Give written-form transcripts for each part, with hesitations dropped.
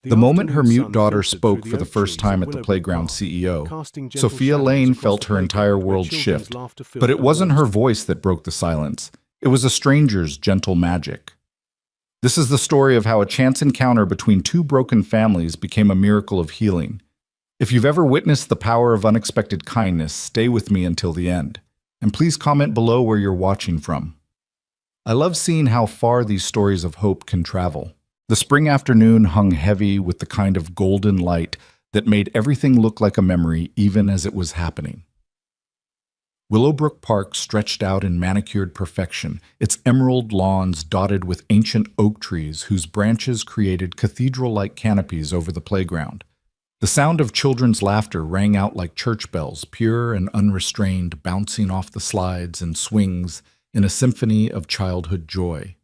The moment her mute daughter spoke for the first time at the playground CEO, Sophia Lane felt her entire world shift. But it wasn't her voice that broke the silence. It was a stranger's gentle magic. This is the story of how a chance encounter between two broken families became a miracle of healing. If you've ever witnessed the power of unexpected kindness, stay with me until the end. And please comment below where you're watching from. I love seeing how far these stories of hope can travel. The spring afternoon hung heavy with the kind of golden light that made everything look like a memory even as it was happening. Willowbrook Park stretched out in manicured perfection, its emerald lawns dotted with ancient oak trees whose branches created cathedral-like canopies over the playground. The sound of children's laughter rang out like church bells, pure and unrestrained, bouncing off the slides and swings in a symphony of childhood joy.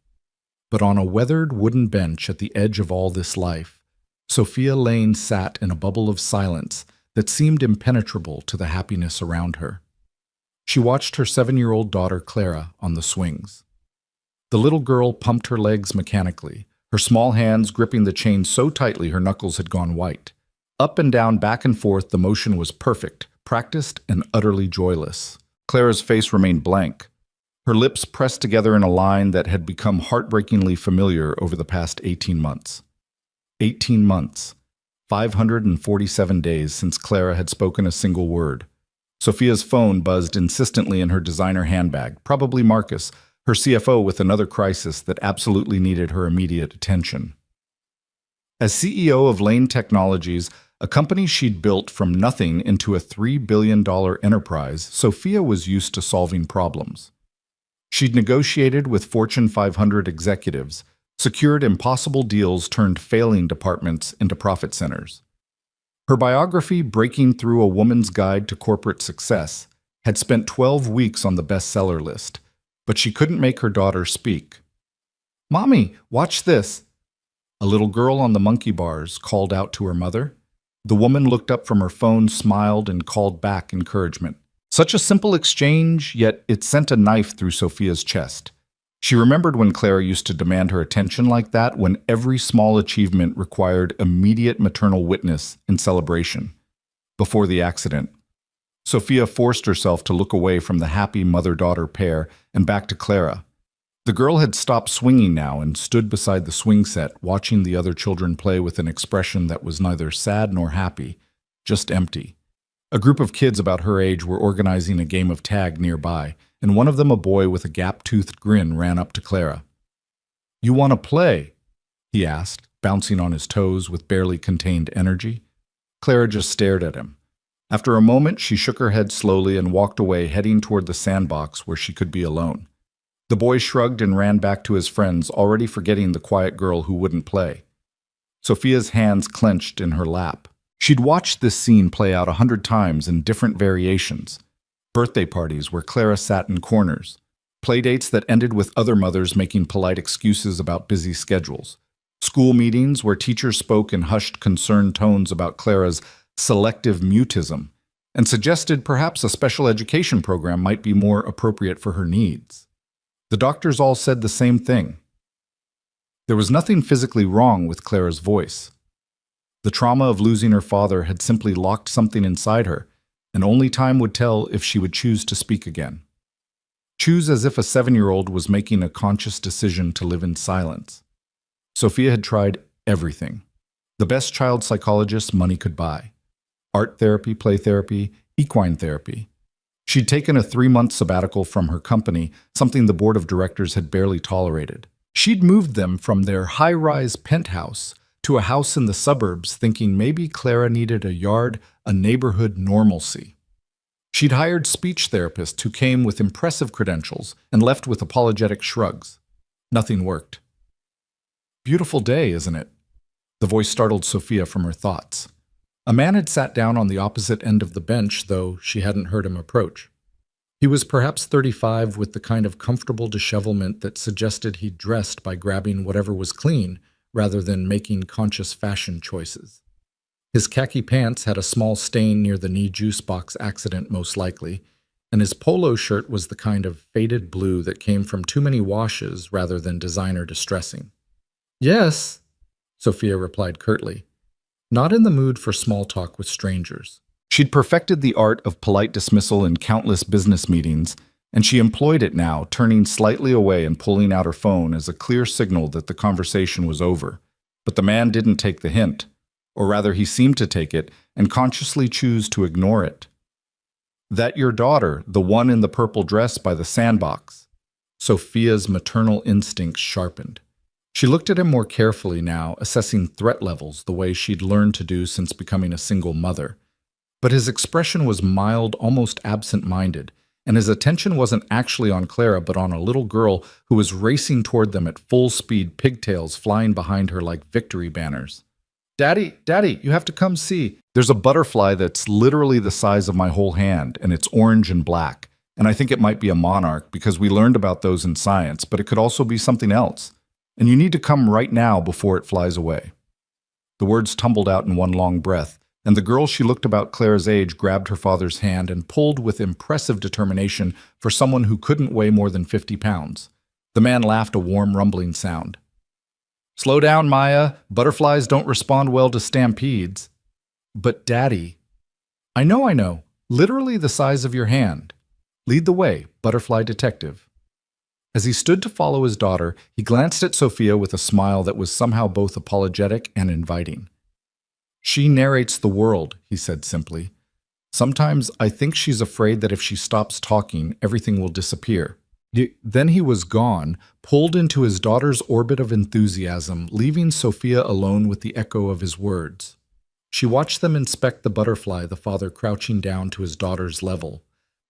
But on a weathered wooden bench at the edge of all this life, Sophia Lane sat in a bubble of silence that seemed impenetrable to the happiness around her. She watched her 7-year-old daughter Clara on the swings. The little girl pumped her legs mechanically, her small hands gripping the chain so tightly her knuckles had gone white. Up and down, back and forth, the motion was perfect, practiced, and utterly joyless. Clara's face remained blank, her lips pressed together in a line that had become heartbreakingly familiar over the past 18 months. 18 months. 547 days since Clara had spoken a single word. Sophia's phone buzzed insistently in her designer handbag, probably Marcus, her CFO, with another crisis that absolutely needed her immediate attention. As CEO of Lane Technologies, a company she'd built from nothing into a $3 billion enterprise, Sophia was used to solving problems. She'd negotiated with Fortune 500 executives, secured impossible deals, turned failing departments into profit centers. Her biography, Breaking Through: A Woman's Guide to Corporate Success, had spent 12 weeks on the bestseller list, but she couldn't make her daughter speak. "Mommy, watch this!" A little girl on the monkey bars called out to her mother. The woman looked up from her phone, smiled, and called back encouragement. Such a simple exchange, yet it sent a knife through Sophia's chest. She remembered when Clara used to demand her attention like that, when every small achievement required immediate maternal witness and celebration. Before the accident, Sophia forced herself to look away from the happy mother-daughter pair and back to Clara. The girl had stopped swinging now and stood beside the swing set, watching the other children play with an expression that was neither sad nor happy, just empty. A group of kids about her age were organizing a game of tag nearby, and one of them, a boy with a gap-toothed grin, ran up to Clara. "You want to play?" he asked, bouncing on his toes with barely contained energy. Clara just stared at him. After a moment, she shook her head slowly and walked away, heading toward the sandbox where she could be alone. The boy shrugged and ran back to his friends, already forgetting the quiet girl who wouldn't play. Sophia's hands clenched in her lap. She'd watched this scene play out 100 times in different variations. Birthday parties where Clara sat in corners. Playdates that ended with other mothers making polite excuses about busy schedules. School meetings where teachers spoke in hushed, concerned tones about Clara's selective mutism and suggested perhaps a special education program might be more appropriate for her needs. The doctors all said the same thing. There was nothing physically wrong with Clara's voice. The trauma of losing her father had simply locked something inside her, and only time would tell if she would choose to speak again. Choose as if a 7-year-old was making a conscious decision to live in silence. Sophia had tried everything. The best child psychologist money could buy. Art therapy, play therapy, equine therapy. She'd taken a 3-month sabbatical from her company, something the board of directors had barely tolerated. She'd moved them from their high-rise penthouse to a house in the suburbs, thinking maybe Clara needed a yard, a neighborhood normalcy. She'd hired speech therapists who came with impressive credentials and left with apologetic shrugs. Nothing worked. "Beautiful day, isn't it?" The voice startled Sophia from her thoughts. A man had sat down on the opposite end of the bench, though she hadn't heard him approach. He was perhaps 35, with the kind of comfortable dishevelment that suggested he'd dressed by grabbing whatever was clean, rather than making conscious fashion choices. His khaki pants had a small stain near the knee, juice box accident most likely, and his polo shirt was the kind of faded blue that came from too many washes rather than designer distressing. "Yes," Sophia replied curtly. not in the mood for small talk with strangers. She'd perfected the art of polite dismissal in countless business meetings, and she employed it now, turning slightly away and pulling out her phone as a clear signal that the conversation was over. But the man didn't take the hint, or rather he seemed to take it and consciously choose to ignore it. "That your daughter, the one in the purple dress by the sandbox?" Sophia's maternal instincts sharpened. She looked at him more carefully now, assessing threat levels the way she'd learned to do since becoming a single mother. But his expression was mild, almost absent-minded, and his attention wasn't actually on Clara but on a little girl who was racing toward them at full speed, pigtails flying behind her like victory banners. "Daddy, Daddy, you have to come see. There's a butterfly that's literally the size of my whole hand, and it's orange and black. And I think it might be a monarch because we learned about those in science, but it could also be something else. And you need to come right now before it flies away." The words tumbled out in one long breath, and the girl she looked about Clara's age grabbed her father's hand and pulled with impressive determination for someone who couldn't weigh more than 50 pounds. The man laughed a warm, rumbling sound. "Slow down, Maya. Butterflies don't respond well to stampedes." "But, Daddy..." I know. Literally the size of your hand. Lead the way, butterfly detective." As he stood to follow his daughter, he glanced at Sophia with a smile that was somehow both apologetic and inviting. "She narrates the world," he said simply. "Sometimes I think she's afraid that if she stops talking, everything will disappear." Then he was gone, pulled into his daughter's orbit of enthusiasm, leaving Sophia alone with the echo of his words. She watched them inspect the butterfly, the father crouching down to his daughter's level,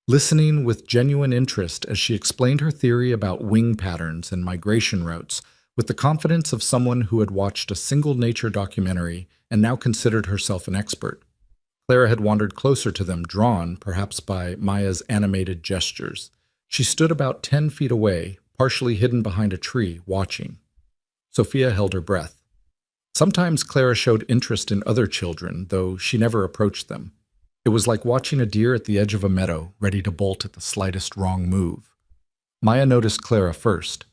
listening with genuine interest as she explained her theory about wing patterns and migration routes, with the confidence of someone who had watched a single nature documentary and now considered herself an expert. Clara had wandered closer to them, drawn, perhaps by Maya's animated gestures. She stood about 10 feet away, partially hidden behind a tree, watching. Sophia held her breath. Sometimes Clara showed interest in other children, though she never approached them. It was like watching a deer at the edge of a meadow, ready to bolt at the slightest wrong move. Maya noticed Clara first.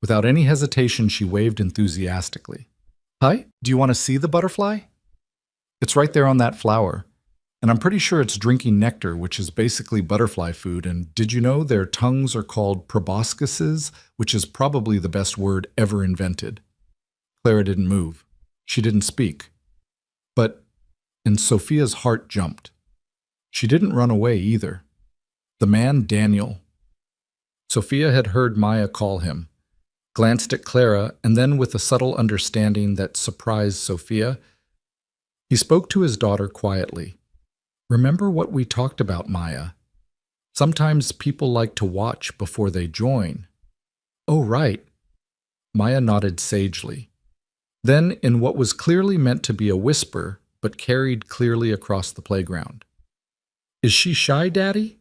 Without any hesitation, she waved enthusiastically. "Hi, do you want to see the butterfly?" "It's right there on that flower. And I'm pretty sure it's drinking nectar, which is basically butterfly food. And did you know their tongues are called proboscises, which is probably the best word ever invented?" Clara didn't move. She didn't speak. But, and Sophia's heart jumped. She didn't run away either. The man, Daniel. Sophia had heard Maya call him, glanced at Clara, and then with a subtle understanding that surprised Sophia, he spoke to his daughter quietly. "Remember what we talked about, Maya? Sometimes people like to watch before they join." "Oh, right." Maya nodded sagely. Then, in what was clearly meant to be a whisper, but carried clearly across the playground. "Is she shy, Daddy?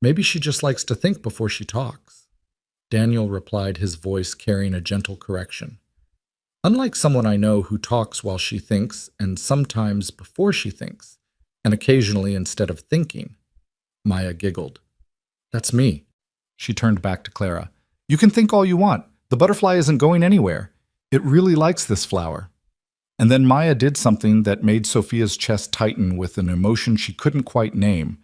Maybe she just likes to think before she talks." Daniel replied, his voice carrying a gentle correction. "Unlike someone I know who talks while she thinks, and sometimes before she thinks, and occasionally instead of thinking." Maya giggled. "That's me." She turned back to Clara. "You can think all you want. The butterfly isn't going anywhere. It really likes this flower." And then Maya did something that made Sophia's chest tighten with an emotion she couldn't quite name.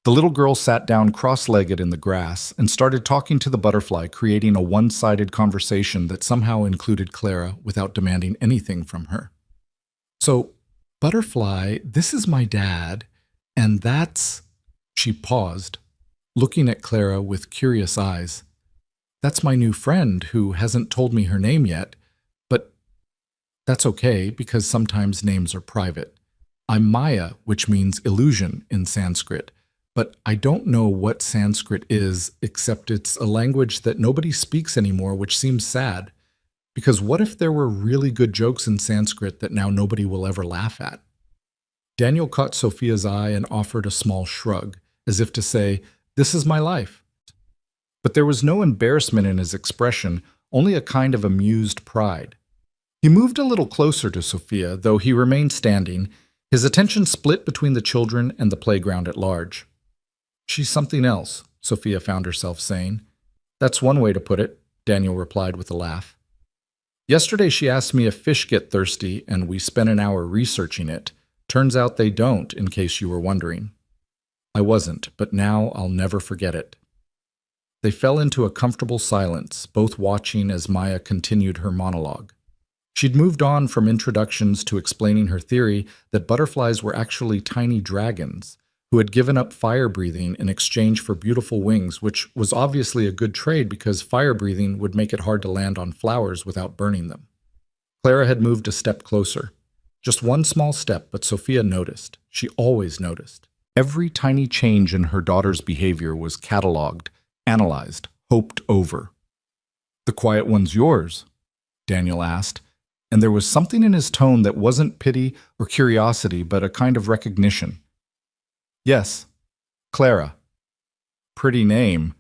The little girl sat down cross-legged in the grass and started talking to the butterfly, creating a one-sided conversation that somehow included Clara without demanding anything from her. "So, Butterfly, this is my dad, and that's..." She paused, looking at Clara with curious eyes. "That's my new friend who hasn't told me her name yet, but that's okay because sometimes names are private. I'm Maya, which means illusion in Sanskrit, but I don't know what Sanskrit is, except it's a language that nobody speaks anymore, which seems sad. Because what if there were really good jokes in Sanskrit that now nobody will ever laugh at?" Daniel caught Sophia's eye and offered a small shrug, as if to say, "This is my life." But there was no embarrassment in his expression, only a kind of amused pride. He moved a little closer to Sophia, though he remained standing, his attention split between the children and the playground at large. "She's something else," Sophia found herself saying. "That's one way to put it," Daniel replied with a laugh. Yesterday she asked me if fish get thirsty, and we spent an hour researching it. Turns out they don't, in case you were wondering. I wasn't, but now I'll never forget it. They fell into a comfortable silence, both watching as Maya continued her monologue. She'd moved on from introductions to explaining her theory that butterflies were actually tiny dragons who had given up fire breathing in exchange for beautiful wings, which was obviously a good trade because fire breathing would make it hard to land on flowers without burning them. Clara had moved a step closer. Just one small step, but Sophia noticed. She always noticed. Every tiny change in her daughter's behavior was catalogued, analyzed, hoped over. "The quiet one's yours?" Daniel asked, and there was something in his tone that wasn't pity or curiosity, but a kind of recognition. "Yes, Clara. Pretty name.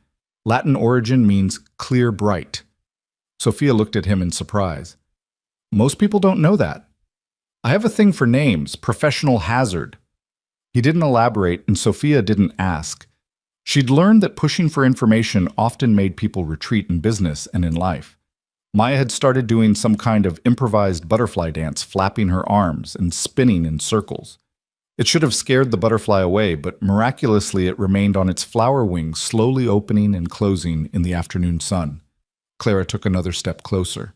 Latin origin means clear bright." Sophia looked at him in surprise. "Most people don't know that. I have a thing for names, professional hazard." He didn't elaborate, and Sophia didn't ask. She'd learned that pushing for information often made people retreat in business and in life. Maya had started doing some kind of improvised butterfly dance, flapping her arms and spinning in circles. It should have scared the butterfly away, but miraculously it remained on its flower wings, slowly opening and closing in the afternoon sun. Clara took another step closer.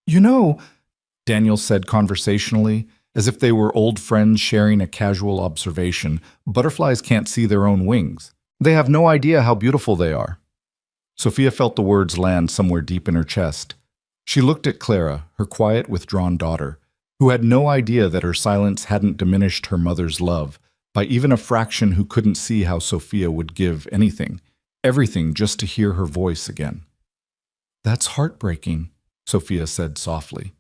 "You know," Daniel said conversationally, as if they were old friends sharing a casual observation, "butterflies can't see their own wings. They have no idea how beautiful they are." Sophia felt the words land somewhere deep in her chest. She looked at Clara, her quiet, withdrawn daughter, who had no idea that her silence hadn't diminished her mother's love by even a fraction, who couldn't see how Sophia would give anything, everything, just to hear her voice again. "That's heartbreaking," Sophia said softly.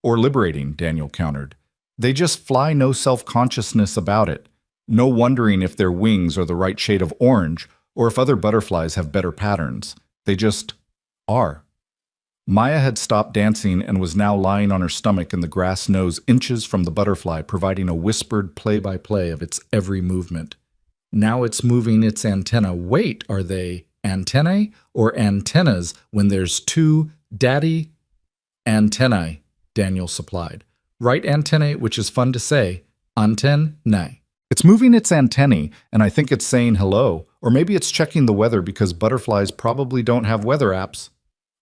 "Or liberating," Daniel countered. "They just fly, no self-consciousness about it, no wondering if their wings are the right shade of orange or if other butterflies have better patterns. They just are." Maya had stopped dancing and was now lying on her stomach in the grass nose, inches from the butterfly, providing a whispered play-by-play of its every movement. "Now it's moving its antenna." "Wait, are they antennae or antennas when there's two daddy?" "Antennae," Daniel supplied. "Right antennae, which is fun to say. Antennae. It's moving its antennae, and I think it's saying hello, or maybe it's checking the weather because butterflies probably don't have weather apps."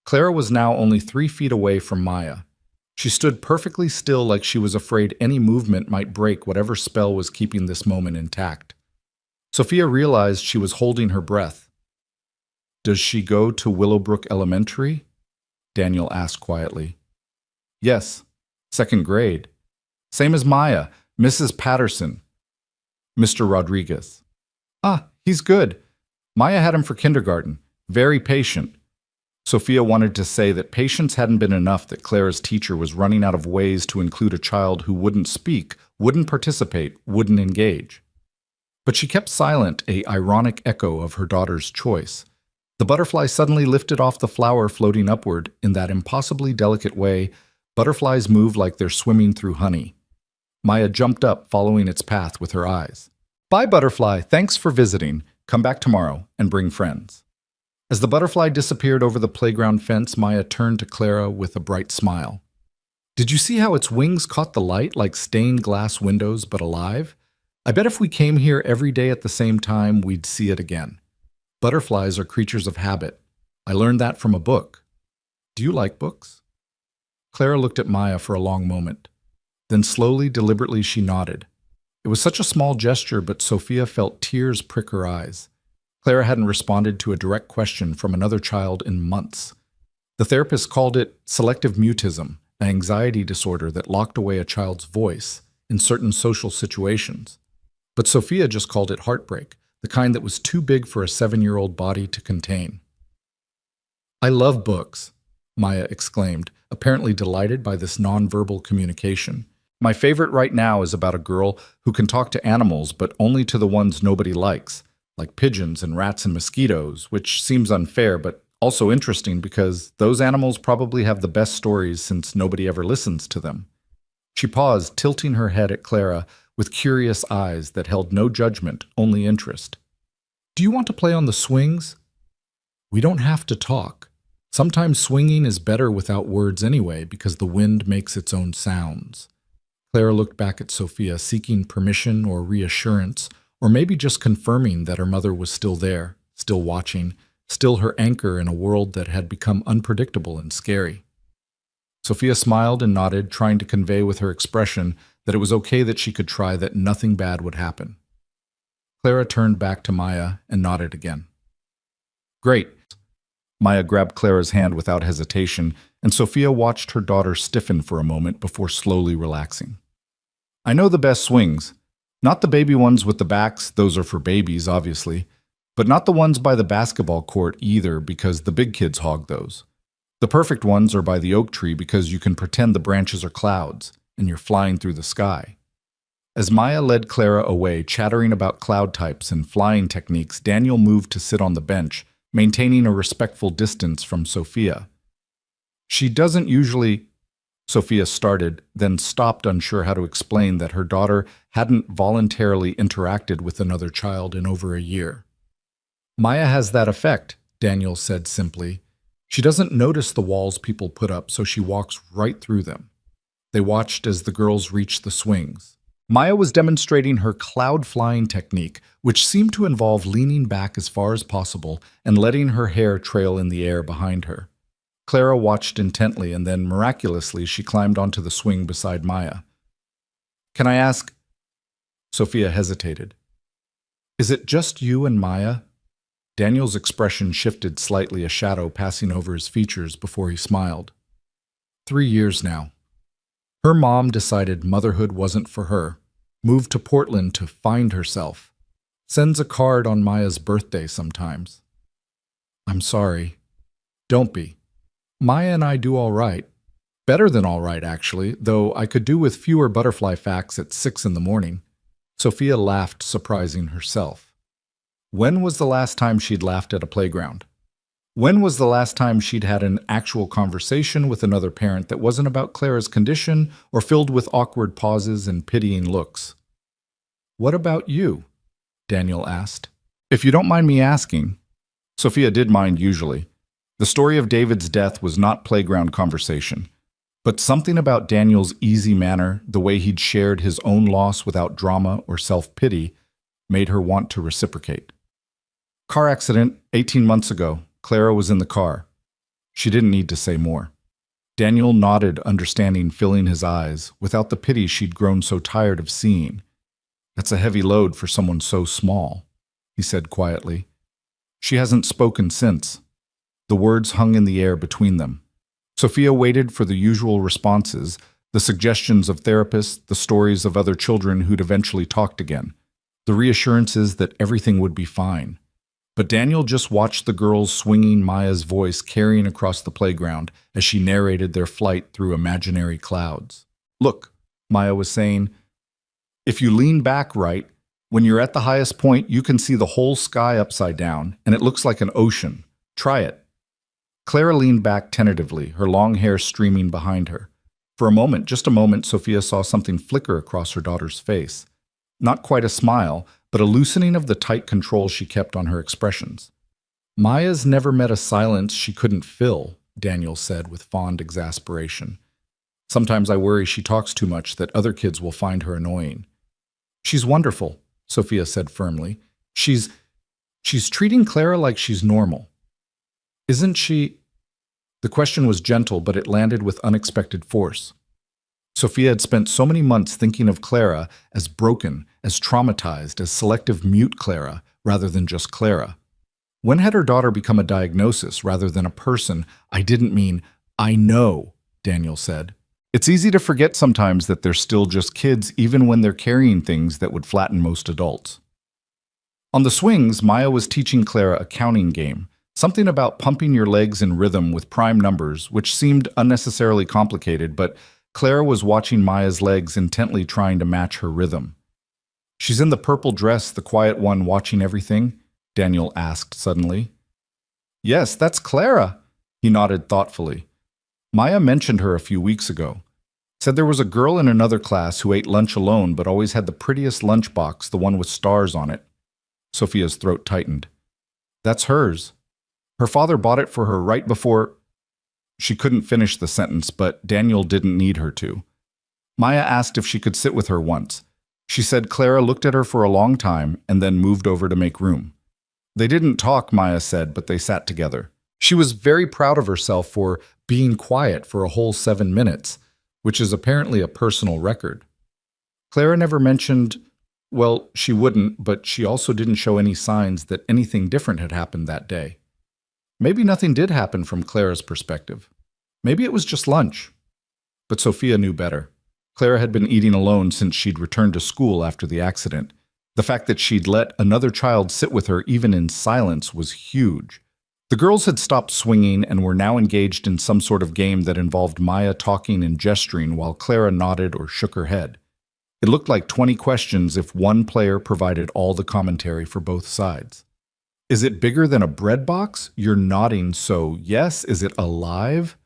Clara was now only 3 feet away from Maya. She stood perfectly still, like she was afraid any movement might break whatever spell was keeping this moment intact. Sophia realized she was holding her breath. "Does she go to Willowbrook Elementary?" Daniel asked quietly. "Yes, 2nd grade. Same as Maya, Mrs. Patterson. Mr. Rodriguez." "Ah, he's good. Maya had him for kindergarten. Very patient." Sophia wanted to say that patience hadn't been enough, that Clara's teacher was running out of ways to include a child who wouldn't speak, wouldn't participate, wouldn't engage. But she kept silent, a ironic echo of her daughter's choice. The butterfly suddenly lifted off the flower, floating upward in that impossibly delicate way butterflies move like they're swimming through honey. Maya jumped up, following its path with her eyes. "Bye, butterfly. Thanks for visiting. Come back tomorrow and bring friends." As the butterfly disappeared over the playground fence, Maya turned to Clara with a bright smile. "Did you see how its wings caught the light like stained glass windows, but alive? I bet if we came here every day at the same time, we'd see it again. Butterflies are creatures of habit. I learned that from a book. Do you like books?" Clara looked at Maya for a long moment. Then slowly, deliberately, she nodded. It was such a small gesture, but Sophia felt tears prick her eyes. Clara hadn't responded to a direct question from another child in months. The therapist called it selective mutism, an anxiety disorder that locked away a child's voice in certain social situations. But Sophia just called it heartbreak, the kind that was too big for a 7-year-old body to contain. "I love books," Maya exclaimed, apparently delighted by this nonverbal communication. "My favorite right now is about a girl who can talk to animals, but only to the ones nobody likes, like pigeons and rats and mosquitoes, which seems unfair, but also interesting because those animals probably have the best stories since nobody ever listens to them." She paused, tilting her head at Clara with curious eyes that held no judgment, only interest. "Do you want to play on the swings?" "We don't have to talk." Sometimes swinging is better without words anyway, because the wind makes its own sounds. Clara looked back at Sophia, seeking permission or reassurance, or maybe just confirming that her mother was still there, still watching, still her anchor in a world that had become unpredictable and scary. Sophia smiled and nodded, trying to convey with her expression that it was okay that she could try, that nothing bad would happen. Clara turned back to Maya and nodded again. Great. Maya grabbed Clara's hand without hesitation, and Sophia watched her daughter stiffen for a moment before slowly relaxing. I know the best swings. Not the baby ones with the backs, those are for babies, obviously, but not the ones by the basketball court either, because the big kids hog those. The perfect ones are by the oak tree because you can pretend the branches are clouds and you're flying through the sky. As Maya led Clara away, chattering about cloud types and flying techniques, Daniel moved to sit on the bench, maintaining a respectful distance from Sophia. She doesn't usually, Sophia started, then stopped, unsure how to explain that her daughter hadn't voluntarily interacted with another child in over a year. Maya has that effect, Daniel said simply. She doesn't notice the walls people put up, so she walks right through them. They watched as the girls reached the swings. Maya was demonstrating her cloud flying technique, which seemed to involve leaning back as far as possible and letting her hair trail in the air behind her. Clara watched intently, and then, miraculously, she climbed onto the swing beside Maya. Can I ask? Sophia hesitated. Is it just you and Maya? Daniel's expression shifted slightly, a shadow passing over his features before he smiled. 3 years now. Her mom decided motherhood wasn't for her, moved to Portland to find herself, sends a card on Maya's birthday sometimes. I'm sorry. Don't be. Maya and I do all right. Better than all right, actually, though I could do with fewer butterfly facts at 6 in the morning. Sophia laughed, surprising herself. When was the last time she'd laughed at a playground? When was the last time she'd had an actual conversation with another parent that wasn't about Clara's condition or filled with awkward pauses and pitying looks? What about you? Daniel asked. If you don't mind me asking. Sophia did mind usually. The story of David's death was not playground conversation, but something about Daniel's easy manner, the way he'd shared his own loss without drama or self-pity, made her want to reciprocate. Car accident 18 months ago. Clara was in the car. She didn't need to say more. Daniel nodded, understanding, filling his eyes, without the pity she'd grown so tired of seeing. That's a heavy load for someone so small, he said quietly. She hasn't spoken since. The words hung in the air between them. Sophia waited for the usual responses, the suggestions of therapists, the stories of other children who'd eventually talked again, the reassurances that everything would be fine. But Daniel just watched the girls swinging Maya's voice carrying across the playground as she narrated their flight through imaginary clouds. Look, Maya was saying, if you lean back right, when you're at the highest point, you can see the whole sky upside down, and it looks like an ocean. Try it. Clara leaned back tentatively, her long hair streaming behind her. For a moment, just a moment, Sophia saw something flicker across her daughter's face. Not quite a smile, but a loosening of the tight control she kept on her expressions. Maya's never met a silence she couldn't fill, Daniel said with fond exasperation. Sometimes I worry she talks too much, that other kids will find her annoying. She's wonderful, Sophia said firmly. She's treating Clara like she's normal. Isn't she? The question was gentle, but it landed with unexpected force. Sophia had spent so many months thinking of Clara as broken, as traumatized, as selective mute Clara, rather than just Clara. When had her daughter become a diagnosis rather than a person? I didn't mean, I know, Daniel said. It's easy to forget sometimes that they're still just kids, even when they're carrying things that would flatten most adults. On the swings, Maya was teaching Clara a counting game, something about pumping your legs in rhythm with prime numbers, which seemed unnecessarily complicated, but Clara was watching Maya's legs intently, trying to match her rhythm. She's in the purple dress, the quiet one watching everything? Daniel asked suddenly. Yes, that's Clara, he nodded thoughtfully. Maya mentioned her a few weeks ago. Said there was a girl in another class who ate lunch alone but always had the prettiest lunchbox, the one with stars on it. Sophia's throat tightened. That's hers. Her father bought it for her right before. She couldn't finish the sentence, but Daniel didn't need her to. Maya asked if she could sit with her once. She said Clara looked at her for a long time and then moved over to make room. They didn't talk, Maya said, but they sat together. She was very proud of herself for being quiet for a whole 7 minutes, which is apparently a personal record. Clara never mentioned, well, she wouldn't, but she also didn't show any signs that anything different had happened that day. Maybe nothing did happen from Clara's perspective. Maybe it was just lunch. But Sophia knew better. Clara had been eating alone since she'd returned to school after the accident. The fact that she'd let another child sit with her even in silence was huge. The girls had stopped swinging and were now engaged in some sort of game that involved Maya talking and gesturing while Clara nodded or shook her head. It looked like 20 questions if one player provided all the commentary for both sides. Is it bigger than a bread box? You're nodding, so yes. Is it alive?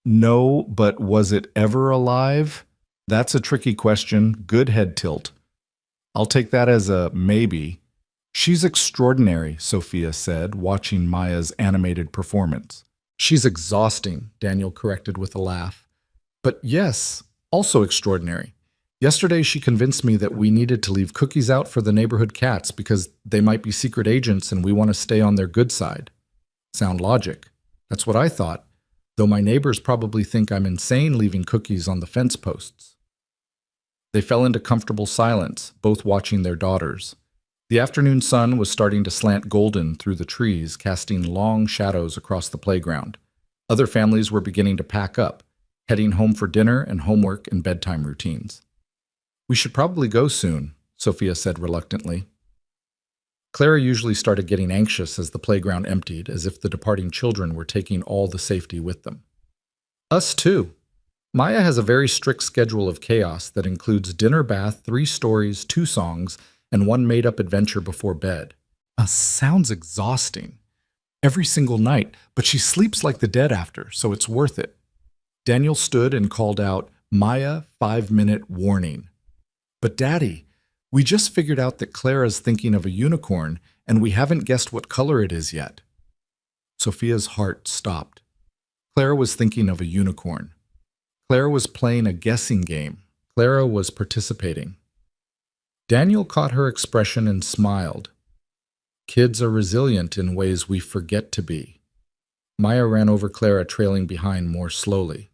No, but was it ever alive? That's a tricky question. Good head tilt. I'll take that as a maybe. She's extraordinary, Sophia said, watching Maya's animated performance. She's exhausting, Daniel corrected with a laugh. But yes, also extraordinary. Yesterday she convinced me that we needed to leave cookies out for the neighborhood cats because they might be secret agents and we want to stay on their good side. Sound logic. That's what I thought, though my neighbors probably think I'm insane leaving cookies on the fence posts. They fell into comfortable silence, both watching their daughters. The afternoon sun was starting to slant golden through the trees, casting long shadows across the playground. Other families were beginning to pack up, heading home for dinner and homework and bedtime routines. We should probably go soon, Sophia said reluctantly. Clara usually started getting anxious as the playground emptied, as if the departing children were taking all the safety with them. Us too. Maya has a very strict schedule of chaos that includes dinner, bath, 3 stories, 2 songs, and 1 made-up adventure before bed. Sounds exhausting. Every single night, but she sleeps like the dead after, so it's worth it. Daniel stood and called out, Maya, 5-minute warning. But Daddy, we just figured out that Clara's thinking of a unicorn, and we haven't guessed what color it is yet. Sophia's heart stopped. Clara was thinking of a unicorn. Clara was playing a guessing game. Clara was participating. Daniel caught her expression and smiled. Kids are resilient in ways we forget to be. Maya ran over Clara, trailing behind more slowly.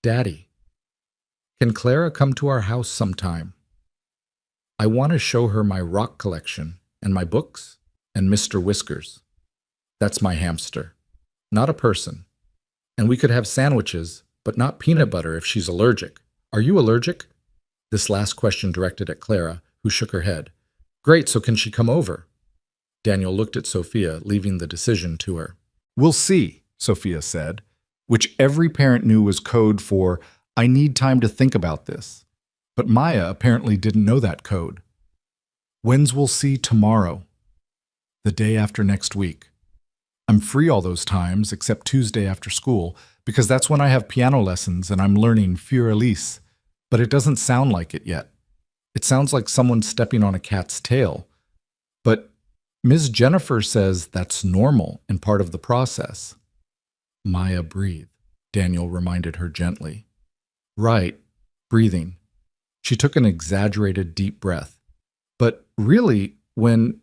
Daddy, can Clara come to our house sometime? I want to show her my rock collection and my books and Mr. Whiskers. That's my hamster. Not a person. And we could have sandwiches, but not peanut butter if she's allergic. Are you allergic? This last question directed at Clara, who shook her head. Great, so can she come over? Daniel looked at Sophia, leaving the decision to her. We'll see, Sophia said, which every parent knew was code for, I need time to think about this. But Maya apparently didn't know that code. When's we'll see tomorrow? The day after next week. I'm free all those times, except Tuesday after school, because that's when I have piano lessons and I'm learning Für Elise. But it doesn't sound like it yet. It sounds like someone stepping on a cat's tail. But Ms. Jennifer says that's normal and part of the process. Maya, breathe, Daniel reminded her gently. Right, breathing. She took an exaggerated deep breath. But really, when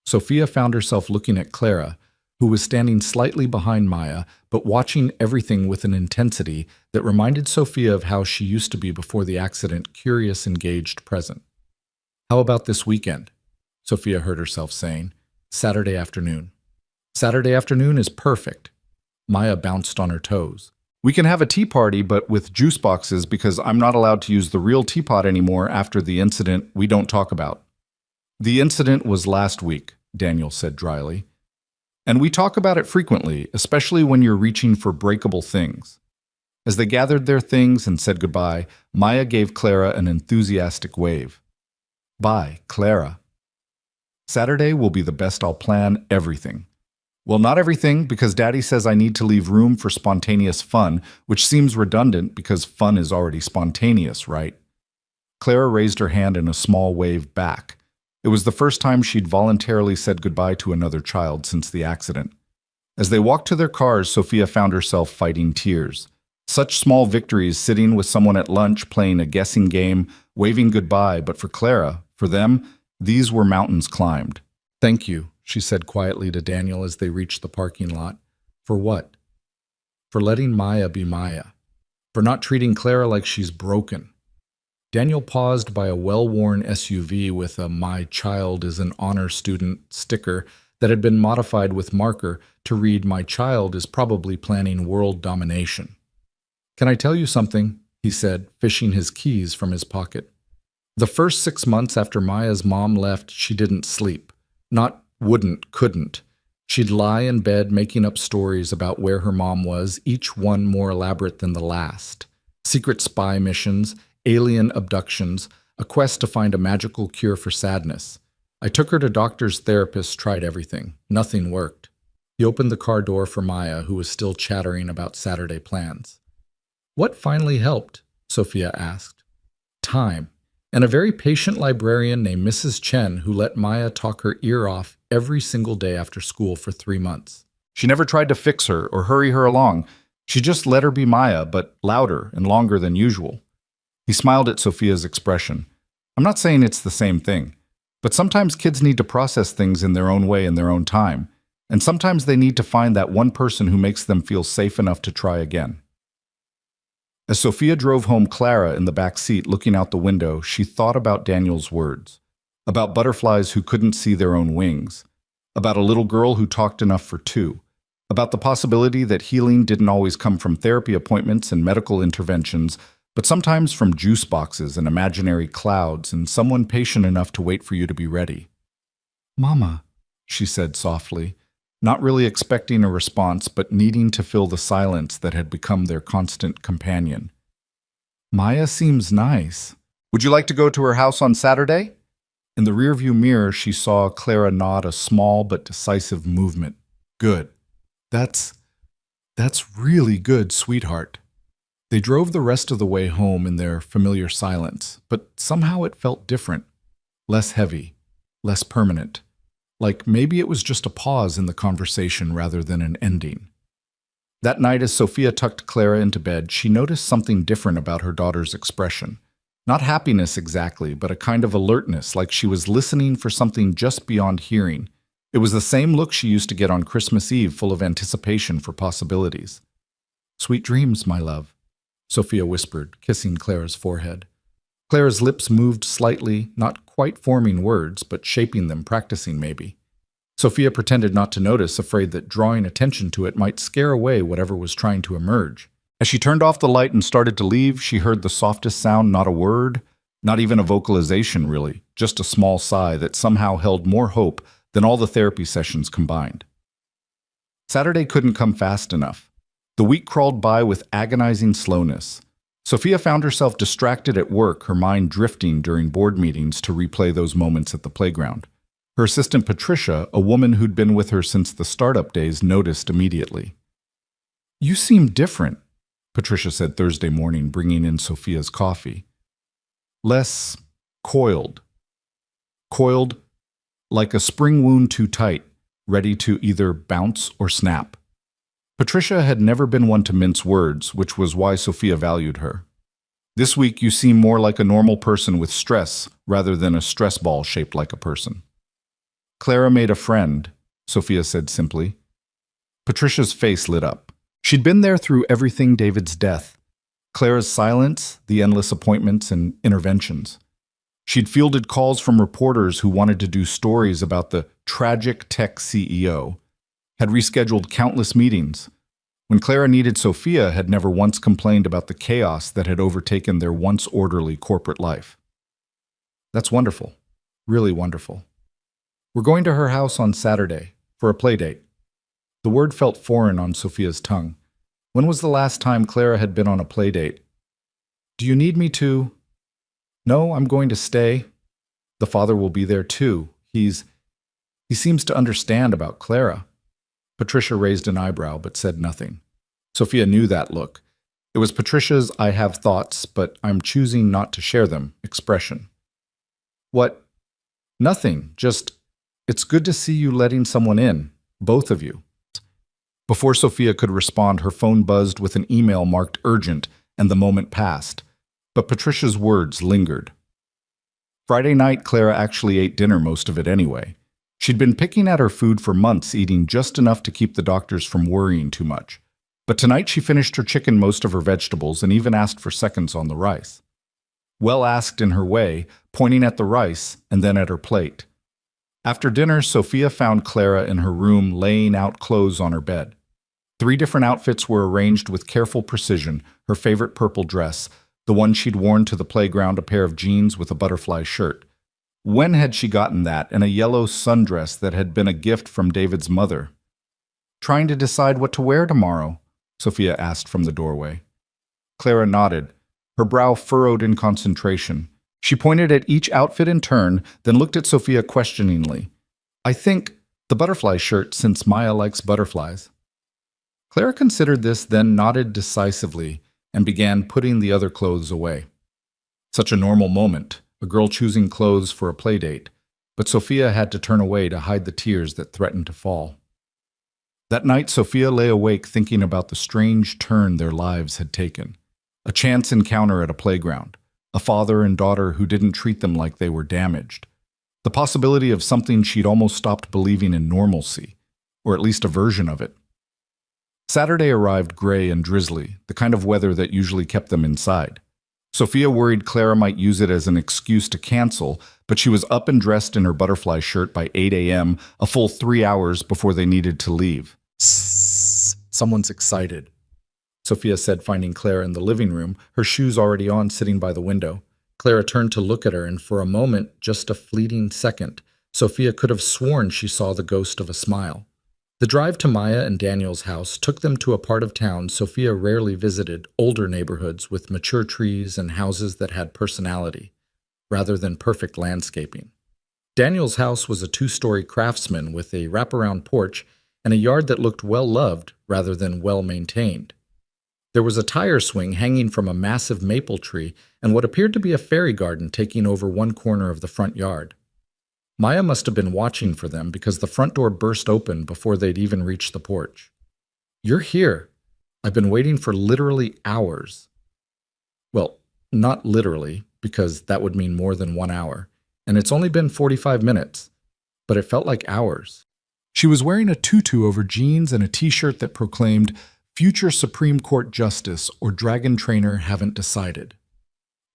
Sophia found herself looking at Clara, who was standing slightly behind Maya, but watching everything with an intensity that reminded Sophia of how she used to be before the accident, curious, engaged, present. How about this weekend? Sophia heard herself saying. Saturday afternoon. Saturday afternoon is perfect. Maya bounced on her toes. We can have a tea party, but with juice boxes because I'm not allowed to use the real teapot anymore after the incident we don't talk about. The incident was last week, Daniel said dryly. And we talk about it frequently, especially when you're reaching for breakable things. As they gathered their things and said goodbye, Maya gave Clara an enthusiastic wave. Bye, Clara. Saturday will be the best. I'll plan everything. Well, not everything, because Daddy says I need to leave room for spontaneous fun, which seems redundant because fun is already spontaneous, right? Clara raised her hand in a small wave back. It was the first time she'd voluntarily said goodbye to another child since the accident. As they walked to their cars, Sophia found herself fighting tears. Such small victories, sitting with someone at lunch, playing a guessing game, waving goodbye, but for Clara, for them, these were mountains climbed. "Thank you," she said quietly to Daniel as they reached the parking lot. "For what?" "For letting Maya be Maya. For not treating Clara like she's broken." Daniel paused by a well-worn SUV with a "My child is an honor student" sticker that had been modified with marker to read "My child is probably planning world domination." "Can I tell you something?" he said, fishing his keys from his pocket. The first 6 months after Maya's mom left, she didn't sleep. Not wouldn't, couldn't. She'd lie in bed making up stories about where her mom was, each one more elaborate than the last. Secret spy missions, alien abductions, a quest to find a magical cure for sadness. I took her to doctors, therapists, tried everything. Nothing worked. He opened the car door for Maya, who was still chattering about Saturday plans. "What finally helped?" Sophia asked. "Time, and a very patient librarian named Mrs. Chen who let Maya talk her ear off every single day after school for 3 months. She never tried to fix her or hurry her along. She just let her be Maya, but louder and longer than usual." He smiled at Sophia's expression. "I'm not saying it's the same thing, but sometimes kids need to process things in their own way in their own time, and sometimes they need to find that one person who makes them feel safe enough to try again." As Sophia drove home Clara in the back seat looking out the window, she thought about Daniel's words, about butterflies who couldn't see their own wings, about a little girl who talked enough for two, about the possibility that healing didn't always come from therapy appointments and medical interventions, but sometimes from juice boxes and imaginary clouds and someone patient enough to wait for you to be ready. "Mama," she said softly, not really expecting a response, but needing to fill the silence that had become their constant companion. "Maya seems nice. Would you like to go to her house on Saturday?" In the rearview mirror, she saw Clara nod a small but decisive movement. "Good. That's really good, sweetheart." They drove the rest of the way home in their familiar silence, but somehow it felt different, less heavy, less permanent. Like maybe it was just a pause in the conversation rather than an ending. That night, as Sophia tucked Clara into bed, she noticed something different about her daughter's expression. Not happiness exactly, but a kind of alertness, like she was listening for something just beyond hearing. It was the same look she used to get on Christmas Eve, full of anticipation for possibilities. "Sweet dreams, my love," Sophia whispered, kissing Clara's forehead. Clara's lips moved slightly, not quite forming words, but shaping them, practicing maybe. Sophia pretended not to notice, afraid that drawing attention to it might scare away whatever was trying to emerge. As she turned off the light and started to leave, she heard the softest sound, not a word, not even a vocalization really, just a small sigh that somehow held more hope than all the therapy sessions combined. Saturday couldn't come fast enough. The week crawled by with agonizing slowness. Sophia found herself distracted at work, her mind drifting during board meetings to replay those moments at the playground. Her assistant Patricia, a woman who'd been with her since the startup days, noticed immediately. "You seem different," Patricia said Thursday morning, bringing in Sophia's coffee. "Less coiled. Coiled like a spring wound too tight, ready to either bounce or snap." Patricia had never been one to mince words, which was why Sophia valued her. "This week you seem more like a normal person with stress rather than a stress ball shaped like a person." "Clara made a friend," Sophia said simply. Patricia's face lit up. She'd been there through everything David's death. Clara's silence, the endless appointments and interventions. She'd fielded calls from reporters who wanted to do stories about the tragic tech CEO, had rescheduled countless meetings. When Clara needed Sophia, had never once complained about the chaos that had overtaken their once orderly corporate life. "That's wonderful. Really wonderful. We're going to her house on Saturday for a play date." The word felt foreign on Sophia's tongue. When was the last time Clara had been on a play date? "Do you need me to?" "No, I'm going to stay. The father will be there too. He seems to understand about Clara." Patricia raised an eyebrow but said nothing. Sophia knew that look. It was Patricia's "I have thoughts, but I'm choosing not to share them" expression. "What?" "Nothing. Just, it's good to see you letting someone in, both of you." Before Sophia could respond, her phone buzzed with an email marked urgent, and the moment passed. But Patricia's words lingered. Friday night, Clara actually ate dinner, most of it anyway. She'd been picking at her food for months, eating just enough to keep the doctors from worrying too much. But tonight she finished her chicken, most of her vegetables, and even asked for seconds on the rice. Well asked in her way, pointing at the rice and then at her plate. After dinner, Sophia found Clara in her room laying out clothes on her bed. 3 different outfits were arranged with careful precision: her favorite purple dress, the one she'd worn to the playground, a pair of jeans with a butterfly shirt. When had she gotten that, and a yellow sundress that had been a gift from David's mother? Trying to decide what to wear tomorrow? Sophia asked from the doorway. Clara nodded, her brow furrowed in concentration. She pointed at each outfit in turn, then looked at Sophia questioningly. I think the butterfly shirt, since Maya likes butterflies. Clara considered this, then nodded decisively and began putting the other clothes away. Such a normal moment, a girl choosing clothes for a play date, but Sophia had to turn away to hide the tears that threatened to fall. That night, Sophia lay awake thinking about the strange turn their lives had taken. A chance encounter at a playground, a father and daughter who didn't treat them like they were damaged, the possibility of something she'd almost stopped believing in: normalcy, or at least a version of it. Saturday arrived gray and drizzly, the kind of weather that usually kept them inside. Sophia worried Clara might use it as an excuse to cancel, but she was up and dressed in her butterfly shirt by 8 a.m., a full 3 hours before they needed to leave. Someone's excited, Sophia said, finding Clara in the living room, her shoes already on, sitting by the window. Clara turned to look at her, and for a moment, just a fleeting second, Sophia could have sworn she saw the ghost of a smile. The drive to Maya and Daniel's house took them to a part of town Sophia rarely visited, older neighborhoods with mature trees and houses that had personality, rather than perfect landscaping. Daniel's house was a 2-story craftsman with a wraparound porch and a yard that looked well-loved rather than well-maintained. There was a tire swing hanging from a massive maple tree and what appeared to be a fairy garden taking over one corner of the front yard. Maya must have been watching for them because the front door burst open before they'd even reached the porch. You're here. I've been waiting for literally hours. Well, not literally, because that would mean more than 1 hour, and it's only been 45 minutes, but it felt like hours. She was wearing a tutu over jeans and a t-shirt that proclaimed, "Future Supreme Court Justice or Dragon Trainer haven't decided."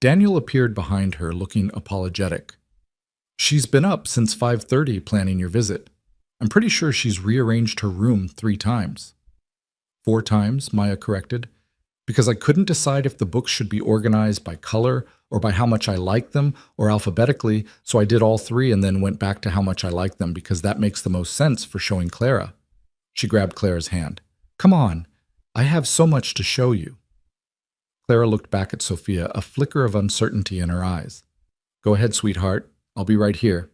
Daniel appeared behind her, looking apologetic. She's been up since 5:30 planning your visit. I'm pretty sure she's rearranged her room 3 times. 4 times, Maya corrected, because I couldn't decide if the books should be organized by color or by how much I like them or alphabetically, so I did all 3 and then went back to how much I like them because that makes the most sense for showing Clara. She grabbed Clara's hand. Come on, I have so much to show you. Clara looked back at Sophia, a flicker of uncertainty in her eyes. Go ahead, sweetheart. I'll be right here.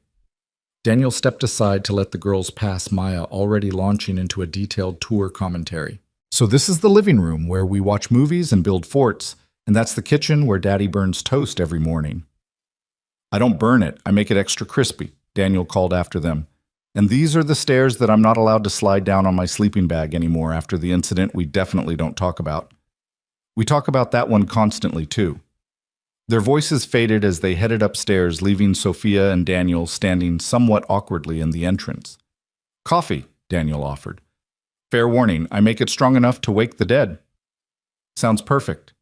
Daniel stepped aside to let the girls pass Maya, already launching into a detailed tour commentary. So this is the living room where we watch movies and build forts, and that's the kitchen where Daddy burns toast every morning. I don't burn it, I make it extra crispy, Daniel called after them. And these are the stairs that I'm not allowed to slide down on my sleeping bag anymore after the incident we definitely don't talk about. We talk about that one constantly, too. Their voices faded as they headed upstairs, leaving Sophia and Daniel standing somewhat awkwardly in the entrance. Coffee, Daniel offered. Fair warning, I make it strong enough to wake the dead. Sounds perfect.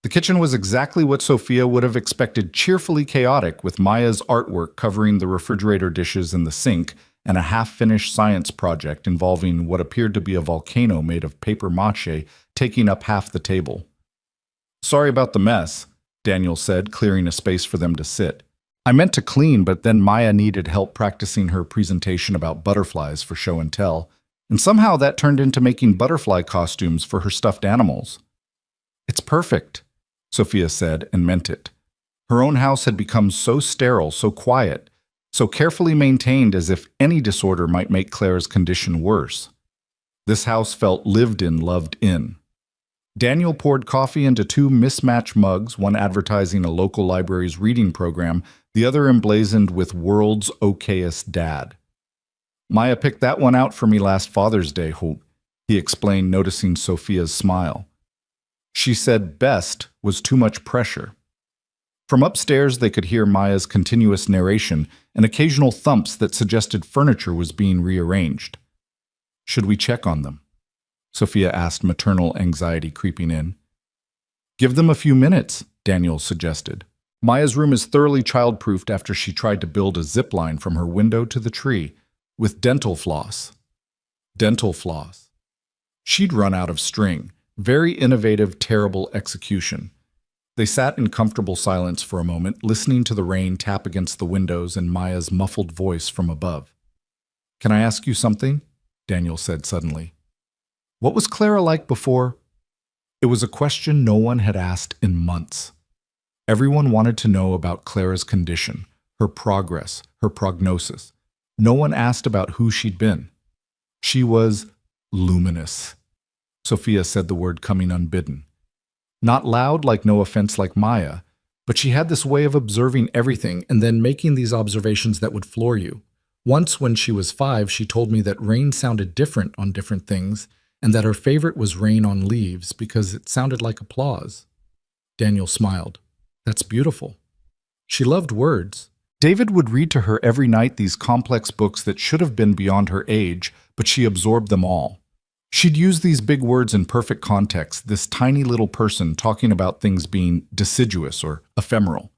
The kitchen was exactly what Sophia would have expected, cheerfully chaotic, with Maya's artwork covering the refrigerator dishes and the sink, and a half-finished science project involving what appeared to be a volcano made of paper mache taking up half the table. Sorry about the mess, Daniel said, clearing a space for them to sit. I meant to clean, but then Maya needed help practicing her presentation about butterflies for show and tell, and somehow that turned into making butterfly costumes for her stuffed animals. It's perfect, Sophia said, and meant it. Her own house had become so sterile, so quiet, so carefully maintained as if any disorder might make Clara's condition worse. This house felt lived in, loved in. Daniel poured coffee into 2 mismatched mugs, one advertising a local library's reading program, the other emblazoned with "World's Okayest Dad." Maya picked that one out for me last Father's Day, Hope. he explained, noticing Sophia's smile. She said best was too much pressure. From upstairs, they could hear Maya's continuous narration and occasional thumps that suggested furniture was being rearranged. Should we check on them? Sophia asked, maternal anxiety creeping in. Give them a few minutes, Daniel suggested. Maya's room is thoroughly child-proofed after she tried to build a zip line from her window to the tree with dental floss. Dental floss. She'd run out of string. Very innovative, terrible execution. They sat in comfortable silence for a moment, listening to the rain tap against the windows and Maya's muffled voice from above. Can I ask you something? Daniel said suddenly. What was Clara like before? It was a question no one had asked in months. Everyone wanted to know about Clara's condition, her progress, her prognosis. No one asked about who she'd been. She was luminous. Sophia said the word coming unbidden. Not loud like no offense like Maya, but she had this way of observing everything and then making these observations that would floor you. Once when she was 5, she told me that rain sounded different on different things and that her favorite was rain on leaves because it sounded like applause. Daniel smiled. That's beautiful. She loved words. David would read to her every night these complex books that should have been beyond her age, but she absorbed them all. She'd use these big words in perfect context, this tiny little person talking about things being deciduous or ephemeral.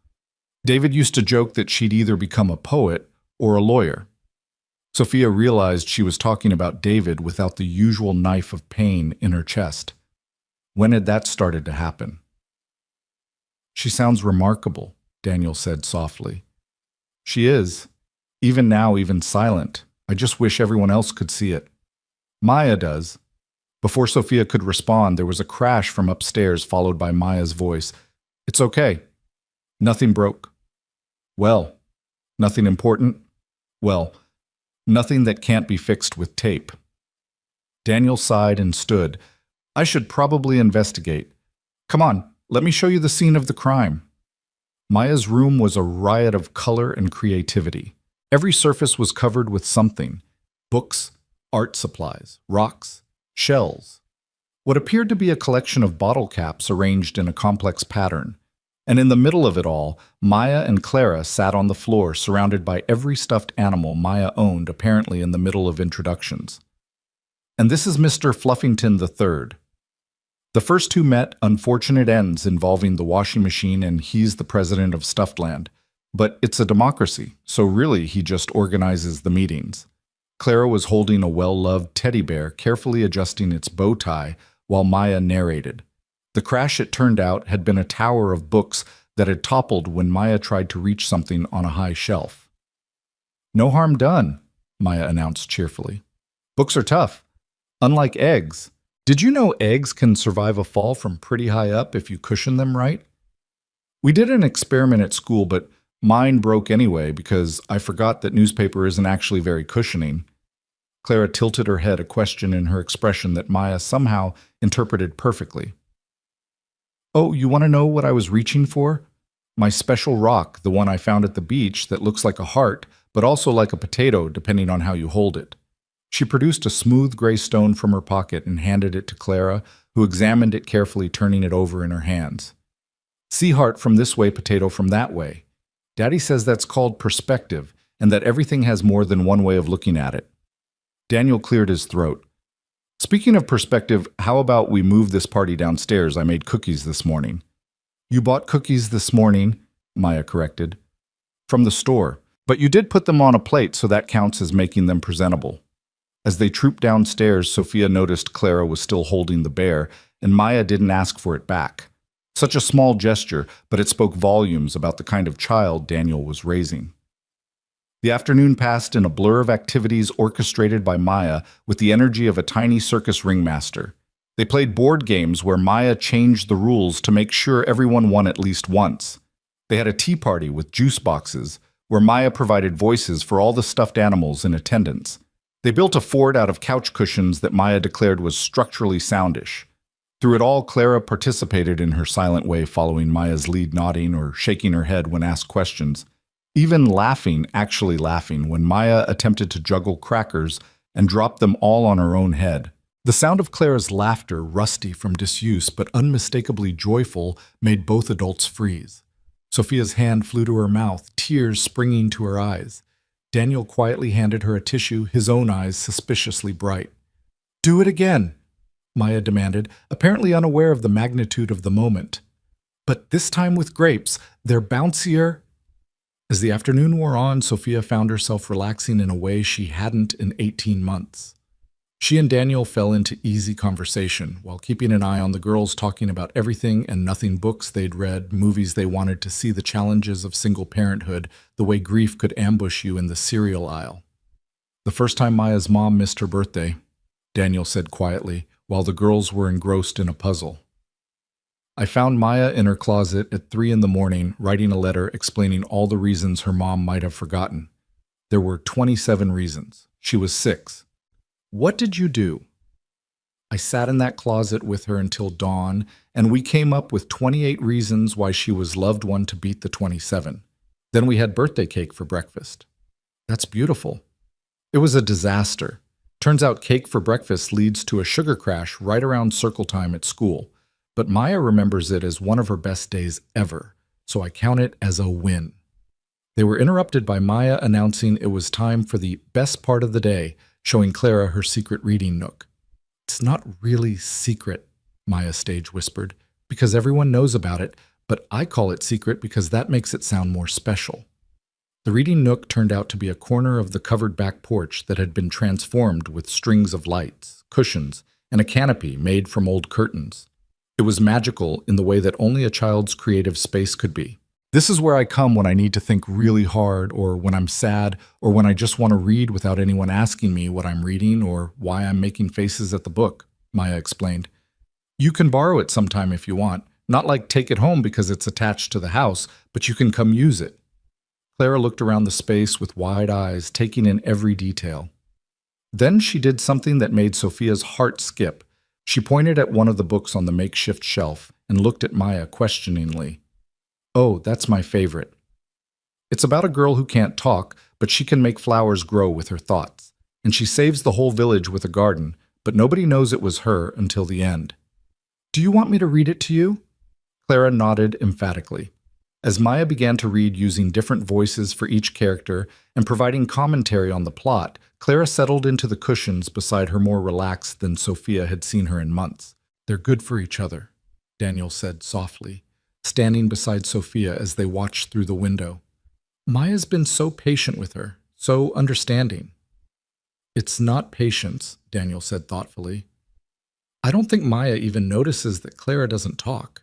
David used to joke that she'd either become a poet or a lawyer. Sophia realized she was talking about David without the usual knife of pain in her chest. When had that started to happen? She sounds remarkable, Daniel said softly. She is. Even now, even silent. I just wish everyone else could see it. Maya does. Before Sophia could respond, there was a crash from upstairs followed by Maya's voice. It's okay. Nothing broke. Well, nothing important? Well, nothing that can't be fixed with tape. Daniel sighed and stood. I should probably investigate. Come on, let me show you the scene of the crime. Maya's room was a riot of color and creativity. Every surface was covered with something. Books, art supplies, rocks, shells. What appeared to be a collection of bottle caps arranged in a complex pattern. And in the middle of it all, Maya and Clara sat on the floor surrounded by every stuffed animal Maya owned, apparently in the middle of introductions. And this is Mr. Fluffington III. The first two met unfortunate ends involving the washing machine and he's the president of Stuffedland. But it's a democracy, so really he just organizes the meetings. Clara was holding a well-loved teddy bear, carefully adjusting its bow tie while Maya narrated. The crash, it turned out, had been a tower of books that had toppled when Maya tried to reach something on a high shelf. No harm done, Maya announced cheerfully. Books are tough. Unlike eggs. Did you know eggs can survive a fall from pretty high up if you cushion them right? We did an experiment at school, but mine broke anyway because I forgot that newspaper isn't actually very cushioning. Clara tilted her head, a question in her expression that Maya somehow interpreted perfectly. Oh, you want to know what I was reaching for? My special rock, the one I found at the beach that looks like a heart, but also like a potato depending on how you hold it. She produced a smooth gray stone from her pocket and handed it to Clara, who examined it carefully, turning it over in her hands. Sea heart from this way, potato from that way. Daddy says that's called perspective, and that everything has more than one way of looking at it. Daniel cleared his throat. Speaking of perspective, how about we move this party downstairs? I made cookies this morning. You bought cookies this morning, Maya corrected. From the store, but you did put them on a plate, so that counts as making them presentable. As they trooped downstairs, Sophia noticed Clara was still holding the bear, and Maya didn't ask for it back. Such a small gesture, but it spoke volumes about the kind of child Daniel was raising. The afternoon passed in a blur of activities orchestrated by Maya with the energy of a tiny circus ringmaster. They played board games where Maya changed the rules to make sure everyone won at least once. They had a tea party with juice boxes, where Maya provided voices for all the stuffed animals in attendance. They built a fort out of couch cushions that Maya declared was structurally soundish. Through it all, Clara participated in her silent way, following Maya's lead, nodding or shaking her head when asked questions, even laughing, actually laughing, when Maya attempted to juggle crackers and dropped them all on her own head. The sound of Clara's laughter, rusty from disuse but unmistakably joyful, made both adults freeze. Sophia's hand flew to her mouth, tears springing to her eyes. Daniel quietly handed her a tissue, his own eyes suspiciously bright. "Do it again," Maya demanded, apparently unaware of the magnitude of the moment. "But this time with grapes. They're bouncier." As the afternoon wore on, Sophia found herself relaxing in a way she hadn't in 18 months. She and Daniel fell into easy conversation, while keeping an eye on the girls talking about everything and nothing, books they'd read, movies they wanted to see, the challenges of single parenthood, the way grief could ambush you in the cereal aisle. "The first time Maya's mom missed her birthday," Daniel said quietly, while the girls were engrossed in a puzzle. "I found Maya in her closet at 3 in the morning, writing a letter explaining all the reasons her mom might have forgotten. There were 27 reasons. She was 6. What did you do?" "I sat in that closet with her until dawn, and we came up with 28 reasons why she was loved one to beat the 27. Then we had birthday cake for breakfast." "That's beautiful." "It was a disaster. Turns out cake for breakfast leads to a sugar crash right around circle time at school. But Maya remembers it as one of her best days ever, so I count it as a win." They were interrupted by Maya announcing it was time for the best part of the day, showing Clara her secret reading nook. "It's not really secret," Maya stage whispered, "because everyone knows about it, but I call it secret because that makes it sound more special." The reading nook turned out to be a corner of the covered back porch that had been transformed with strings of lights, cushions, and a canopy made from old curtains. It was magical in the way that only a child's creative space could be. "This is where I come when I need to think really hard, or when I'm sad, or when I just want to read without anyone asking me what I'm reading or why I'm making faces at the book," Maya explained. "You can borrow it sometime if you want. Not like take it home because it's attached to the house, but you can come use it." Clara looked around the space with wide eyes, taking in every detail. Then she did something that made Sophia's heart skip. She pointed at one of the books on the makeshift shelf and looked at Maya questioningly. "Oh, that's my favorite. It's about a girl who can't talk, but she can make flowers grow with her thoughts. And she saves the whole village with a garden, but nobody knows it was her until the end." "Do you want me to read it to you?" Clara nodded emphatically. As Maya began to read using different voices for each character and providing commentary on the plot, Clara settled into the cushions beside her more relaxed than Sophia had seen her in months. "They're good for each other," Daniel said softly, standing beside Sophia as they watched through the window. "Maya's been so patient with her, so understanding." "It's not patience," Daniel said thoughtfully. "I don't think Maya even notices that Clara doesn't talk.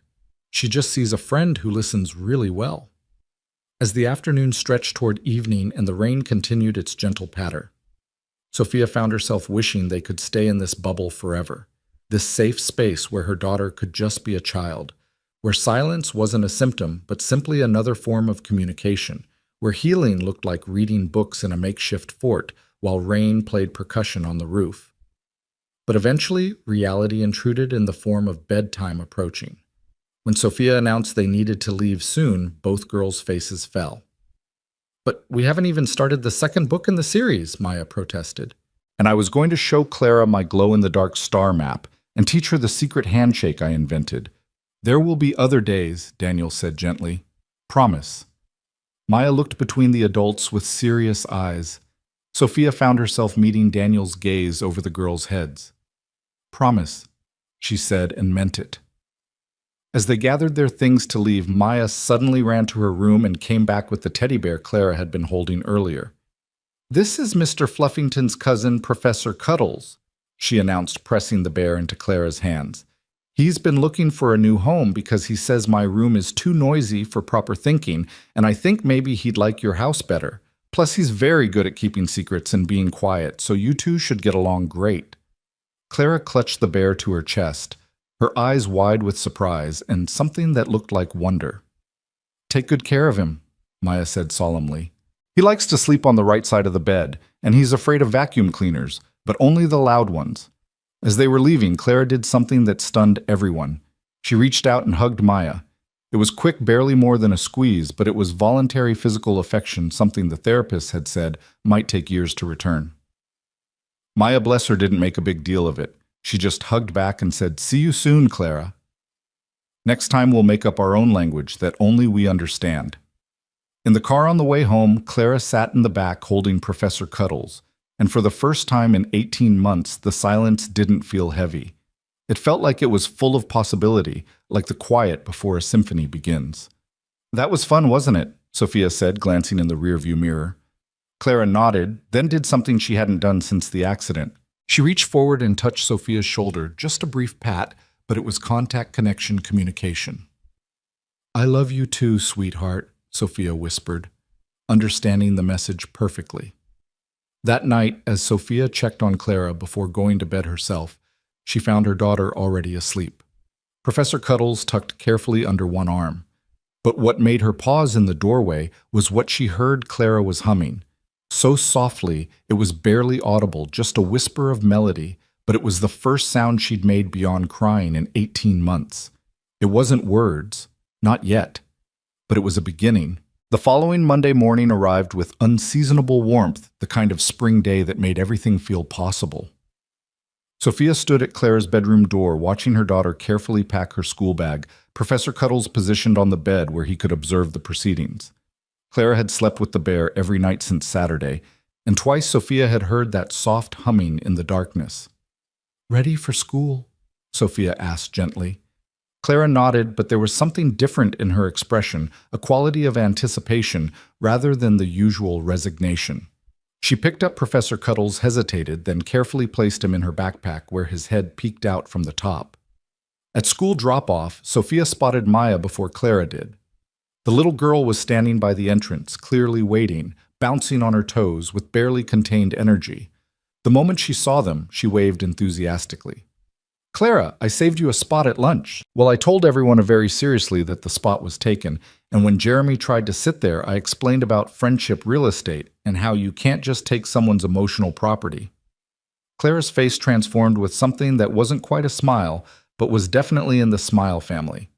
She just sees a friend who listens really well." As the afternoon stretched toward evening and the rain continued its gentle patter, Sophia found herself wishing they could stay in this bubble forever, this safe space where her daughter could just be a child, where silence wasn't a symptom but simply another form of communication, where healing looked like reading books in a makeshift fort while rain played percussion on the roof. But eventually, reality intruded in the form of bedtime approaching. When Sophia announced they needed to leave soon, both girls' faces fell. "But we haven't even started the second book in the series," Maya protested. "And I was going to show Clara my glow-in-the-dark star map and teach her the secret handshake I invented." "There will be other days," Daniel said gently. "Promise." Maya looked between the adults with serious eyes. Sophia found herself meeting Daniel's gaze over the girls' heads. "Promise," she said, and meant it. As they gathered their things to leave, Maya suddenly ran to her room and came back with the teddy bear Clara had been holding earlier. "This is Mr. Fluffington's cousin, Professor Cuddles," she announced, pressing the bear into Clara's hands. "He's been looking for a new home because he says my room is too noisy for proper thinking, and I think maybe he'd like your house better. Plus, he's very good at keeping secrets and being quiet, so you two should get along great." Clara clutched the bear to her chest, her eyes wide with surprise and something that looked like wonder. "Take good care of him," Maya said solemnly. "He likes to sleep on the right side of the bed, and he's afraid of vacuum cleaners, but only the loud ones." As they were leaving, Clara did something that stunned everyone. She reached out and hugged Maya. It was quick, barely more than a squeeze, but it was voluntary physical affection, something the therapist had said might take years to return. Maya, bless her, didn't make a big deal of it. She just hugged back and said, "See you soon, Clara. Next time we'll make up our own language that only we understand." In the car on the way home, Clara sat in the back holding Professor Cuddles, and for the first time in 18 months, the silence didn't feel heavy. It felt like it was full of possibility, like the quiet before a symphony begins. "That was fun, wasn't it?" Sophia said, glancing in the rearview mirror. Clara nodded, then did something she hadn't done since the accident. She reached forward and touched Sophia's shoulder, just a brief pat, but it was contact connection communication. "I love you too, sweetheart," Sophia whispered, understanding the message perfectly. That night, as Sophia checked on Clara before going to bed herself, she found her daughter already asleep. Professor Cuddles tucked carefully under one arm. But what made her pause in the doorway was what she heard Clara was humming. So softly, it was barely audible, just a whisper of melody, but it was the first sound she'd made beyond crying in 18 months. It wasn't words, not yet, but it was a beginning. The following Monday morning arrived with unseasonable warmth, the kind of spring day that made everything feel possible. Sophia stood at Clara's bedroom door, watching her daughter carefully pack her school bag, Professor Cuddles positioned on the bed where he could observe the proceedings. Clara had slept with the bear every night since Saturday, and twice Sophia had heard that soft humming in the darkness. "Ready for school?" Sophia asked gently. Clara nodded, but there was something different in her expression, a quality of anticipation rather than the usual resignation. She picked up Professor Cuddles, hesitated, then carefully placed him in her backpack where his head peeked out from the top. At school drop-off, Sophia spotted Maya before Clara did. The little girl was standing by the entrance, clearly waiting, bouncing on her toes with barely contained energy. The moment she saw them, she waved enthusiastically. "Clara, I saved you a spot at lunch." Well, I told everyone very seriously that the spot was taken, and when Jeremy tried to sit there, I explained about friendship real estate and how you can't just take someone's emotional property. Clara's face transformed with something that wasn't quite a smile, but was definitely in the smile family.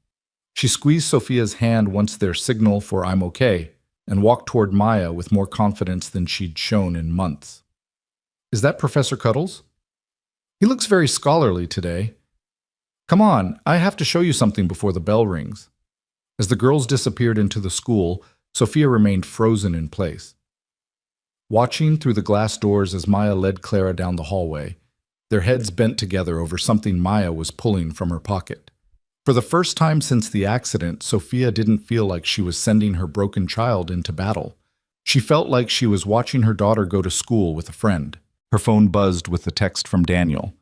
She squeezed Sophia's hand once their signal for "I'm okay," and walked toward Maya with more confidence than she'd shown in months. "Is that Professor Cuddles? He looks very scholarly today. Come on, I have to show you something before the bell rings." As the girls disappeared into the school, Sophia remained frozen in place. Watching through the glass doors as Maya led Clara down the hallway, their heads bent together over something Maya was pulling from her pocket. For the first time since the accident, Sophia didn't feel like she was sending her broken child into battle. She felt like she was watching her daughter go to school with a friend. Her phone buzzed with a text from Daniel.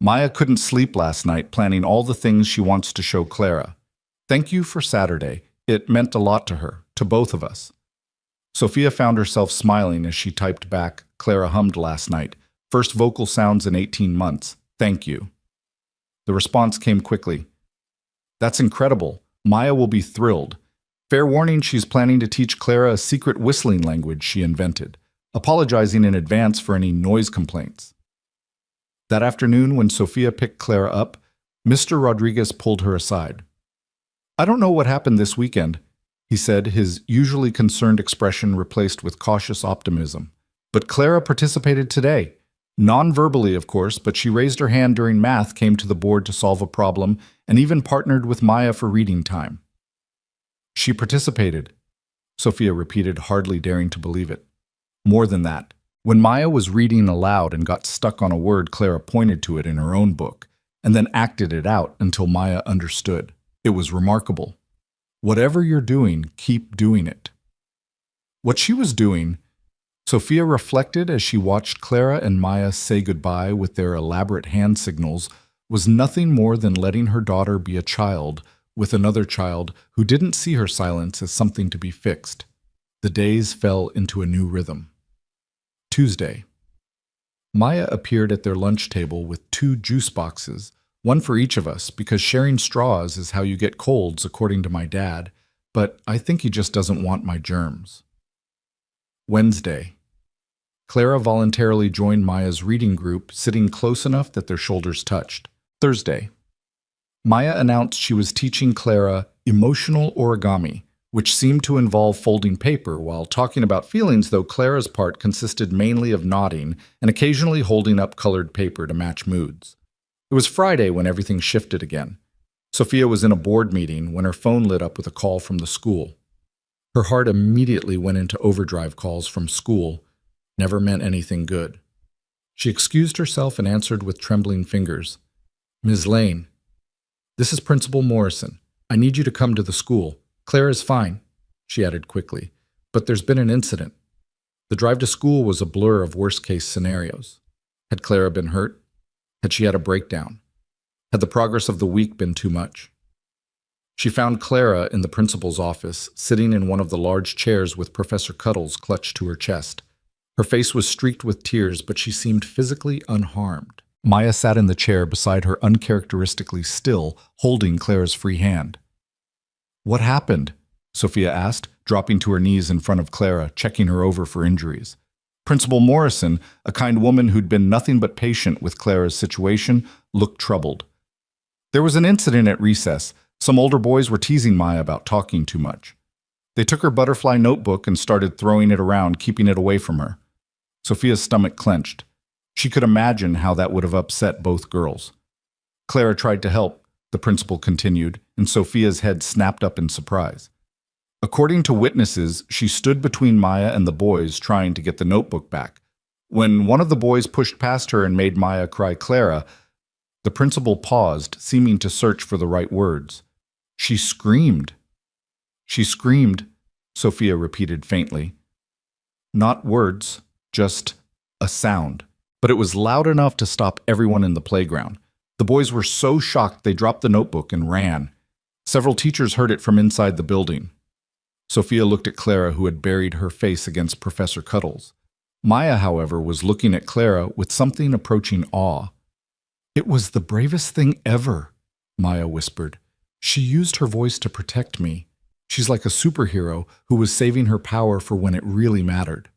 "Maya couldn't sleep last night, planning all the things she wants to show Clara. Thank you for Saturday. It meant a lot to her, to both of us." Sophia found herself smiling as she typed back, "Clara hummed last night. First vocal sounds in 18 months. Thank you." The response came quickly. "That's incredible. Maya will be thrilled. Fair warning, she's planning to teach Clara a secret whistling language she invented, apologizing in advance for any noise complaints." That afternoon, when Sophia picked Clara up, Mr. Rodriguez pulled her aside. "I don't know what happened this weekend," he said, his usually concerned expression replaced with cautious optimism. "But Clara participated today. Non-verbally, of course, but she raised her hand during math, came to the board to solve a problem, and even partnered with Maya for reading time." "She participated," Sophia repeated, hardly daring to believe it. More than that. When Maya was reading aloud and got stuck on a word, Clara pointed to it in her own book, and then acted it out until Maya understood. It was remarkable. Whatever you're doing, keep doing it. What she was doing, Sophia reflected as she watched Clara and Maya say goodbye with their elaborate hand signals, was nothing more than letting her daughter be a child with another child who didn't see her silence as something to be fixed. The days fell into a new rhythm. Tuesday. Maya appeared at their lunch table with 2 juice boxes, one for each of us, because sharing straws is how you get colds, according to my dad, but I think he just doesn't want my germs. Wednesday. Clara voluntarily joined Maya's reading group, sitting close enough that their shoulders touched. Thursday. Maya announced she was teaching Clara emotional origami, which seemed to involve folding paper while talking about feelings, though Clara's part consisted mainly of nodding and occasionally holding up colored paper to match moods. It was Friday when everything shifted again. Sophia was in a board meeting when her phone lit up with a call from the school. Her heart immediately went into overdrive. Calls from school never meant anything good. She excused herself and answered with trembling fingers. "Ms. Lane, this is Principal Morrison. I need you to come to the school. Clara is fine," she added quickly, "but there's been an incident." The drive to school was a blur of worst-case scenarios. Had Clara been hurt? Had she had a breakdown? Had the progress of the week been too much? She found Clara in the principal's office, sitting in one of the large chairs with Professor Cuddles clutched to her chest. Her face was streaked with tears, but she seemed physically unharmed. Maya sat in the chair beside her, uncharacteristically still, holding Clara's free hand. "What happened?" Sophia asked, dropping to her knees in front of Clara, checking her over for injuries. Principal Morrison, a kind woman who'd been nothing but patient with Clara's situation, looked troubled. "There was an incident at recess. Some older boys were teasing Maya about talking too much. They took her butterfly notebook and started throwing it around, keeping it away from her." Sophia's stomach clenched. She could imagine how that would have upset both girls. "Clara tried to help," the principal continued, and Sophia's head snapped up in surprise. "According to witnesses, she stood between Maya and the boys trying to get the notebook back. When one of the boys pushed past her and made Maya cry Clara," the principal paused, seeming to search for the right words. "She screamed." "She screamed," Sophia repeated faintly. "Not words, just a sound. But it was loud enough to stop everyone in the playground. The boys were so shocked they dropped the notebook and ran. Several teachers heard it from inside the building." Sophia looked at Clara, who had buried her face against Professor Cuddles. Maya, however, was looking at Clara with something approaching awe. "It was the bravest thing ever," Maya whispered. "She used her voice to protect me. She's like a superhero who was saving her power for when it really mattered."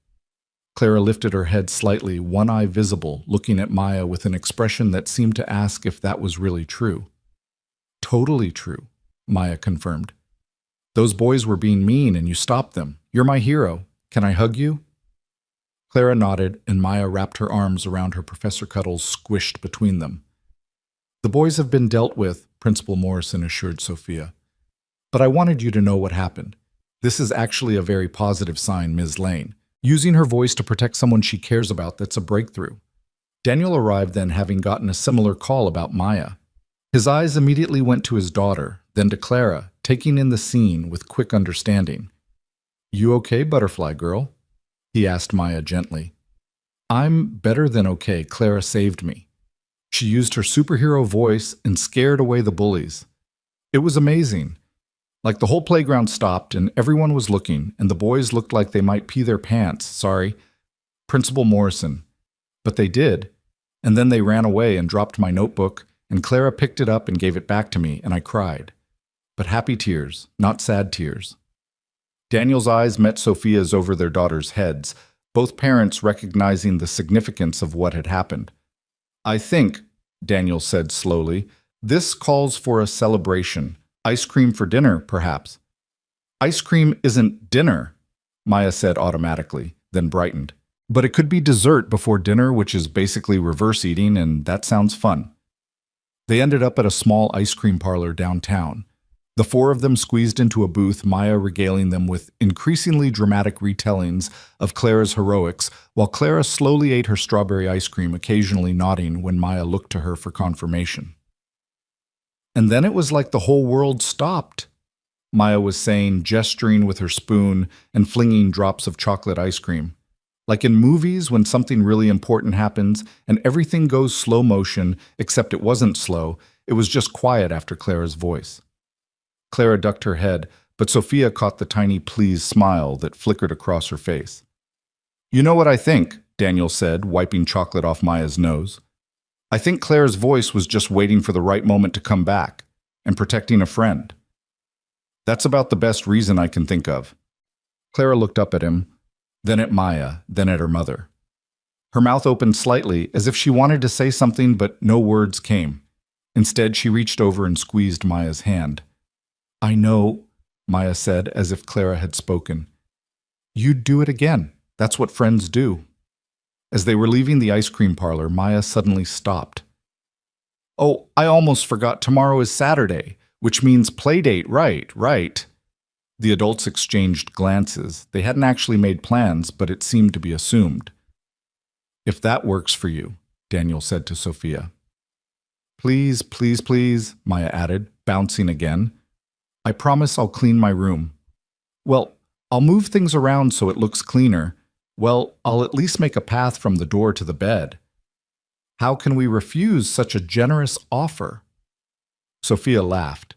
Clara lifted her head slightly, one eye visible, looking at Maya with an expression that seemed to ask if that was really true. "Totally true," Maya confirmed. "Those boys were being mean and you stopped them. You're my hero. Can I hug you?" Clara nodded, and Maya wrapped her arms around her. Professor Cuddles squished between them. "The boys have been dealt with," Principal Morrison assured Sophia. "But I wanted you to know what happened. This is actually a very positive sign, Ms. Lane. Using her voice to protect someone she cares about, that's a breakthrough." Daniel arrived then, having gotten a similar call about Maya. His eyes immediately went to his daughter, then to Clara, taking in the scene with quick understanding. "You okay, butterfly girl?" he asked Maya gently. "I'm better than okay. Clara saved me. She used her superhero voice and scared away the bullies. It was amazing. Like the whole playground stopped and everyone was looking, and the boys looked like they might pee their pants, sorry, Principal Morrison. But they did, and then they ran away and dropped my notebook, and Clara picked it up and gave it back to me, and I cried. But happy tears, not sad tears." Daniel's eyes met Sophia's over their daughters' heads, both parents recognizing the significance of what had happened. "I think," Daniel said slowly, "this calls for a celebration. Ice cream for dinner, perhaps." "Ice cream isn't dinner," Maya said automatically, then brightened. "But it could be dessert before dinner, which is basically reverse eating, and that sounds fun." They ended up at a small ice cream parlor downtown. The four of them squeezed into a booth, Maya regaling them with increasingly dramatic retellings of Clara's heroics, while Clara slowly ate her strawberry ice cream, occasionally nodding when Maya looked to her for confirmation. "And then it was like the whole world stopped," Maya was saying, gesturing with her spoon and flinging drops of chocolate ice cream. "Like in movies when something really important happens and everything goes slow motion, except it wasn't slow, it was just quiet after Clara's voice." Clara ducked her head, but Sophia caught the tiny pleased smile that flickered across her face. "You know what I think," Daniel said, wiping chocolate off Maya's nose. "I think Clara's voice was just waiting for the right moment to come back, and protecting a friend. That's about the best reason I can think of." Clara looked up at him, then at Maya, then at her mother. Her mouth opened slightly, as if she wanted to say something, but no words came. Instead, she reached over and squeezed Maya's hand. "I know," Maya said, as if Clara had spoken. "You'd do it again. That's what friends do." As they were leaving the ice cream parlor, Maya suddenly stopped. Oh, I almost forgot tomorrow is Saturday, which means play date, right. The adults exchanged glances. They hadn't actually made plans, but it seemed to be assumed. If that works for you, Daniel said to Sophia. Please, please, please, Maya added, bouncing again. I promise I'll clean my room. Well, I'll move things around so it looks cleaner. Well, I'll at least make a path from the door to the bed. How can we refuse such a generous offer? Sophia laughed.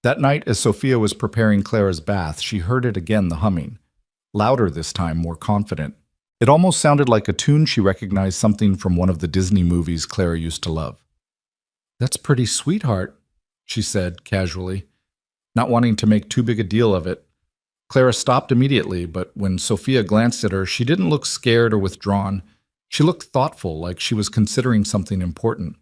That night, as Sophia was preparing Clara's bath, she heard it again, the humming. Louder this time, more confident. It almost sounded like a tune she recognized something from one of the Disney movies Clara used to love. That's pretty, sweetheart, she said casually, not wanting to make too big a deal of it. Clara stopped immediately, but when Sophia glanced at her, she didn't look scared or withdrawn. She looked thoughtful, like she was considering something important.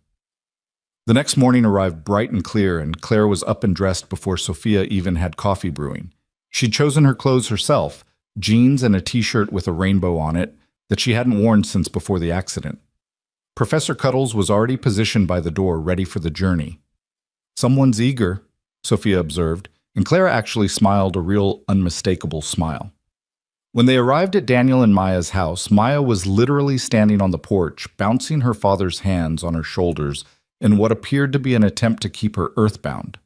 The next morning arrived bright and clear, and Clara was up and dressed before Sophia even had coffee brewing. She'd chosen her clothes herself, jeans and a t-shirt with a rainbow on it that she hadn't worn since before the accident. Professor Cuddles was already positioned by the door, ready for the journey. Someone's eager, Sophia observed, and Clara actually smiled a real unmistakable smile. When they arrived at Daniel and Maya's house, Maya was literally standing on the porch, bouncing her father's hands on her shoulders in what appeared to be an attempt to keep her earthbound.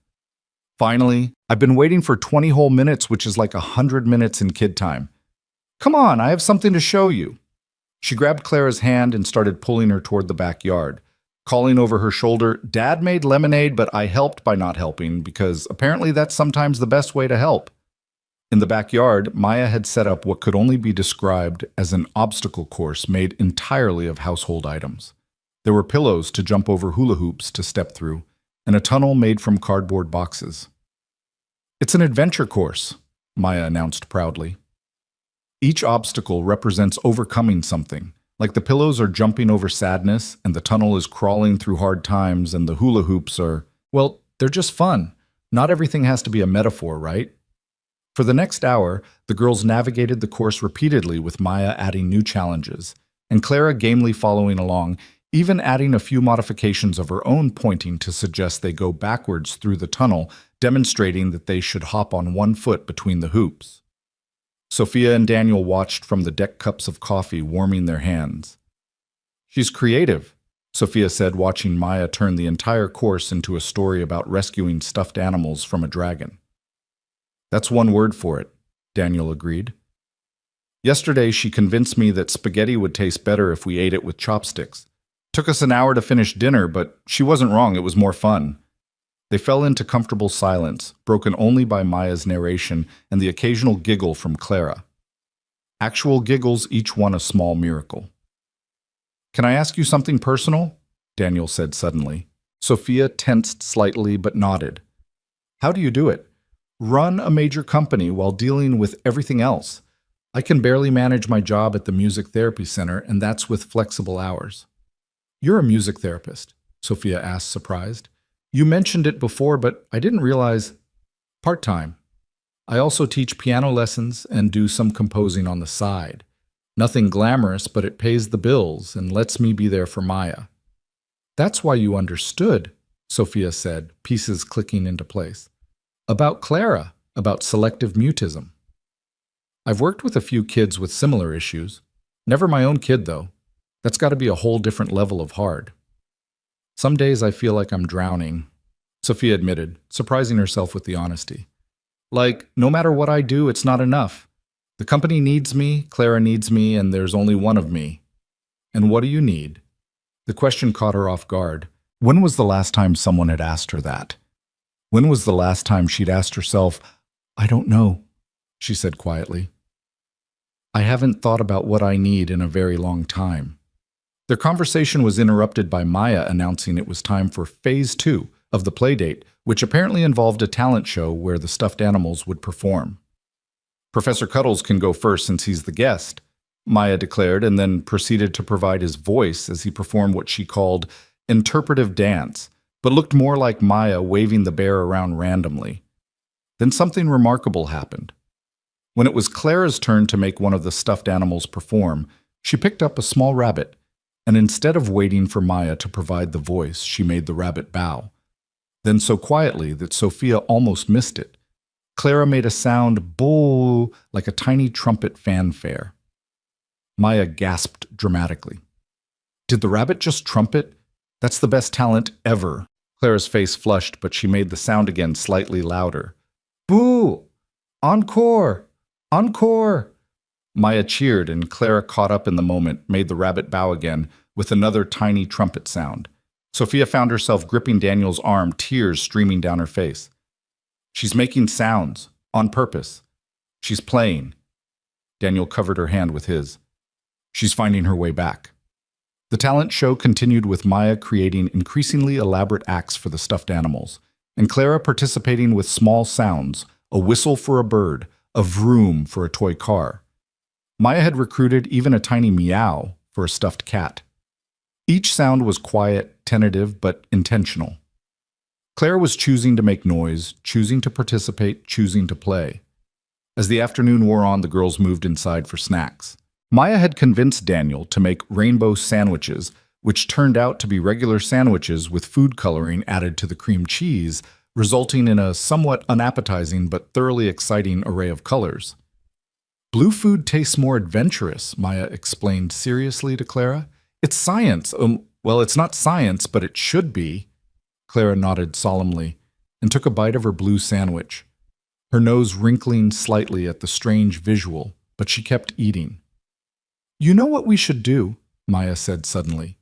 Finally, I've been waiting for 20 whole minutes, which is like 100 minutes in kid time. Come on, I have something to show you. She grabbed Clara's hand and started pulling her toward the backyard, calling over her shoulder, Dad made lemonade, but I helped by not helping, because apparently that's sometimes the best way to help. In the backyard, Maya had set up what could only be described as an obstacle course made entirely of household items. There were pillows to jump over, hula hoops to step through, and a tunnel made from cardboard boxes. It's an adventure course, Maya announced proudly. Each obstacle represents overcoming something, like the pillows are jumping over sadness, and the tunnel is crawling through hard times, and the hula hoops are, well, they're just fun. Not everything has to be a metaphor, right? For the next hour, the girls navigated the course repeatedly, with Maya adding new challenges, and Clara gamely following along, even adding a few modifications of her own, pointing to suggest they go backwards through the tunnel, demonstrating that they should hop on one foot between the hoops. Sophia and Daniel watched from the deck cups of coffee, warming their hands. She's creative, Sophia said, watching Maya turn the entire course into a story about rescuing stuffed animals from a dragon. That's one word for it, Daniel agreed. Yesterday, she convinced me that spaghetti would taste better if we ate it with chopsticks. Took us an hour to finish dinner, but she wasn't wrong, it was more fun. They fell into comfortable silence, broken only by Maya's narration and the occasional giggle from Clara. Actual giggles, each one a small miracle. Can I ask you something personal? Daniel said suddenly. Sophia tensed slightly but nodded. How do you do it? Run a major company while dealing with everything else. I can barely manage my job at the music therapy center, and that's with flexible hours. You're a music therapist, Sophia asked, surprised. You mentioned it before, but I didn't realize. Part-time. I also teach piano lessons and do some composing on the side. Nothing glamorous, but it pays the bills and lets me be there for Maya. That's why you understood, Sophia said, pieces clicking into place. About Clara, about selective mutism. I've worked with a few kids with similar issues. Never my own kid, though. That's got to be a whole different level of hard. Some days I feel like I'm drowning, Sophia admitted, surprising herself with the honesty. Like, no matter what I do, it's not enough. The company needs me, Clara needs me, and there's only one of me. And what do you need? The question caught her off guard. When was the last time someone had asked her that? When was the last time she'd asked herself, I don't know, she said quietly. I haven't thought about what I need in a very long time. Their conversation was interrupted by Maya announcing it was time for Phase 2 of the playdate, which apparently involved a talent show where the stuffed animals would perform. Professor Cuddles can go first since he's the guest, Maya declared, and then proceeded to provide his voice as he performed what she called interpretive dance, but looked more like Maya waving the bear around randomly. Then something remarkable happened. When it was Clara's turn to make one of the stuffed animals perform, she picked up a small rabbit. and instead of waiting for Maya to provide the voice, she made the rabbit bow. Then so quietly that Sophia almost missed it, Clara made a sound boo like a tiny trumpet fanfare. Maya gasped dramatically. Did the rabbit just trumpet? That's the best talent ever. Clara's face flushed, but she made the sound again slightly louder. Boo! Encore! Encore! Maya cheered, and Clara, caught up in the moment, made the rabbit bow again with another tiny trumpet sound. Sophia found herself gripping Daniel's arm, tears streaming down her face. She's making sounds, on purpose. She's playing. Daniel covered her hand with his. She's finding her way back. The talent show continued with Maya creating increasingly elaborate acts for the stuffed animals, and Clara participating with small sounds, a whistle for a bird, a vroom for a toy car. Maya had recruited even a tiny meow for a stuffed cat. Each sound was quiet, tentative, but intentional. Clara was choosing to make noise, choosing to participate, choosing to play. As the afternoon wore on, the girls moved inside for snacks. Maya had convinced Daniel to make rainbow sandwiches, which turned out to be regular sandwiches with food coloring added to the cream cheese, resulting in a somewhat unappetizing but thoroughly exciting array of colors. Blue food tastes more adventurous, Maya explained seriously to Clara. It's science. Well, it's not science, but it should be. Clara nodded solemnly and took a bite of her blue sandwich, her nose wrinkling slightly at the strange visual, but she kept eating. You know what we should do, Maya said suddenly.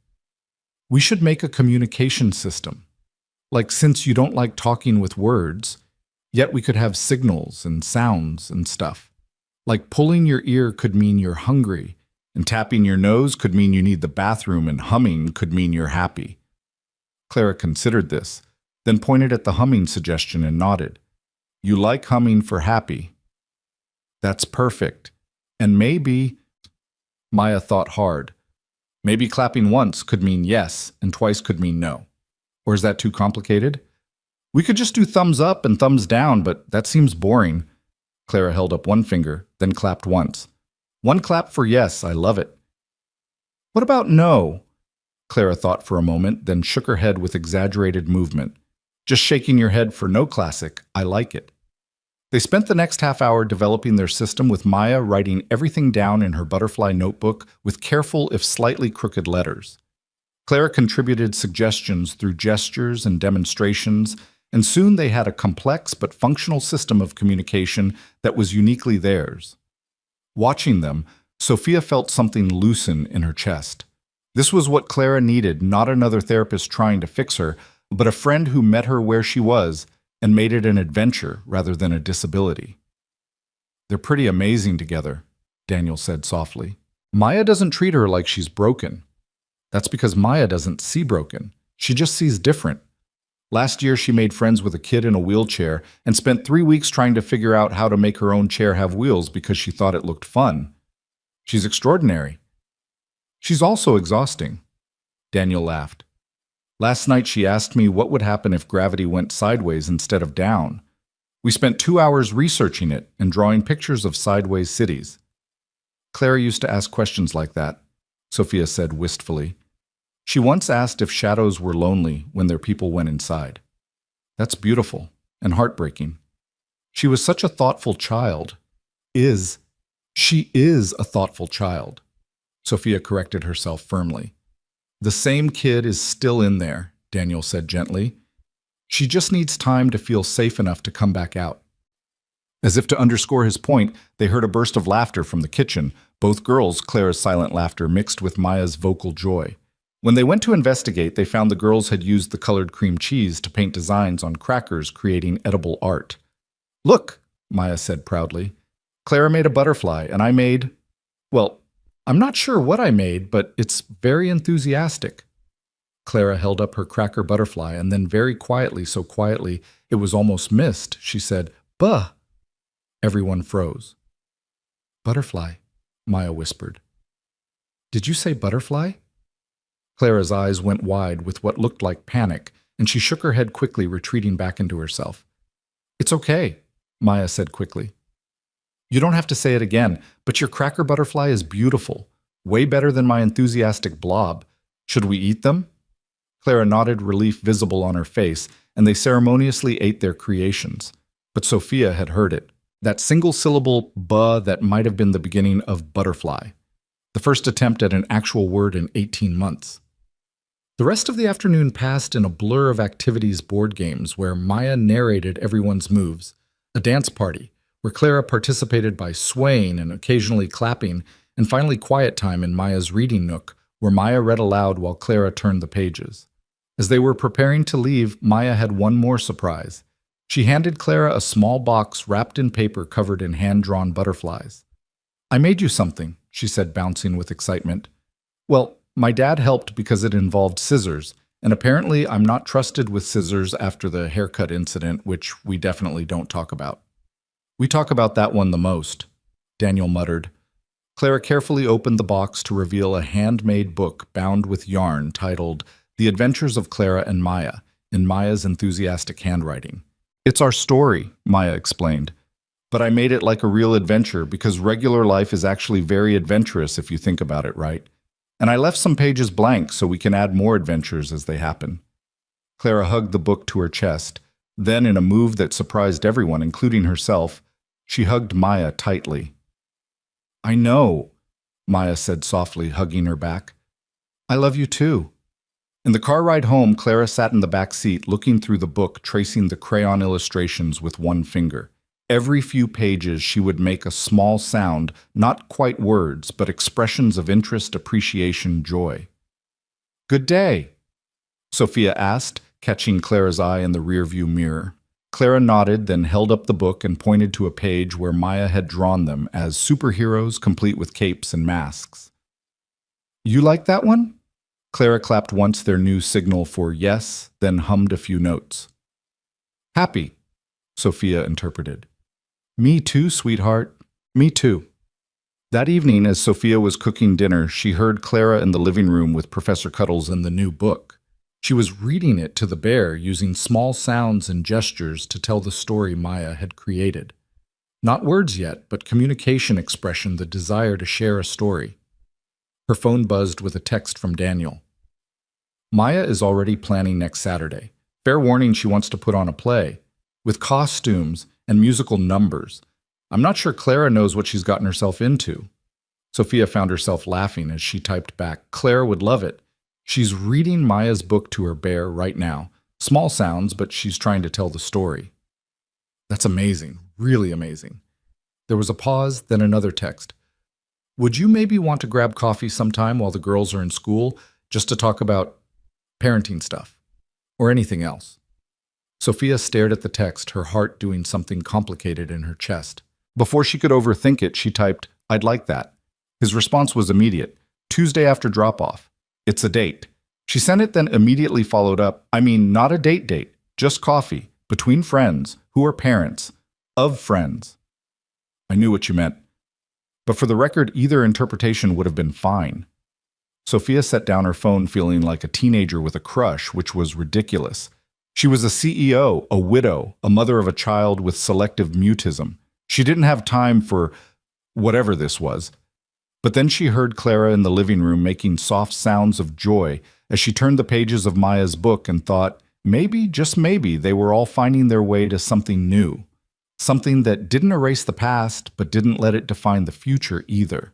We should make a communication system. Like, since you don't like talking with words, yet we could have signals and sounds and stuff. Like pulling your ear could mean you're hungry, and tapping your nose could mean you need the bathroom, and humming could mean you're happy. Clara considered this, then pointed at the humming suggestion and nodded. You like humming for happy. That's perfect. And maybe... Maya thought hard. Maybe clapping once could mean yes, and twice could mean no. Or is that too complicated? We could just do thumbs up and thumbs down, but that seems boring. Clara held up one finger, then clapped once. One clap for yes, I love it. What about no? Clara thought for a moment, then shook her head with exaggerated movement. Just shaking your head for no classic, I like it. They spent the next half hour developing their system, with Maya writing everything down in her butterfly notebook with careful if slightly crooked letters. Clara contributed suggestions through gestures and demonstrations, and soon they had a complex but functional system of communication that was uniquely theirs. Watching them, Sophia felt something loosen in her chest. This was what Clara needed, not another therapist trying to fix her, but a friend who met her where she was and made it an adventure rather than a disability. They're pretty amazing together, Daniel said softly. Maya doesn't treat her like she's broken. That's because Maya doesn't see broken. She just sees different. Last year, she made friends with a kid in a wheelchair and spent 3 weeks trying to figure out how to make her own chair have wheels because she thought it looked fun. She's extraordinary. She's also exhausting. Daniel laughed. Last night she asked me what would happen if gravity went sideways instead of down. We spent 2 hours researching it and drawing pictures of sideways cities. Clara used to ask questions like that, Sophia said wistfully. She once asked if shadows were lonely when their people went inside. That's beautiful and heartbreaking. She was such a thoughtful child. She is a thoughtful child. Sophia corrected herself firmly. The same kid is still in there, Daniel said gently. She just needs time to feel safe enough to come back out. As if to underscore his point, they heard a burst of laughter from the kitchen, both girls, Clara's silent laughter mixed with Maya's vocal joy. When they went to investigate, they found the girls had used the colored cream cheese to paint designs on crackers, creating edible art. Look, Maya said proudly. Clara made a butterfly, and I made, well, I'm not sure what I made, but it's very enthusiastic. Clara held up her cracker butterfly, and then very quietly, so quietly it was almost missed, she said, "Buh!" Everyone froze. Butterfly, Maya whispered. Did you say butterfly? Clara's eyes went wide with what looked like panic, and she shook her head quickly, retreating back into herself. It's okay, Maya said quickly. You don't have to say it again, but your cracker butterfly is beautiful, way better than my enthusiastic blob. Should we eat them? Clara nodded, relief visible on her face, and they ceremoniously ate their creations. But Sophia had heard it. That single-syllable "buh" that might have been the beginning of butterfly. The first attempt at an actual word in 18 months. The rest of the afternoon passed in a blur of activities, board games, where Maya narrated everyone's moves, a dance party, where Clara participated by swaying and occasionally clapping, and finally quiet time in Maya's reading nook, where Maya read aloud while Clara turned the pages. As they were preparing to leave, Maya had one more surprise. She handed Clara a small box wrapped in paper covered in hand-drawn butterflies. "I made you something," she said, bouncing with excitement. "Well, my dad helped because it involved scissors, and apparently I'm not trusted with scissors after the haircut incident, which we definitely don't talk about." "We talk about that one the most," Daniel muttered. Clara carefully opened the box to reveal a handmade book bound with yarn titled The Adventures of Clara and Maya, in Maya's enthusiastic handwriting. "It's our story," Maya explained. "But I made it like a real adventure because regular life is actually very adventurous if you think about it, right? And I left some pages blank so we can add more adventures as they happen." Clara hugged the book to her chest. Then, in a move that surprised everyone, including herself, she hugged Maya tightly. "I know," Maya said softly, hugging her back. "I love you too." In the car ride home, Clara sat in the back seat, looking through the book, tracing the crayon illustrations with one finger. Every few pages, she would make a small sound, not quite words, but expressions of interest, appreciation, joy. "Good day," Sophia asked, catching Clara's eye in the rearview mirror. Clara nodded, then held up the book and pointed to a page where Maya had drawn them as superheroes complete with capes and masks. "You like that one?" Clara clapped once, their new signal for yes, then hummed a few notes. "Happy," Sophia interpreted. "Me too, sweetheart. Me too." That evening, as Sophia was cooking dinner, she heard Clara in the living room with Professor Cuddles and the new book. She was reading it to the bear, using small sounds and gestures to tell the story Maya had created. Not words yet, but communication expression, the desire to share a story. Her phone buzzed with a text from Daniel. "Maya is already planning next Saturday. Fair warning, she wants to put on a play, with costumes and musical numbers. I'm not sure Clara knows what she's gotten herself into." Sophia found herself laughing as she typed back, "Clara would love it. She's reading Maya's book to her bear right now. Small sounds, but she's trying to tell the story." "That's amazing, really amazing." There was a pause, then another text. "Would you maybe want to grab coffee sometime while the girls are in school, just to talk about parenting stuff, or anything else?" Sophia stared at the text, her heart doing something complicated in her chest. Before she could overthink it, she typed, "I'd like that." His response was immediate. "Tuesday after drop-off. It's a date." She sent it, then immediately followed up, "I mean, not a date, just coffee, between friends, who are parents, of friends." I knew what you meant. But for the record, either interpretation would have been fine. Sophia set down her phone feeling like a teenager with a crush, which was ridiculous. She was a CEO, a widow, a mother of a child with selective mutism. She didn't have time for whatever this was. But then she heard Clara in the living room making soft sounds of joy as she turned the pages of Maya's book and thought, maybe, just maybe, they were all finding their way to something new. Something that didn't erase the past, but didn't let it define the future either.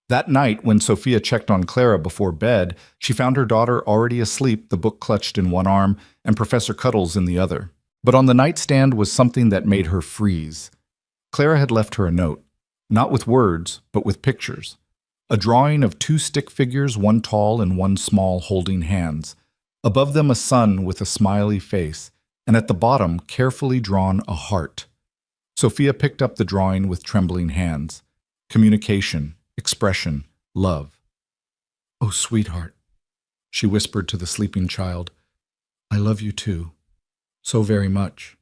That night, when Sophia checked on Clara before bed, she found her daughter already asleep, the book clutched in one arm and Professor Cuddles in the other. But on the nightstand was something that made her freeze. Clara had left her a note, not with words, but with pictures. A drawing of two stick figures, one tall and one small, holding hands. Above them a sun with a smiley face, and at the bottom, carefully drawn, a heart. Sophia picked up the drawing with trembling hands. Communication, expression, love. "Oh, sweetheart," she whispered to the sleeping child. "I love you too, so very much."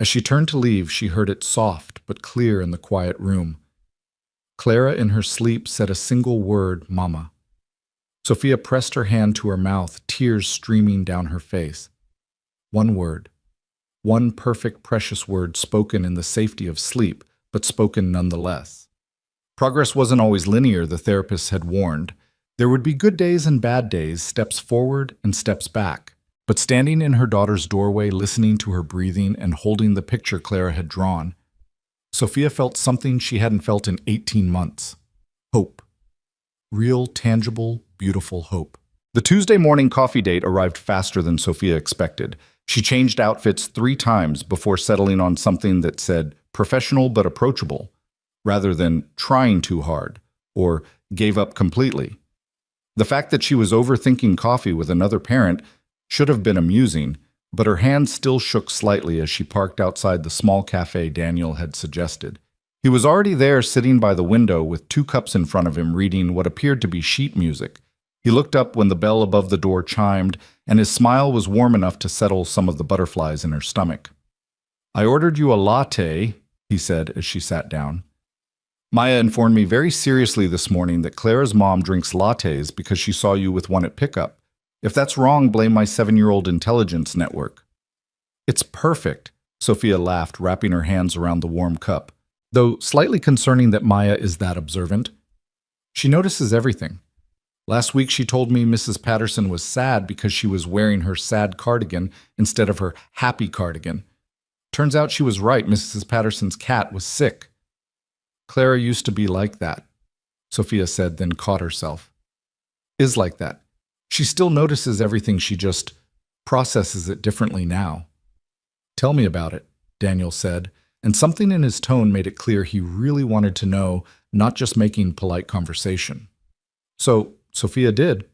As she turned to leave, she heard it soft but clear in the quiet room. Clara in her sleep said a single word, "Mama." Sophia pressed her hand to her mouth, tears streaming down her face. One word. One perfect, precious word spoken in the safety of sleep, but spoken nonetheless. Progress wasn't always linear, the therapist had warned. There would be good days and bad days, steps forward and steps back. But standing in her daughter's doorway, listening to her breathing and holding the picture Clara had drawn, Sophia felt something she hadn't felt in 18 months. Hope. Real, tangible, beautiful hope. The Tuesday morning coffee date arrived faster than Sophia expected. She changed outfits 3 times before settling on something that said professional but approachable, rather than trying too hard or gave up completely. The fact that she was overthinking coffee with another parent should have been amusing, but her hand still shook slightly as she parked outside the small cafe Daniel had suggested. He was already there, sitting by the window with 2 cups in front of him, reading what appeared to be sheet music. He looked up when the bell above the door chimed, and his smile was warm enough to settle some of the butterflies in her stomach. "I ordered you a latte," he said as she sat down. "Maya informed me very seriously this morning that Clara's mom drinks lattes because she saw you with one at pickup. If that's wrong, blame my 7-year-old intelligence network." "It's perfect," Sophia laughed, wrapping her hands around the warm cup, though slightly concerning that Maya is that observant. She notices everything. Last week she told me Mrs. Patterson was sad because she was wearing her sad cardigan instead of her happy cardigan. Turns out she was right. Mrs. Patterson's cat was sick. "Clara used to be like that," Sophia said, then caught herself. "Is like that. She still notices everything, she just processes it differently now." "Tell me about it," Daniel said, and something in his tone made it clear he really wanted to know, not just making polite conversation. So Sophia did.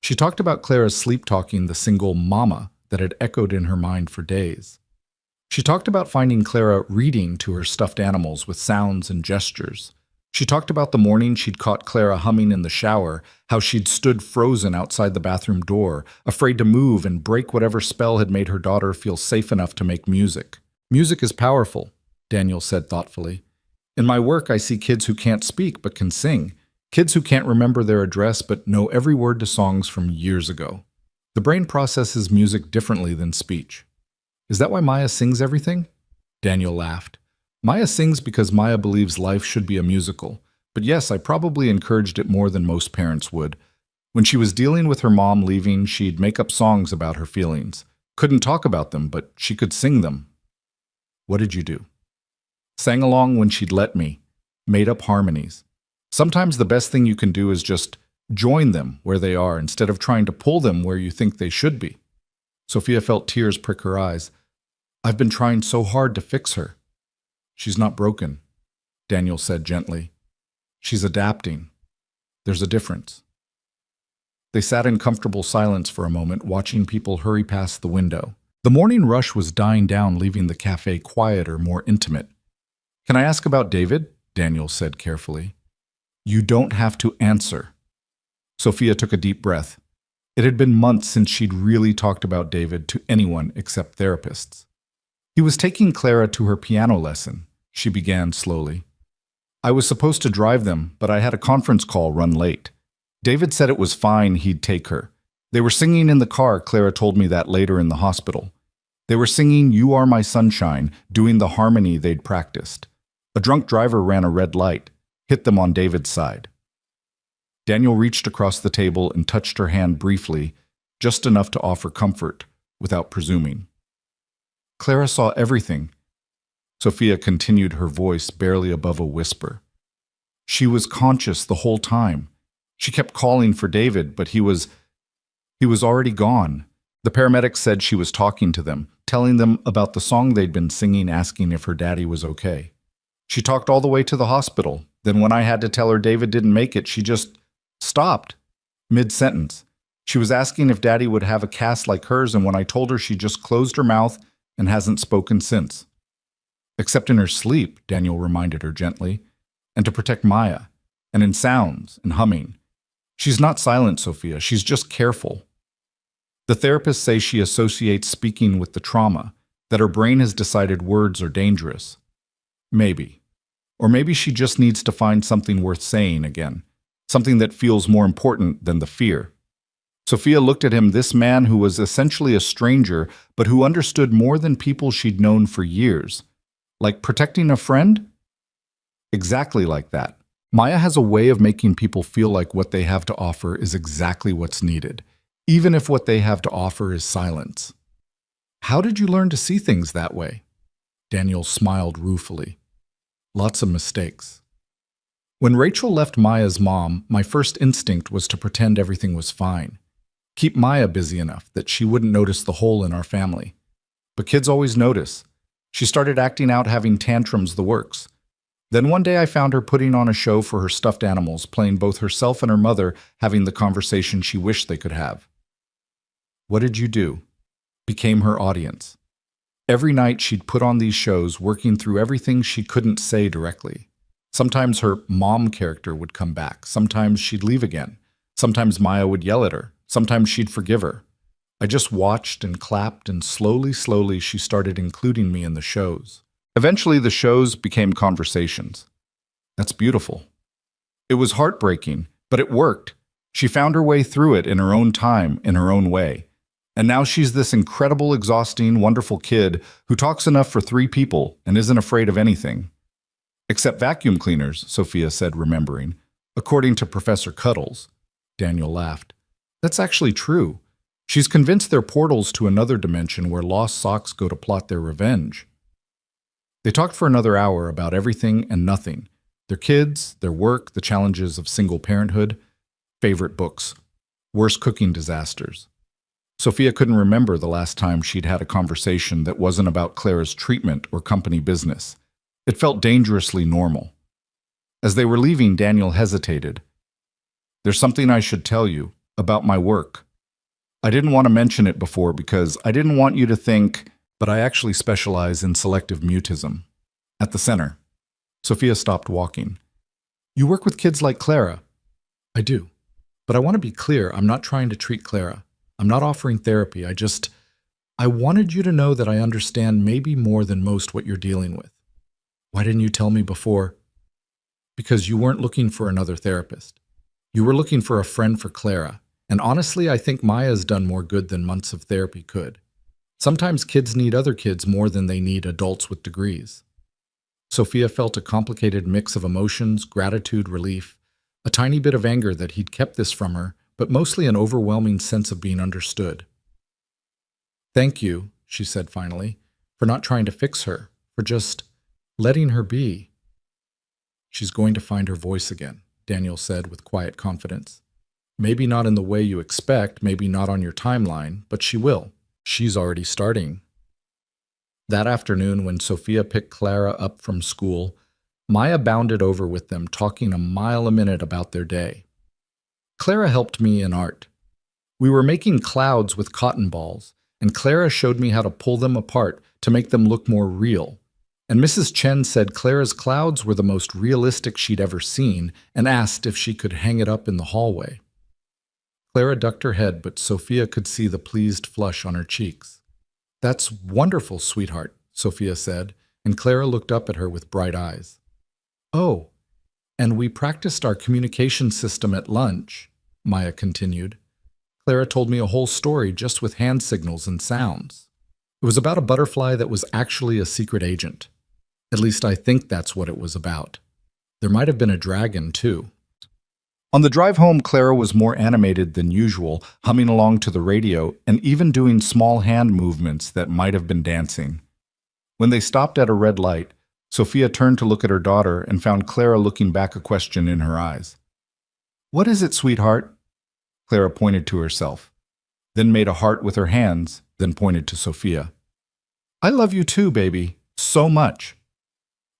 She talked about Clara's sleep-talking the single mama that had echoed in her mind for days. She talked about finding Clara reading to her stuffed animals with sounds and gestures. She talked about the morning she'd caught Clara humming in the shower, how she'd stood frozen outside the bathroom door, afraid to move and break whatever spell had made her daughter feel safe enough to make music. "Music is powerful," Daniel said thoughtfully. "In my work, I see kids who can't speak but can sing, kids who can't remember their address but know every word to songs from years ago. The brain processes music differently than speech." "Is that why Maya sings everything?" Daniel laughed. "Maya sings because Maya believes life should be a musical. But yes, I probably encouraged it more than most parents would. When she was dealing with her mom leaving, she'd make up songs about her feelings. Couldn't talk about them, but she could sing them." "What did you do?" "Sang along when she'd let me. Made up harmonies. Sometimes the best thing you can do is just join them where they are instead of trying to pull them where you think they should be." Sophia felt tears prick her eyes. "I've been trying so hard to fix her." "She's not broken," Daniel said gently. "She's adapting. There's a difference." They sat in comfortable silence for a moment, watching people hurry past the window. The morning rush was dying down, leaving the cafe quieter, more intimate. "Can I ask about David?" Daniel said carefully. "You don't have to answer." Sophia took a deep breath. It had been months since she'd really talked about David to anyone except therapists. "He was taking Clara to her piano lesson," she began slowly. "I was supposed to drive them, but I had a conference call run late. David said it was fine, he'd take her. They were singing in the car, Clara told me that later in the hospital. They were singing You Are My Sunshine, doing the harmony they'd practiced. A drunk driver ran a red light, hit them on David's side." Daniel reached across the table and touched her hand briefly, just enough to offer comfort, without presuming. "Clara saw everything." Sophia continued, her voice barely above a whisper. "She was conscious the whole time. She kept calling for David, but he was already gone. The paramedics said she was talking to them, telling them about the song they'd been singing, asking if her daddy was okay. She talked all the way to the hospital. Then when I had to tell her David didn't make it, she just stopped, mid-sentence. She was asking if Daddy would have a cast like hers, and when I told her, she just closed her mouth and hasn't spoken since." "Except in her sleep," Daniel reminded her gently, "and to protect Maya, and in sounds and humming. She's not silent, Sophia, she's just careful." The therapists say she associates speaking with the trauma, that her brain has decided words are dangerous. Maybe. Or maybe she just needs to find something worth saying again, something that feels more important than the fear. Sophia looked at him, this man who was essentially a stranger, but who understood more than people she'd known for years. Like protecting a friend? Exactly like that. Maya has a way of making people feel like what they have to offer is exactly what's needed, even if what they have to offer is silence. How did you learn to see things that way? Daniel smiled ruefully. Lots of mistakes. When Rachel left Maya's mom, my first instinct was to pretend everything was fine. Keep Maya busy enough that she wouldn't notice the hole in our family. But kids always notice. She started acting out, having tantrums, the works. Then one day I found her putting on a show for her stuffed animals, playing both herself and her mother, having the conversation she wished they could have. What did you do? Became her audience. Every night she'd put on these shows, working through everything she couldn't say directly. Sometimes her mom character would come back. Sometimes she'd leave again. Sometimes Maya would yell at her. Sometimes she'd forgive her. I just watched and clapped, and slowly she started including me in the shows. Eventually the shows became conversations. That's beautiful. It was heartbreaking, but it worked. She found her way through it in her own time, in her own way. And now she's this incredible, exhausting, wonderful kid who talks enough for 3 people and isn't afraid of anything. Except vacuum cleaners, Sophia said, remembering. According to Professor Cuddles. Daniel laughed. That's actually true. She's convinced they're portals to another dimension where lost socks go to plot their revenge. They talked for another hour about everything and nothing. Their kids, their work, the challenges of single parenthood, favorite books, worst cooking disasters. Sophia couldn't remember the last time she'd had a conversation that wasn't about Clara's treatment or company business. It felt dangerously normal. As they were leaving, Daniel hesitated. There's something I should tell you about my work. I didn't want to mention it before because I didn't want you to think, but I actually specialize in selective mutism. At the center. Sophia stopped walking. You work with kids like Clara? I do. But I want to be clear, I'm not trying to treat Clara. I'm not offering therapy. I wanted you to know that I understand maybe more than most what you're dealing with. Why didn't you tell me before? Because you weren't looking for another therapist. You were looking for a friend for Clara. And honestly, I think Maya's done more good than months of therapy could. Sometimes kids need other kids more than they need adults with degrees. Sophia felt a complicated mix of emotions, gratitude, relief, a tiny bit of anger that he'd kept this from her, but mostly an overwhelming sense of being understood. Thank you, she said finally, for not trying to fix her, for just letting her be. She's going to find her voice again, Daniel said with quiet confidence. Maybe not in the way you expect, maybe not on your timeline, but she will. She's already starting. That afternoon, when Sophia picked Clara up from school, Maya bounded over with them, talking a mile a minute about their day. Clara helped me in art. We were making clouds with cotton balls, and Clara showed me how to pull them apart to make them look more real. And Mrs. Chen said Clara's clouds were the most realistic she'd ever seen and asked if she could hang it up in the hallway. Clara ducked her head, but Sophia could see the pleased flush on her cheeks. That's wonderful, sweetheart, Sophia said, and Clara looked up at her with bright eyes. Oh, and we practiced our communication system at lunch, Maya continued. Clara told me a whole story just with hand signals and sounds. It was about a butterfly that was actually a secret agent. At least I think that's what it was about. There might have been a dragon, too. On the drive home, Clara was more animated than usual, humming along to the radio and even doing small hand movements that might have been dancing. When they stopped at a red light, Sophia turned to look at her daughter and found Clara looking back, a question in her eyes. What is it, sweetheart? Clara pointed to herself, then made a heart with her hands, then pointed to Sophia. I love you too, baby, so much.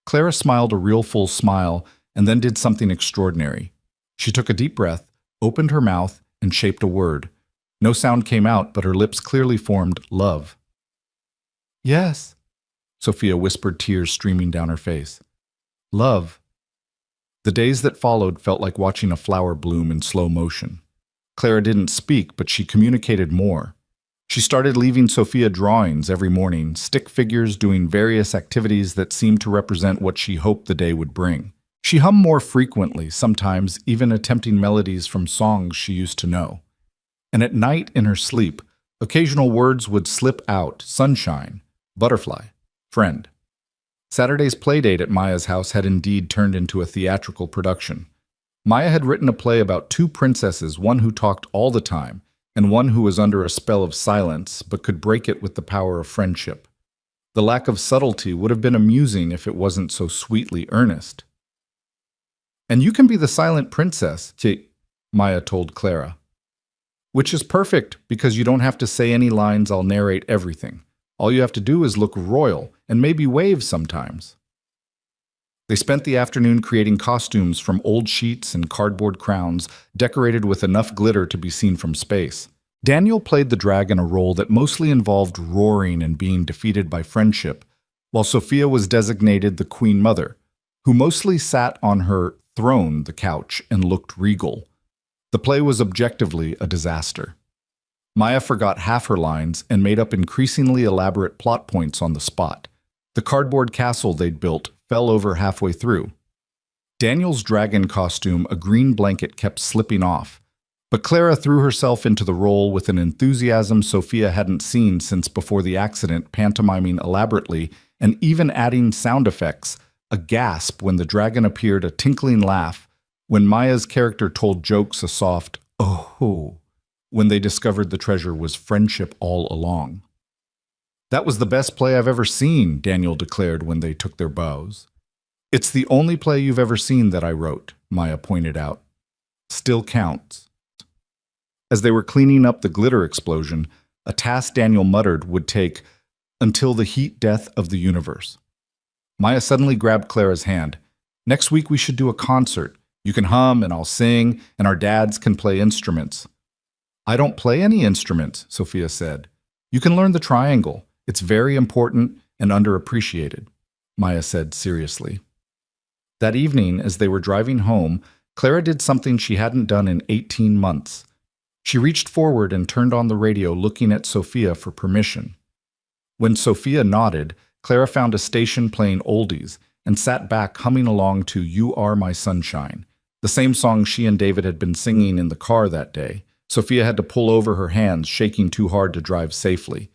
Clara smiled a real full smile and then did something extraordinary. She took a deep breath, opened her mouth, and shaped a word. No sound came out, but her lips clearly formed love. Yes, Sophia whispered, tears streaming down her face. Love. The days that followed felt like watching a flower bloom in slow motion. Clara didn't speak, but she communicated more. She started leaving Sophia drawings every morning, stick figures doing various activities that seemed to represent what she hoped the day would bring. She hummed more frequently, sometimes even attempting melodies from songs she used to know. And at night, in her sleep, occasional words would slip out: sunshine, butterfly, friend. Saturday's playdate at Maya's house had indeed turned into a theatrical production. Maya had written a play about two princesses, one who talked all the time, and one who was under a spell of silence but could break it with the power of friendship. The lack of subtlety would have been amusing if it wasn't so sweetly earnest. "And you can be the silent princess," Maya told Clara. "Which is perfect, because you don't have to say any lines. I'll narrate everything. All you have to do is look royal, and maybe wave sometimes." They spent the afternoon creating costumes from old sheets and cardboard crowns, decorated with enough glitter to be seen from space. Daniel played the dragon, a role that mostly involved roaring and being defeated by friendship, while Sophia was designated the Queen Mother, who mostly sat on her throne, the couch, and looked regal. The play was objectively a disaster. Maya forgot half her lines and made up increasingly elaborate plot points on the spot. The cardboard castle they'd built fell over halfway through. Daniel's dragon costume, a green blanket, kept slipping off, but Clara threw herself into the role with an enthusiasm Sophia hadn't seen since before the accident, pantomiming elaborately and even adding sound effects, a gasp when the dragon appeared, a tinkling laugh when Maya's character told jokes, a soft "oh," when they discovered the treasure was friendship all along. "That was the best play I've ever seen," Daniel declared when they took their bows. "It's the only play you've ever seen that I wrote," Maya pointed out. "Still counts." As they were cleaning up the glitter explosion, a task Daniel muttered would take until the heat death of the universe. Maya suddenly grabbed Clara's hand. "Next week we should do a concert. You can hum and I'll sing, and our dads can play instruments." "I don't play any instruments," Sophia said. "You can learn the triangle. It's very important and underappreciated," Maya said seriously. That evening, as they were driving home, Clara did something she hadn't done in 18 months. She reached forward and turned on the radio, looking at Sophia for permission. When Sophia nodded, Clara found a station playing oldies and sat back humming along to "You Are My Sunshine," the same song she and David had been singing in the car that day. Sophia had to pull over her hands, shaking too hard to drive safely.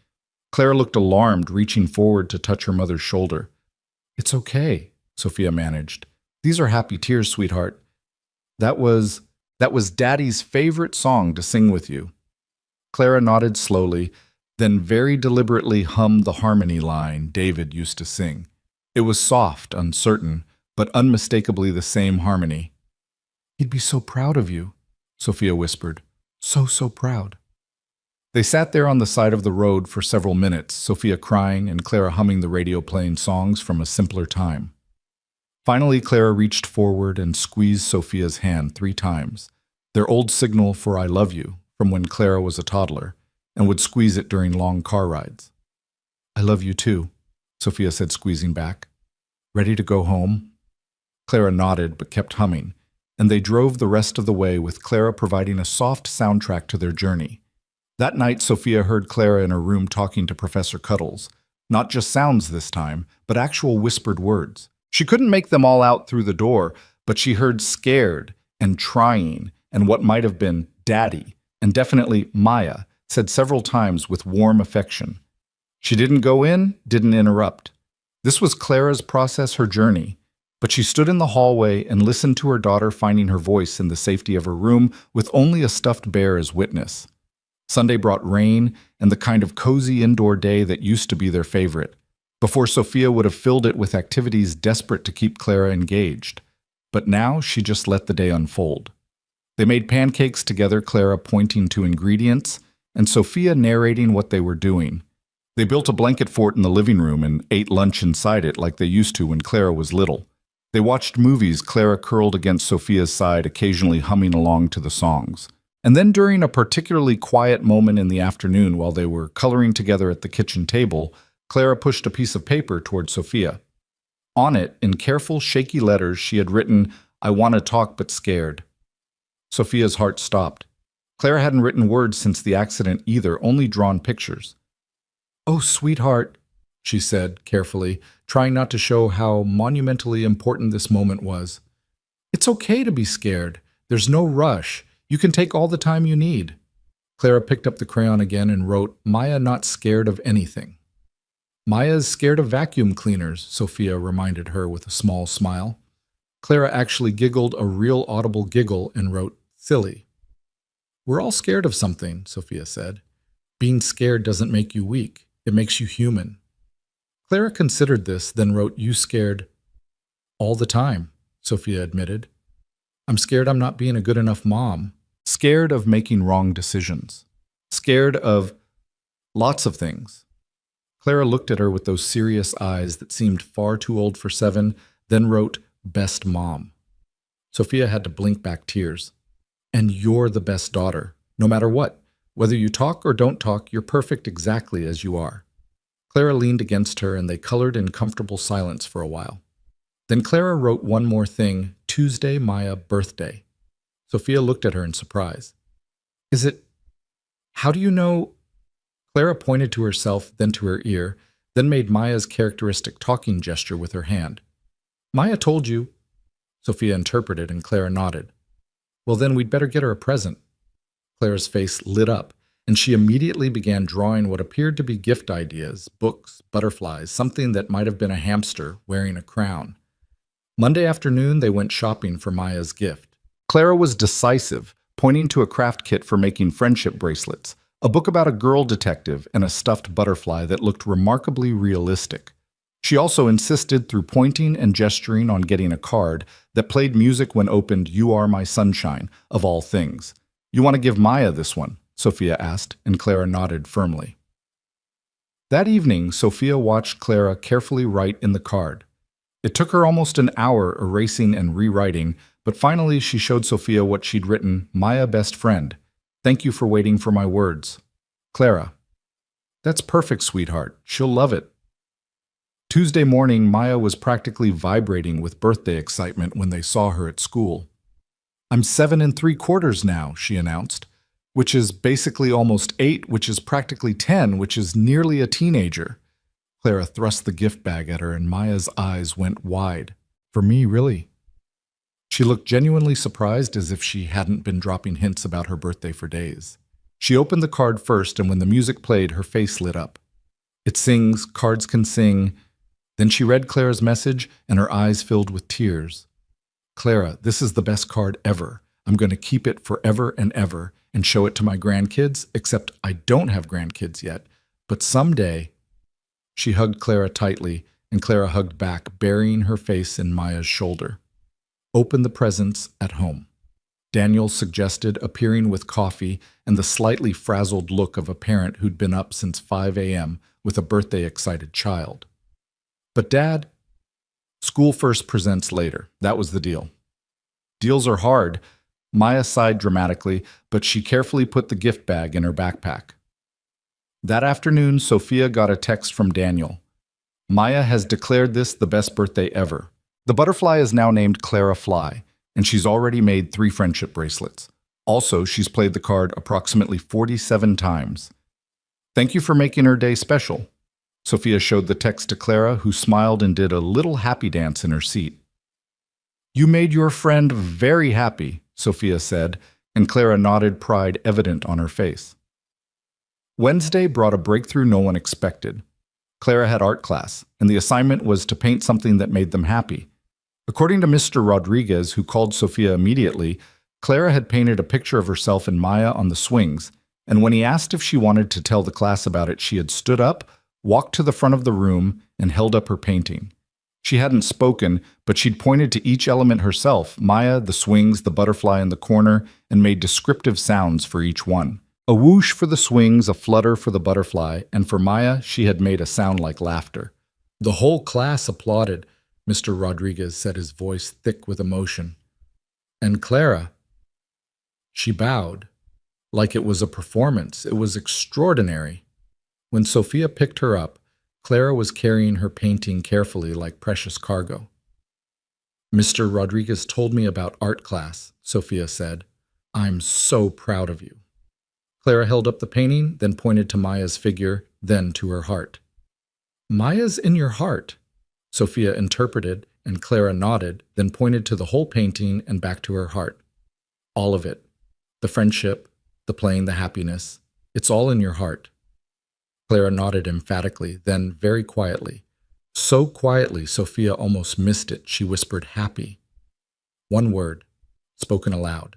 Clara looked alarmed, reaching forward to touch her mother's shoulder. "It's okay," Sophia managed. "These are happy tears, sweetheart. That was Daddy's favorite song to sing with you." Clara nodded slowly, then very deliberately hummed the harmony line David used to sing. It was soft, uncertain, but unmistakably the same harmony. "He'd be so proud of you," Sophia whispered. So proud." They sat there on the side of the road for several minutes, Sophia crying and Clara humming the radio, playing songs from a simpler time. Finally, Clara reached forward and squeezed Sophia's hand 3 times, their old signal for "I love you" from when Clara was a toddler, and would squeeze it during long car rides. "I love you too," Sophia said, squeezing back. "Ready to go home?" Clara nodded but kept humming, and they drove the rest of the way with Clara providing a soft soundtrack to their journey. That night, Sophia heard Clara in her room talking to Professor Cuddles. Not just sounds this time, but actual whispered words. She couldn't make them all out through the door, but she heard "scared" and "trying" and what might have been "daddy" and definitely "Maya" said several times with warm affection. She didn't go in, didn't interrupt. This was Clara's process, her journey. But she stood in the hallway and listened to her daughter finding her voice in the safety of her room with only a stuffed bear as witness. Sunday brought rain and the kind of cozy indoor day that used to be their favorite, before Sophia would have filled it with activities desperate to keep Clara engaged. But now she just let the day unfold. They made pancakes together, Clara pointing to ingredients, and Sophia narrating what they were doing. They built a blanket fort in the living room and ate lunch inside it like they used to when Clara was little. They watched movies, Clara curled against Sophia's side, occasionally humming along to the songs. And then during a particularly quiet moment in the afternoon while they were coloring together at the kitchen table, Clara pushed a piece of paper toward Sophia. On it, in careful, shaky letters, she had written, "I want to talk but scared." Sophia's heart stopped. Clara hadn't written words since the accident either, only drawn pictures. "Oh, sweetheart," she said carefully, trying not to show how monumentally important this moment was. "It's okay to be scared. There's no rush. You can take all the time you need." Clara picked up the crayon again and wrote, "Maya not scared of anything." Maya's scared of vacuum cleaners, Sophia reminded her with a small smile. Clara actually giggled a real audible giggle and wrote, silly. We're all scared of something, Sophia said. Being scared doesn't make you weak. It makes you human. Clara considered this, then wrote, you scared all the time, Sophia admitted. I'm scared I'm not being a good enough mom. Scared of making wrong decisions. Scared of lots of things. Clara looked at her with those serious eyes that seemed far too old for 7, then wrote, best mom. Sophia had to blink back tears. And you're the best daughter, no matter what. Whether you talk or don't talk, you're perfect exactly as you are. Clara leaned against her and they colored in comfortable silence for a while. Then Clara wrote one more thing, Tuesday, Maya, birthday. Sophia looked at her in surprise. Is it? How do you know? Clara pointed to herself, then to her ear, then made Maya's characteristic talking gesture with her hand. Maya told you. Sophia interpreted and Clara nodded. Well, then we'd better get her a present. Clara's face lit up, and she immediately began drawing what appeared to be gift ideas, books, butterflies, something that might have been a hamster wearing a crown. Monday afternoon, they went shopping for Maya's gift. Clara was decisive, pointing to a craft kit for making friendship bracelets, a book about a girl detective, and a stuffed butterfly that looked remarkably realistic. She also insisted through pointing and gesturing on getting a card that played music when opened You Are My Sunshine, of all things. You want to give Maya this one? Sophia asked, and Clara nodded firmly. That evening, Sophia watched Clara carefully write in the card. It took her almost an hour erasing and rewriting, but finally she showed Sophia what she'd written, Maya, best friend. Thank you for waiting for my words. Clara. That's perfect, sweetheart. She'll love it. Tuesday morning, Maya was practically vibrating with birthday excitement when they saw her at school. I'm 7 3/4 now, she announced, which is basically almost 8, which is practically 10, which is nearly a teenager. Clara thrust the gift bag at her and Maya's eyes went wide. For me, really? She looked genuinely surprised, as if she hadn't been dropping hints about her birthday for days. She opened the card first, and when the music played, her face lit up. It sings, cards can sing. Then she read Clara's message, and her eyes filled with tears. Clara, this is the best card ever. I'm going to keep it forever and ever and show it to my grandkids, except I don't have grandkids yet. But someday... She hugged Clara tightly, and Clara hugged back, burying her face in Maya's shoulder. Open the presents at home, Daniel suggested, appearing with coffee and the slightly frazzled look of a parent who'd been up since 5 a.m. with a birthday-excited child. But Dad, school first, presents later. That was the deal. Deals are hard. Maya sighed dramatically, but she carefully put the gift bag in her backpack. That afternoon, Sophia got a text from Daniel. Maya has declared this the best birthday ever. The butterfly is now named Clara Fly, and she's already made 3 friendship bracelets. Also, she's played the card approximately 47 times. Thank you for making her day special. Sophia showed the text to Clara, who smiled and did a little happy dance in her seat. You made your friend very happy, Sophia said, and Clara nodded, pride evident on her face. Wednesday brought a breakthrough no one expected. Clara had art class, and the assignment was to paint something that made them happy. According to Mr. Rodriguez, who called Sophia immediately, Clara had painted a picture of herself and Maya on the swings, and when he asked if she wanted to tell the class about it, she had stood up, walked to the front of the room, and held up her painting. She hadn't spoken, but she'd pointed to each element herself, Maya, the swings, the butterfly in the corner, and made descriptive sounds for each one. A whoosh for the swings, a flutter for the butterfly, and for Maya, she had made a sound like laughter. The whole class applauded, Mr. Rodriguez said, his voice thick with emotion. And Clara, she bowed, like it was a performance. It was extraordinary. When Sophia picked her up, Clara was carrying her painting carefully like precious cargo. Mr. Rodriguez told me about art class, Sophia said. I'm so proud of you. Clara held up the painting, then pointed to Maya's figure, then to her heart. Maya's in your heart, Sophia interpreted, and Clara nodded, then pointed to the whole painting and back to her heart. All of it. The friendship, the playing, the happiness. It's all in your heart. Clara nodded emphatically, then very quietly. So quietly, Sophia almost missed it. She whispered, "Happy." One word, spoken aloud.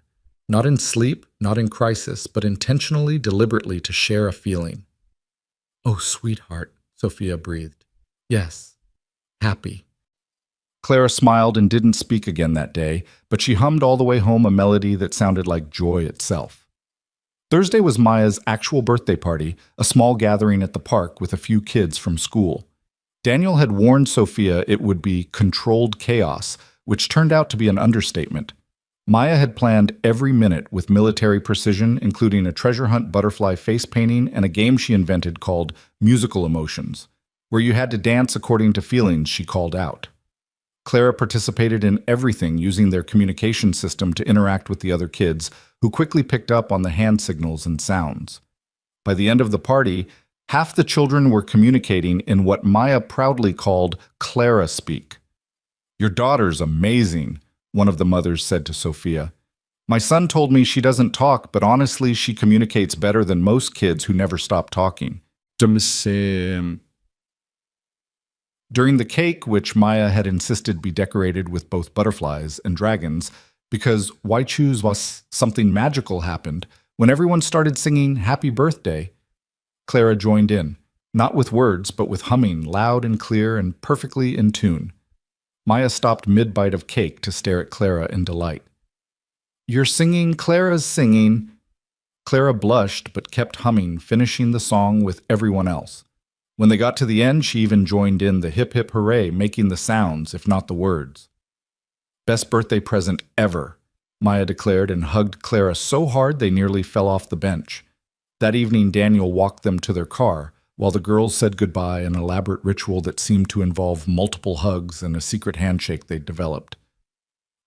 Not in sleep, not in crisis, but intentionally, deliberately to share a feeling. "Oh, sweetheart," Sophia breathed. "Yes, happy." Clara smiled and didn't speak again that day, but she hummed all the way home a melody that sounded like joy itself. Thursday was Maya's actual birthday party, a small gathering at the park with a few kids from school. Daniel had warned Sophia it would be controlled chaos, which turned out to be an understatement. Maya had planned every minute with military precision, including a treasure hunt butterfly face painting and a game she invented called Musical Emotions, where you had to dance according to feelings she called out. Clara participated in everything, using their communication system to interact with the other kids, who quickly picked up on the hand signals and sounds. By the end of the party, half the children were communicating in what Maya proudly called Clara speak. "Your daughter's amazing," one of the mothers said to Sophia. "My son told me she doesn't talk, but honestly, she communicates better than most kids who never stop talking." During the cake, which Maya had insisted be decorated with both butterflies and dragons, because why choose was something magical happened, when everyone started singing Happy Birthday, Clara joined in, not with words, but with humming, loud and clear and perfectly in tune. Maya stopped mid-bite of cake to stare at Clara in delight. "You're singing, Clara's singing." Clara blushed but kept humming, finishing the song with everyone else. When they got to the end, she even joined in the hip hip hooray, making the sounds, if not the words. "Best birthday present ever," Maya declared and hugged Clara so hard they nearly fell off the bench. That evening, Daniel walked them to their car, while the girls said goodbye, an elaborate ritual that seemed to involve multiple hugs and a secret handshake they'd developed.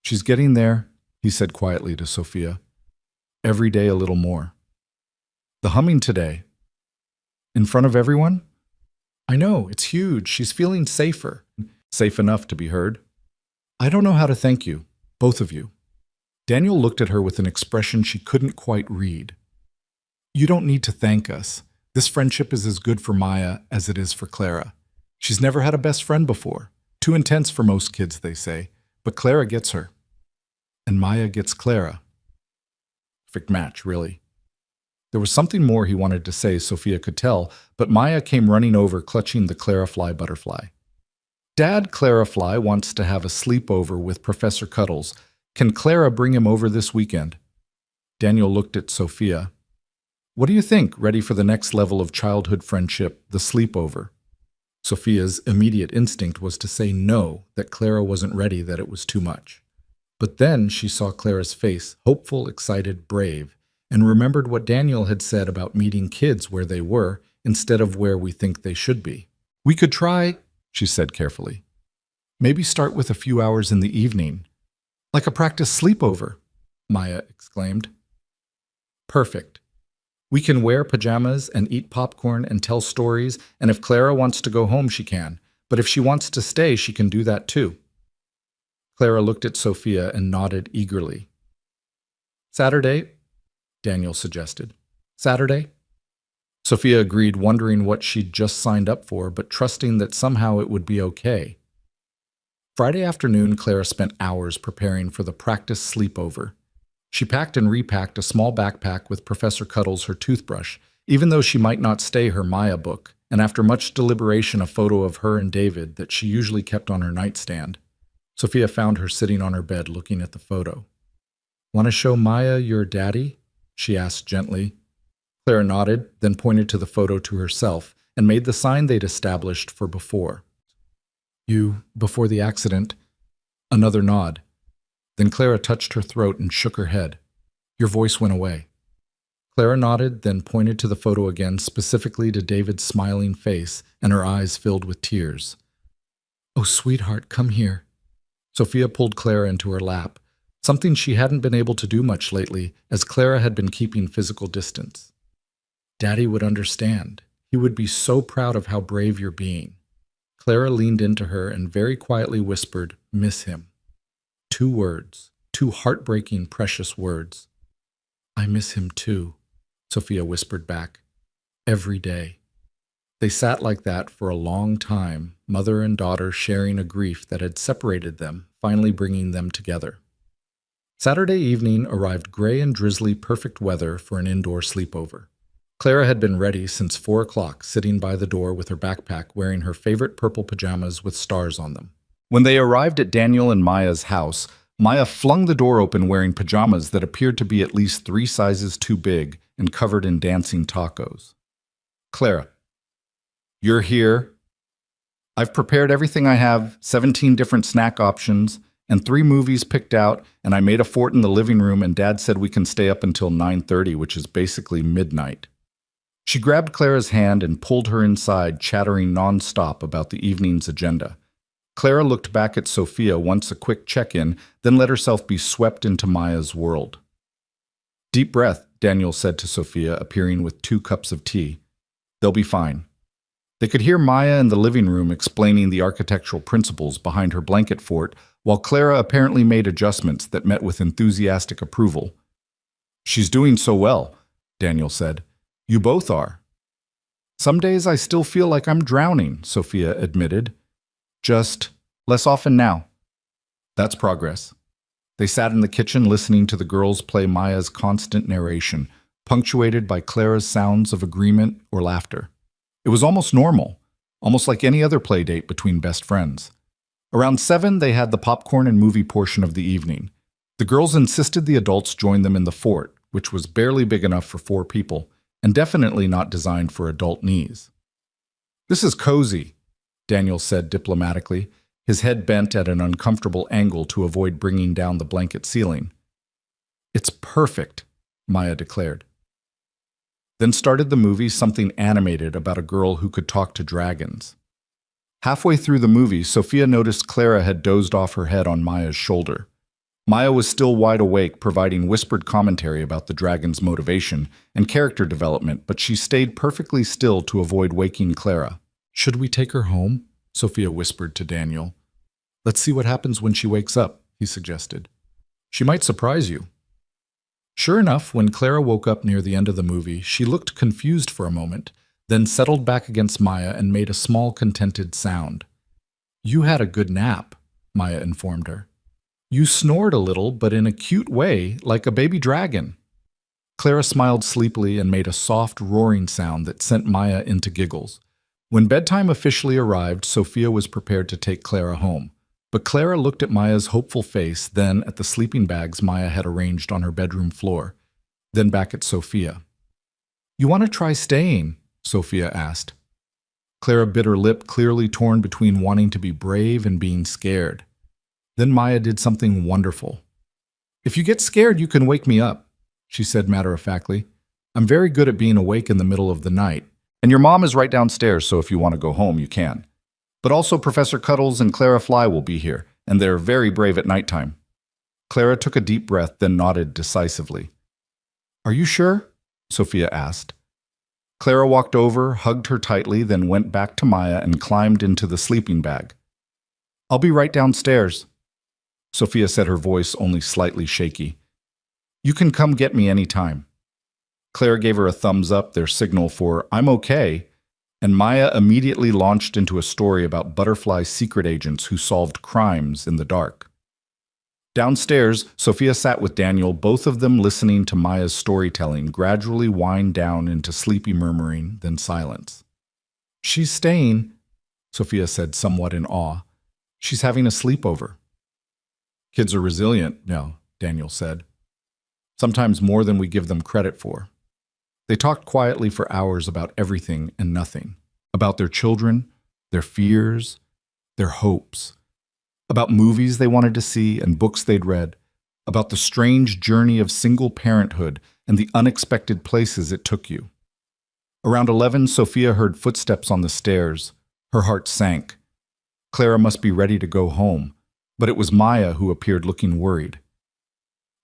"She's getting there," he said quietly to Sophia. "Every day a little more." "The humming today. In front of everyone?" "I know, it's huge. She's feeling safer." "Safe enough to be heard." "I don't know how to thank you, both of you." Daniel looked at her with an expression she couldn't quite read. "You don't need to thank us. This friendship is as good for Maya as it is for Clara. She's never had a best friend before. Too intense for most kids, they say. But Clara gets her. And Maya gets Clara." Perfect match, really. There was something more he wanted to say, Sophia could tell, but Maya came running over, clutching the Clarafly butterfly. "Dad, Clarafly wants to have a sleepover with Professor Cuddles. Can Clara bring him over this weekend?" Daniel looked at Sophia. "What do you think? Ready for the next level of childhood friendship, the sleepover?" Sophia's immediate instinct was to say no, that Clara wasn't ready, that it was too much. But then she saw Clara's face, hopeful, excited, brave, and remembered what Daniel had said about meeting kids where they were instead of where we think they should be. "We could try," she said carefully. "Maybe start with a few hours in the evening." "Like a practice sleepover," Maya exclaimed. "Perfect. We can wear pajamas and eat popcorn and tell stories, and if Clara wants to go home, she can. But if she wants to stay, she can do that too." Clara looked at Sophia and nodded eagerly. "Saturday," Daniel suggested. "Saturday?" Sophia agreed, wondering what she'd just signed up for, but trusting that somehow it would be okay. Friday afternoon, Clara spent hours preparing for the practice sleepover. She packed and repacked a small backpack with Professor Cuddles, her toothbrush, even though she might not stay her Maya book, and after much deliberation a photo of her and David that she usually kept on her nightstand. Sophia found her sitting on her bed looking at the photo. "Want to show Maya your daddy?" she asked gently. Clara nodded, then pointed to the photo to herself and made the sign they'd established for before. "You, before the accident." Another nod. Then Clara touched her throat and shook her head. "Your voice went away." Clara nodded, then pointed to the photo again, specifically to David's smiling face, and her eyes filled with tears. "Oh, sweetheart, come here." Sophia pulled Clara into her lap, something she hadn't been able to do much lately, as Clara had been keeping physical distance. "Daddy would understand. He would be so proud of how brave you're being." Clara leaned into her and very quietly whispered, "Miss him." 2 words, 2 heartbreaking, precious words. "I miss him too," Sophia whispered back. "Every day." They sat like that for a long time, mother and daughter sharing a grief that had separated them, finally bringing them together. Saturday evening arrived gray and drizzly perfect weather for an indoor sleepover. Clara had been ready since 4 o'clock, sitting by the door with her backpack, wearing her favorite purple pajamas with stars on them. When they arrived at Daniel and Maya's house, Maya flung the door open wearing pajamas that appeared to be at least 3 sizes too big and covered in dancing tacos. Clara, you're here. I've prepared everything I have, 17 different snack options, and 3 movies picked out, and I made a fort in the living room, and Dad said we can stay up until 9:30, which is basically midnight. She grabbed Clara's hand and pulled her inside, chattering nonstop about the evening's agenda. Clara looked back at Sophia once a quick check-in, then let herself be swept into Maya's world. Deep breath, Daniel said to Sophia, appearing with 2 cups of tea. They'll be fine. They could hear Maya in the living room explaining the architectural principles behind her blanket fort, while Clara apparently made adjustments that met with enthusiastic approval. She's doing so well, Daniel said. You both are. Some days I still feel like I'm drowning, Sophia admitted. Just less often now. That's progress. They sat in the kitchen listening to the girls play Maya's constant narration, punctuated by Clara's sounds of agreement or laughter. It was almost normal, almost like any other play date between best friends. Around 7, they had the popcorn and movie portion of the evening. The girls insisted the adults join them in the fort, which was barely big enough for 4 people, and definitely not designed for adult knees. This is cozy, Daniel said diplomatically, his head bent at an uncomfortable angle to avoid bringing down the blanket ceiling. It's perfect, Maya declared. Then started the movie something animated about a girl who could talk to dragons. Halfway through the movie, Sophia noticed Clara had dozed off her head on Maya's shoulder. Maya was still wide awake, providing whispered commentary about the dragon's motivation and character development, but she stayed perfectly still to avoid waking Clara. Should we take her home? Sophia whispered to Daniel. Let's see what happens when she wakes up, he suggested. She might surprise you. Sure enough, when Clara woke up near the end of the movie, she looked confused for a moment, then settled back against Maya and made a small, contented sound. You had a good nap, Maya informed her. You snored a little, but in a cute way, like a baby dragon. Clara smiled sleepily and made a soft, roaring sound that sent Maya into giggles. When bedtime officially arrived, Sophia was prepared to take Clara home. But Clara looked at Maya's hopeful face, then at the sleeping bags Maya had arranged on her bedroom floor, then back at Sophia. You want to try staying? Sophia asked. Clara bit her lip, clearly torn between wanting to be brave and being scared. Then Maya did something wonderful. If you get scared, you can wake me up, she said matter-of-factly. I'm very good at being awake in the middle of the night. And your mom is right downstairs, so if you want to go home, you can. But also Professor Cuddles and Clara Fly will be here, and they're very brave at nighttime. Clara took a deep breath, then nodded decisively. Are you sure? Sophia asked. Clara walked over, hugged her tightly, then went back to Maya and climbed into the sleeping bag. I'll be right downstairs, Sophia said, her voice only slightly shaky. You can come get me any time. Clara gave her a thumbs up, their signal for I'm okay, and Maya immediately launched into a story about Butterfly secret agents who solved crimes in the dark. Downstairs, Sophia sat with Daniel, both of them listening to Maya's storytelling gradually wind down into sleepy murmuring, then silence. She's staying, Sophia said somewhat in awe. She's having a sleepover. Kids are resilient, no, Daniel said. Sometimes more than we give them credit for. They talked quietly for hours about everything and nothing, about their children, their fears, their hopes, about movies they wanted to see and books they'd read, about the strange journey of single parenthood and the unexpected places it took you. Around 11, Sophia heard footsteps on the stairs. Her heart sank. Clara must be ready to go home, but it was Maya who appeared looking worried.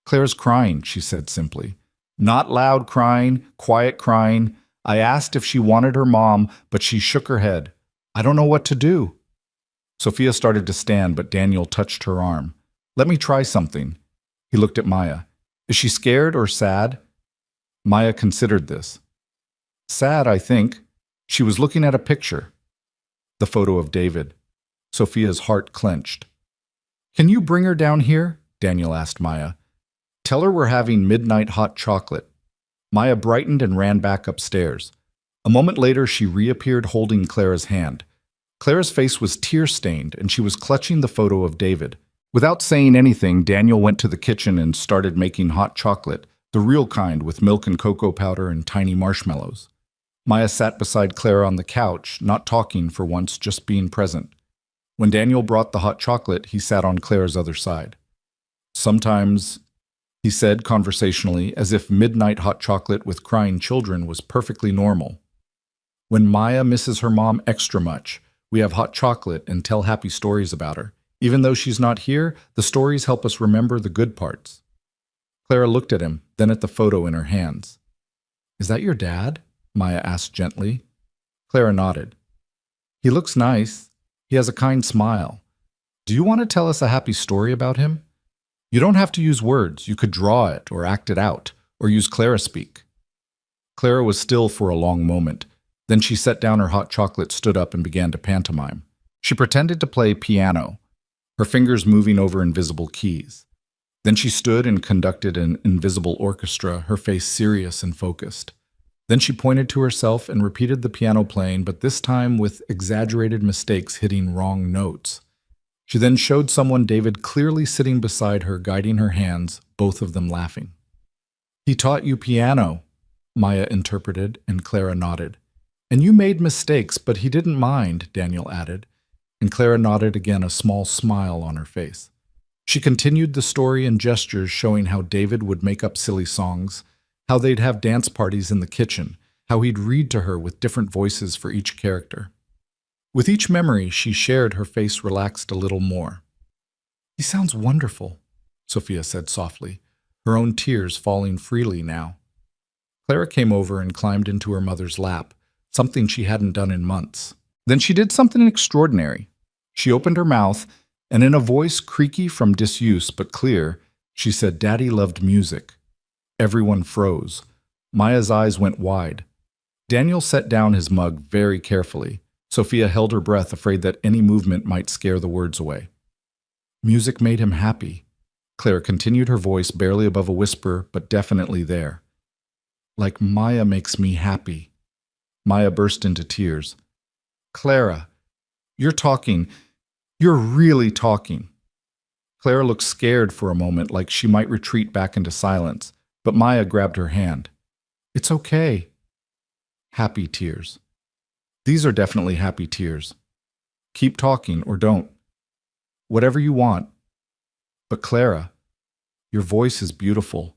Clara's crying, she said simply. Not loud crying, quiet crying. I asked if she wanted her mom, but she shook her head. I don't know what to do. Sophia started to stand, but Daniel touched her arm. Let me try something. He looked at Maya. Is she scared or sad? Maya considered this. Sad, I think. She was looking at a picture, the photo of David. Sophia's heart clenched. "Can you bring her down here?" Daniel asked Maya. "Tell her we're having midnight hot chocolate." Maya brightened and ran back upstairs. A moment later, she reappeared holding Clara's hand. Clara's face was tear-stained, and she was clutching the photo of David. Without saying anything, Daniel went to the kitchen and started making hot chocolate, the real kind with milk and cocoa powder and tiny marshmallows. Maya sat beside Clara on the couch, not talking for once, just being present. When Daniel brought the hot chocolate, he sat on Clara's other side. "Sometimes," he said conversationally, as if midnight hot chocolate with crying children was perfectly normal. "When Maya misses her mom extra much, we have hot chocolate and tell happy stories about her. Even though she's not here, the stories help us remember the good parts." Clara looked at him, then at the photo in her hands. "Is that your dad?" Maya asked gently. Clara nodded. "He looks nice. He has a kind smile. Do you want to tell us a happy story about him? You don't have to use words. You could draw it or act it out, or use Clara speak." Clara was still for a long moment. Then she set down her hot chocolate, stood up, and began to pantomime. She pretended to play piano, her fingers moving over invisible keys. Then she stood and conducted an invisible orchestra, her face serious and focused. Then she pointed to herself and repeated the piano playing, but this time with exaggerated mistakes hitting wrong notes. She then showed someone David clearly sitting beside her, guiding her hands, both of them laughing. "He taught you piano," Maya interpreted, and Clara nodded. "And you made mistakes, but he didn't mind," Daniel added, and Clara nodded again, a small smile on her face. She continued the story in gestures, showing how David would make up silly songs, how they'd have dance parties in the kitchen, how he'd read to her with different voices for each character. With each memory she shared, her face relaxed a little more. "He sounds wonderful," Sophia said softly, her own tears falling freely now. Clara came over and climbed into her mother's lap, something she hadn't done in months. Then she did something extraordinary. She opened her mouth, and in a voice creaky from disuse but clear, she said, "Daddy loved music." Everyone froze. Maya's eyes went wide. Daniel set down his mug very carefully. Sophia held her breath, afraid that any movement might scare the words away. "Music made him happy." Clara continued, her voice barely above a whisper, but definitely there. "Like Maya makes me happy." Maya burst into tears. "Clara, you're talking. You're really talking." Clara looked scared for a moment, like she might retreat back into silence, but Maya grabbed her hand. "It's okay." Happy tears. These are definitely happy tears. Keep talking or don't. Whatever you want. But Clara, your voice is beautiful.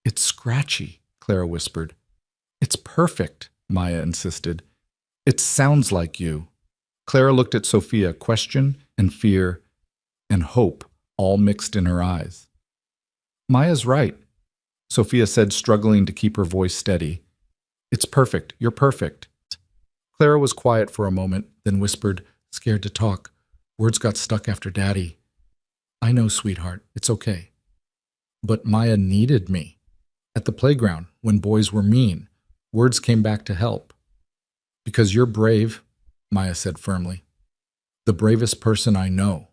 "It's scratchy," Clara whispered. "It's perfect," Maya insisted. "It sounds like you." Clara looked at Sophia, question and fear and hope all mixed in her eyes. "Maya's right," Sophia said, struggling to keep her voice steady. "It's perfect. You're perfect." Clara was quiet for a moment, then whispered, scared to talk. Words got stuck after Daddy. "I know, sweetheart. It's okay." "But Maya needed me. At the playground, when boys were mean, words came back to help." "Because you're brave," Maya said firmly. "The bravest person I know."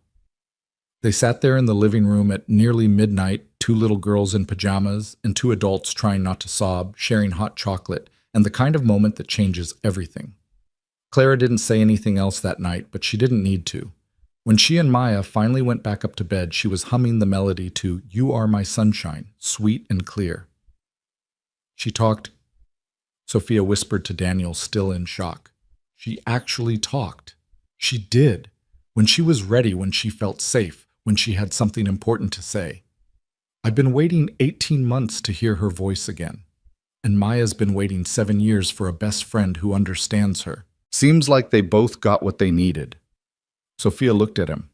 They sat there in the living room at nearly midnight, two little girls in pajamas and two adults trying not to sob, sharing hot chocolate, and the kind of moment that changes everything. Clara didn't say anything else that night, but she didn't need to. When she and Maya finally went back up to bed, she was humming the melody to "You Are My Sunshine," sweet and clear. "She talked," Sophia whispered to Daniel, still in shock. "She actually talked. She did. When she was ready, when she felt safe, when she had something important to say. I've been waiting 18 months to hear her voice again. And Maya's been waiting 7 years for a best friend who understands her." Seems like they both got what they needed. Sophia looked at him.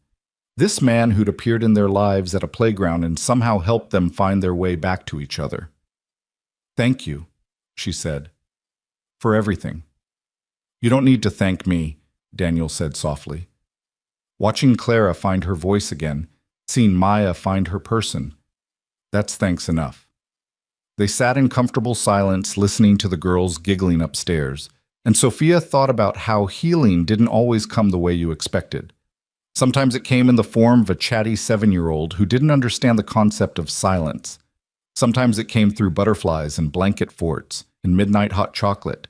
This man who'd appeared in their lives at a playground and somehow helped them find their way back to each other. "Thank you," she said, "for everything." "You don't need to thank me," Daniel said softly. Watching Clara find her voice again, seeing Maya find her person, that's thanks enough. They sat in comfortable silence, listening to the girls giggling upstairs. And Sophia thought about how healing didn't always come the way you expected. Sometimes it came in the form of a chatty 7-year-old who didn't understand the concept of silence. Sometimes it came through butterflies and blanket forts and midnight hot chocolate.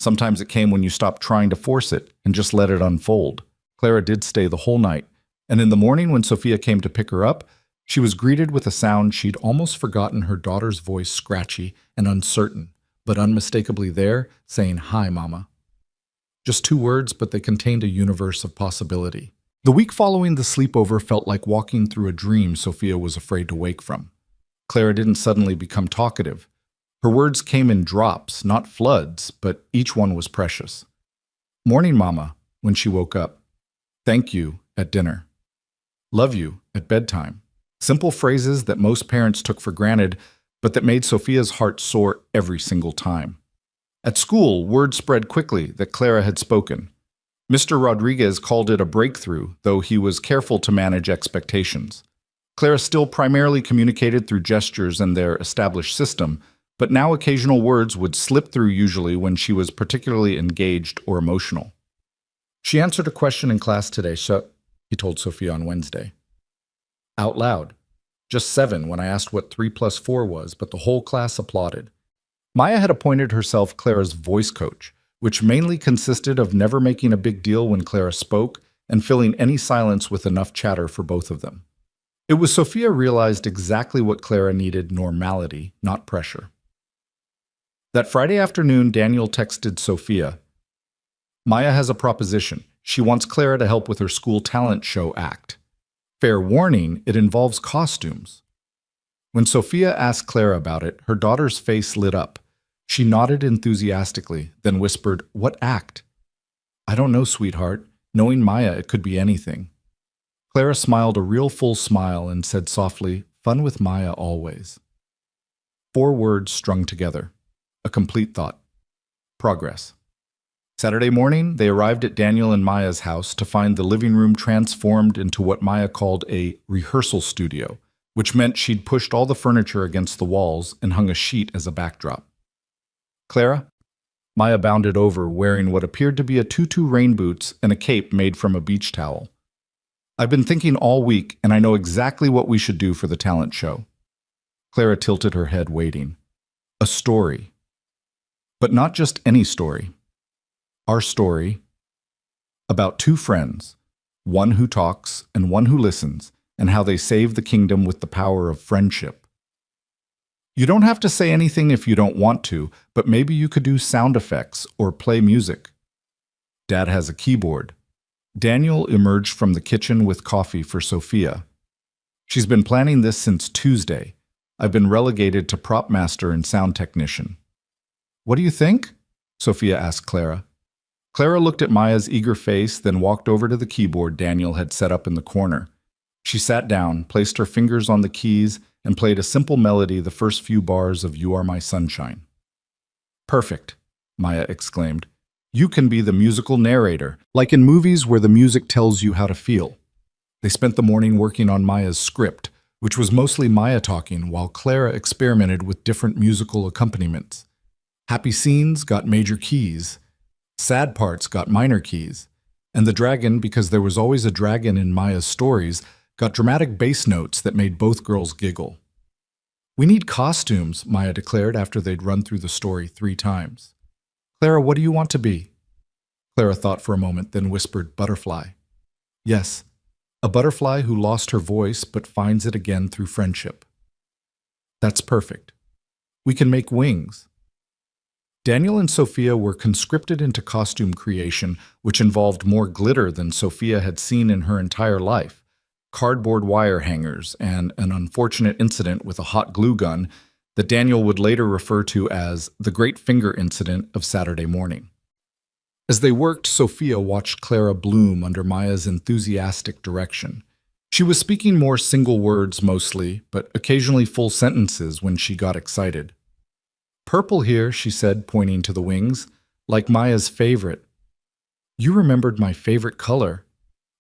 Sometimes it came when you stopped trying to force it and just let it unfold. Clara did stay the whole night, and in the morning when Sophia came to pick her up, she was greeted with a sound she'd almost forgotten, her daughter's voice scratchy and uncertain, but unmistakably there, saying, "Hi, Mama." Just 2 words, but they contained a universe of possibility. The week following the sleepover felt like walking through a dream Sophia was afraid to wake from. Clara didn't suddenly become talkative. Her words came in drops, not floods, but each one was precious. "Morning, Mama," when she woke up. "Thank you," at dinner. "Love you," at bedtime. Simple phrases that most parents took for granted, but that made Sophia's heart soar every single time. At school, word spread quickly that Clara had spoken. Mr. Rodriguez called it a breakthrough, though he was careful to manage expectations. Clara still primarily communicated through gestures and their established system, but now occasional words would slip through, usually when she was particularly engaged or emotional. "She answered a question in class today, he told Sophia on Wednesday. Out loud. Just 7 when I asked what 3 plus 4 was, but the whole class applauded. Maya had appointed herself Clara's voice coach, which mainly consisted of never making a big deal when Clara spoke and filling any silence with enough chatter for both of them. It was Sophia realized exactly what Clara needed: normality, not pressure. That Friday afternoon, Daniel texted Sophia, "Maya has a proposition. She wants Clara to help with her school talent show act. Fair warning, it involves costumes." When Sophia asked Clara about it, her daughter's face lit up. She nodded enthusiastically, then whispered, "What act?" "I don't know, sweetheart. Knowing Maya, it could be anything." Clara smiled a real full smile and said softly, "Fun with Maya always." 4 words strung together. A complete thought. Progress. Saturday morning, they arrived at Daniel and Maya's house to find the living room transformed into what Maya called a rehearsal studio, which meant she'd pushed all the furniture against the walls and hung a sheet as a backdrop. "Clara?" Maya bounded over, wearing what appeared to be a tutu rain boots and a cape made from a beach towel. "I've been thinking all week, and I know exactly what we should do for the talent show." Clara tilted her head, waiting. "A story. But not just any story. Our story about 2 friends, one who talks and one who listens, and how they save the kingdom with the power of friendship. You don't have to say anything if you don't want to, but maybe you could do sound effects or play music." "Dad has a keyboard." Daniel emerged from the kitchen with coffee for Sophia. "She's been planning this since Tuesday. I've been relegated to prop master and sound technician." "What do you think?" Sophia asked Clara. Clara looked at Maya's eager face, then walked over to the keyboard Daniel had set up in the corner. She sat down, placed her fingers on the keys, and played a simple melody the first few bars of "You Are My Sunshine." "Perfect," Maya exclaimed. "You can be the musical narrator, like in movies where the music tells you how to feel." They spent the morning working on Maya's script, which was mostly Maya talking, while Clara experimented with different musical accompaniments. Happy scenes got major keys. Sad parts got minor keys, and the dragon, because there was always a dragon in Maya's stories, got dramatic bass notes that made both girls giggle. "We need costumes," Maya declared after they'd run through the story 3 times. "Clara, what do you want to be?" Clara thought for a moment, then whispered, "Butterfly." "Yes, a butterfly who lost her voice but finds it again through friendship." "That's perfect. We can make wings." Daniel and Sophia were conscripted into costume creation, which involved more glitter than Sophia had seen in her entire life, cardboard wire hangers, and an unfortunate incident with a hot glue gun that Daniel would later refer to as the Great Finger Incident of Saturday morning. As they worked, Sophia watched Clara bloom under Maya's enthusiastic direction. She was speaking more single words mostly, but occasionally full sentences when she got excited. "Purple here," she said, pointing to the wings, "like Maya's favorite." "You remembered my favorite color."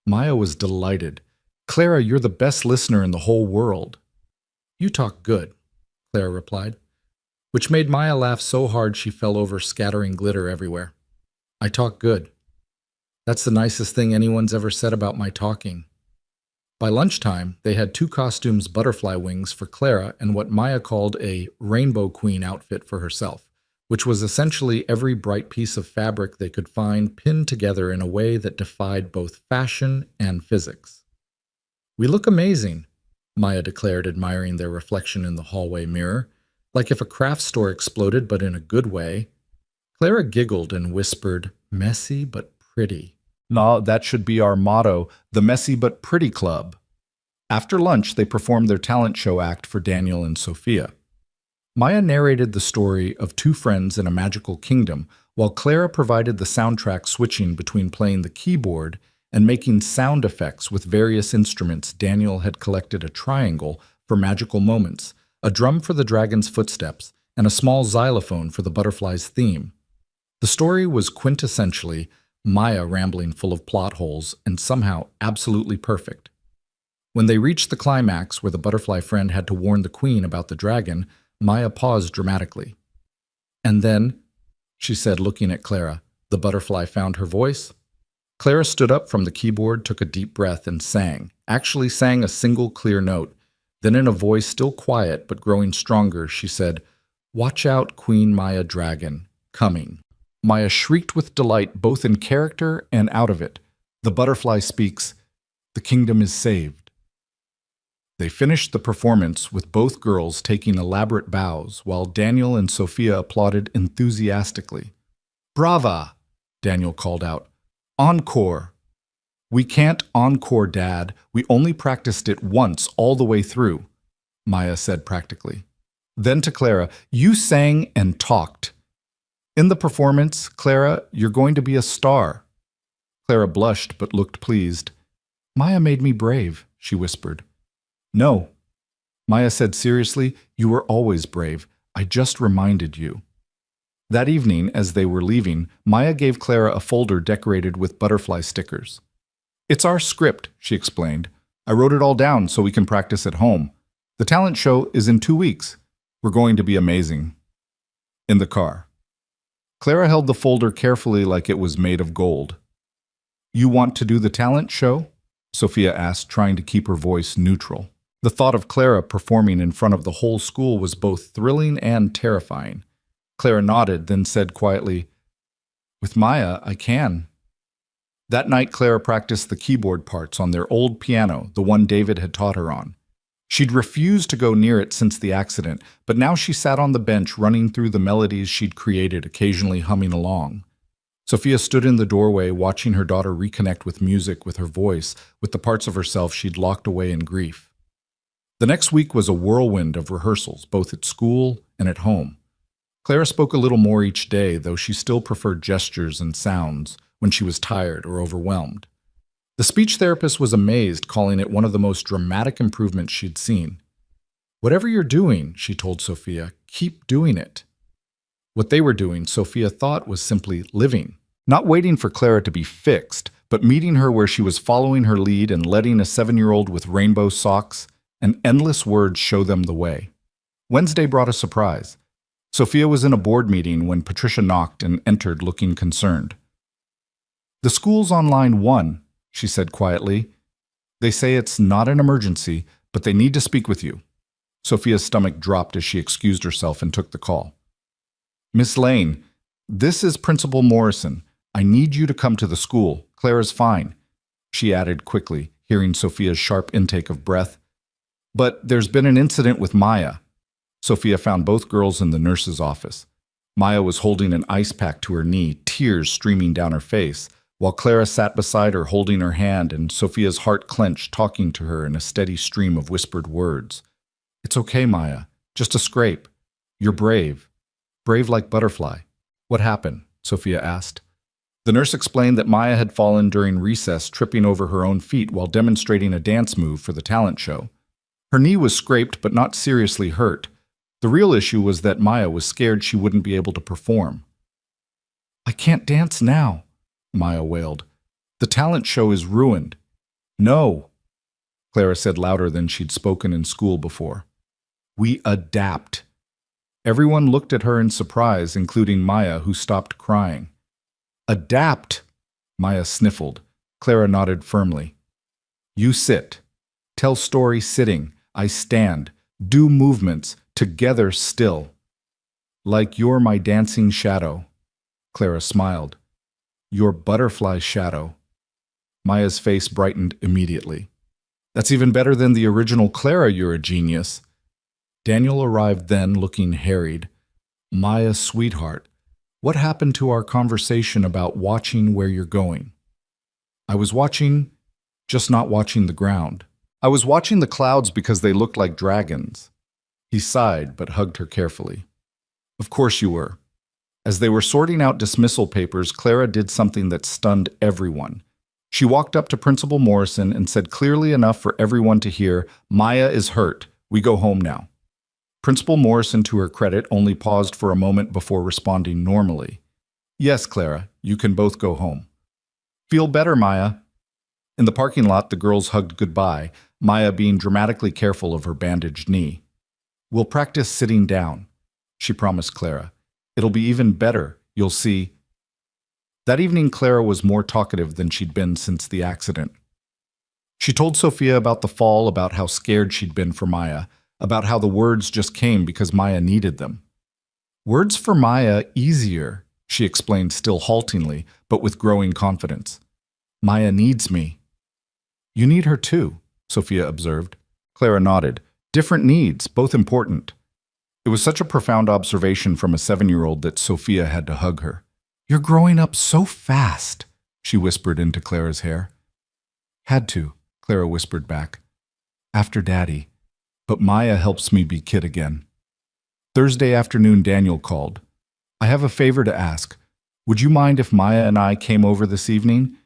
Maya was delighted. "Clara, you're the best listener in the whole world." "You talk good," Clara replied, which made Maya laugh so hard she fell over, scattering glitter everywhere. I talk good. That's the nicest thing anyone's ever said about my talking. By lunchtime, they had 2 costumes butterfly wings for Clara and what Maya called a Rainbow Queen outfit for herself, which was essentially every bright piece of fabric they could find pinned together in a way that defied both fashion and physics. "We look amazing," Maya declared, admiring their reflection in the hallway mirror, like if a craft store exploded but in a good way. Clara giggled and whispered, "Messy but pretty." "No, that should be our motto, the Messy but Pretty Club." After lunch, they performed their talent show act for Daniel and Sophia. Maya narrated the story of 2 friends in a magical kingdom, while Clara provided the soundtrack, switching between playing the keyboard and making sound effects with various instruments. Daniel had collected a triangle for magical moments, a drum for the dragon's footsteps, and a small xylophone for the butterfly's theme. The story was quintessentially Maya rambling full of plot holes and somehow absolutely perfect. When they reached the climax where the butterfly friend had to warn the queen about the dragon, Maya paused dramatically. "And then," she said, looking at Clara, "the butterfly found her voice?" Clara stood up from the keyboard, took a deep breath, and actually sang a single clear note. Then in a voice still quiet but growing stronger, she said, "Watch out, Queen Maya Dragon, coming." Maya shrieked with delight, both in character and out of it. "The butterfly speaks. The kingdom is saved." They finished the performance with both girls taking elaborate bows, while Daniel and Sophia applauded enthusiastically. "Brava!" Daniel called out. "Encore!" "We can't encore, Dad. We only practiced it once all the way through," Maya said practically. Then to Clara, "You sang and talked. In the performance, Clara, you're going to be a star." Clara blushed but looked pleased. "Maya made me brave," she whispered. "No," Maya said seriously, "you were always brave. I just reminded you." That evening, as they were leaving, Maya gave Clara a folder decorated with butterfly stickers. "It's our script," she explained. "I wrote it all down so we can practice at home. The talent show is in 2 weeks. We're going to be amazing." In the car, Clara held the folder carefully like it was made of gold. "You want to do the talent show?" Sophia asked, trying to keep her voice neutral. The thought of Clara performing in front of the whole school was both thrilling and terrifying. Clara nodded, then said quietly, "With Maya, I can." That night, Clara practiced the keyboard parts on their old piano, the one David had taught her on. She'd refused to go near it since the accident, but now she sat on the bench running through the melodies she'd created, occasionally humming along. Sophia stood in the doorway, watching her daughter reconnect with music, with her voice, with the parts of herself she'd locked away in grief. The next week was a whirlwind of rehearsals, both at school and at home. Clara spoke a little more each day, though she still preferred gestures and sounds when she was tired or overwhelmed. The speech therapist was amazed, calling it one of the most dramatic improvements she'd seen. "Whatever you're doing," she told Sophia, "keep doing it." What they were doing, Sophia thought, was simply living, not waiting for Clara to be fixed, but meeting her where she was, following her lead and letting a 7-year-old with rainbow socks and endless words show them the way. Wednesday brought a surprise. Sophia was in a board meeting when Patricia knocked and entered looking concerned. "The school's on line 1, she said quietly. "They say it's not an emergency, but they need to speak with you." Sophia's stomach dropped as she excused herself and took the call. "Miss Lane, this is Principal Morrison. I need you to come to the school. Clara's fine," she added quickly, hearing Sophia's sharp intake of breath. "But there's been an incident with Maya." Sophia found both girls in the nurse's office. Maya was holding an ice pack to her knee, tears streaming down her face, while Clara sat beside her holding her hand, and Sophia's heart clenched, talking to her in a steady stream of whispered words. "It's okay, Maya. Just a scrape. You're brave. Brave like Butterfly." "What happened?" Sophia asked. The nurse explained that Maya had fallen during recess, tripping over her own feet while demonstrating a dance move for the talent show. Her knee was scraped but not seriously hurt. The real issue was that Maya was scared she wouldn't be able to perform. "I can't dance now," Maya wailed. "The talent show is ruined." "No," Clara said louder than she'd spoken in school before. "We adapt." Everyone looked at her in surprise, including Maya, who stopped crying. Adapt, Maya sniffled. Clara nodded firmly. You sit. Tell story sitting. I stand. Do movements. Together still. Like you're my dancing shadow. Clara smiled. Your butterfly shadow. Maya's face brightened immediately. That's even better than the original Clara, you're a genius. Daniel arrived then, looking harried. Maya, sweetheart, what happened to our conversation about watching where you're going? I was watching, just not watching the ground. I was watching the clouds because they looked like dragons. He sighed, but hugged her carefully. Of course you were. As they were sorting out dismissal papers, Clara did something that stunned everyone. She walked up to Principal Morrison and said clearly enough for everyone to hear, Maya is hurt. We go home now. Principal Morrison, to her credit, only paused for a moment before responding normally. Yes, Clara, you can both go home. Feel better, Maya. In the parking lot, the girls hugged goodbye, Maya being dramatically careful of her bandaged knee. We'll practice sitting down, she promised Clara. It'll be even better, you'll see. That evening, Clara was more talkative than she'd been since the accident. She told Sophia about the fall, about how scared she'd been for Maya, about how the words just came because Maya needed them. Words for Maya easier, she explained still haltingly, but with growing confidence. Maya needs me. You need her too, Sophia observed. Clara nodded. Different needs, both important. It was such a profound observation from a 7-year-old that Sophia had to hug her. You're growing up so fast, she whispered into Clara's hair. Had to, Clara whispered back. After Daddy. But Maya helps me be kid again. Thursday afternoon, Daniel called. I have a favor to ask. Would you mind if Maya and I came over this evening?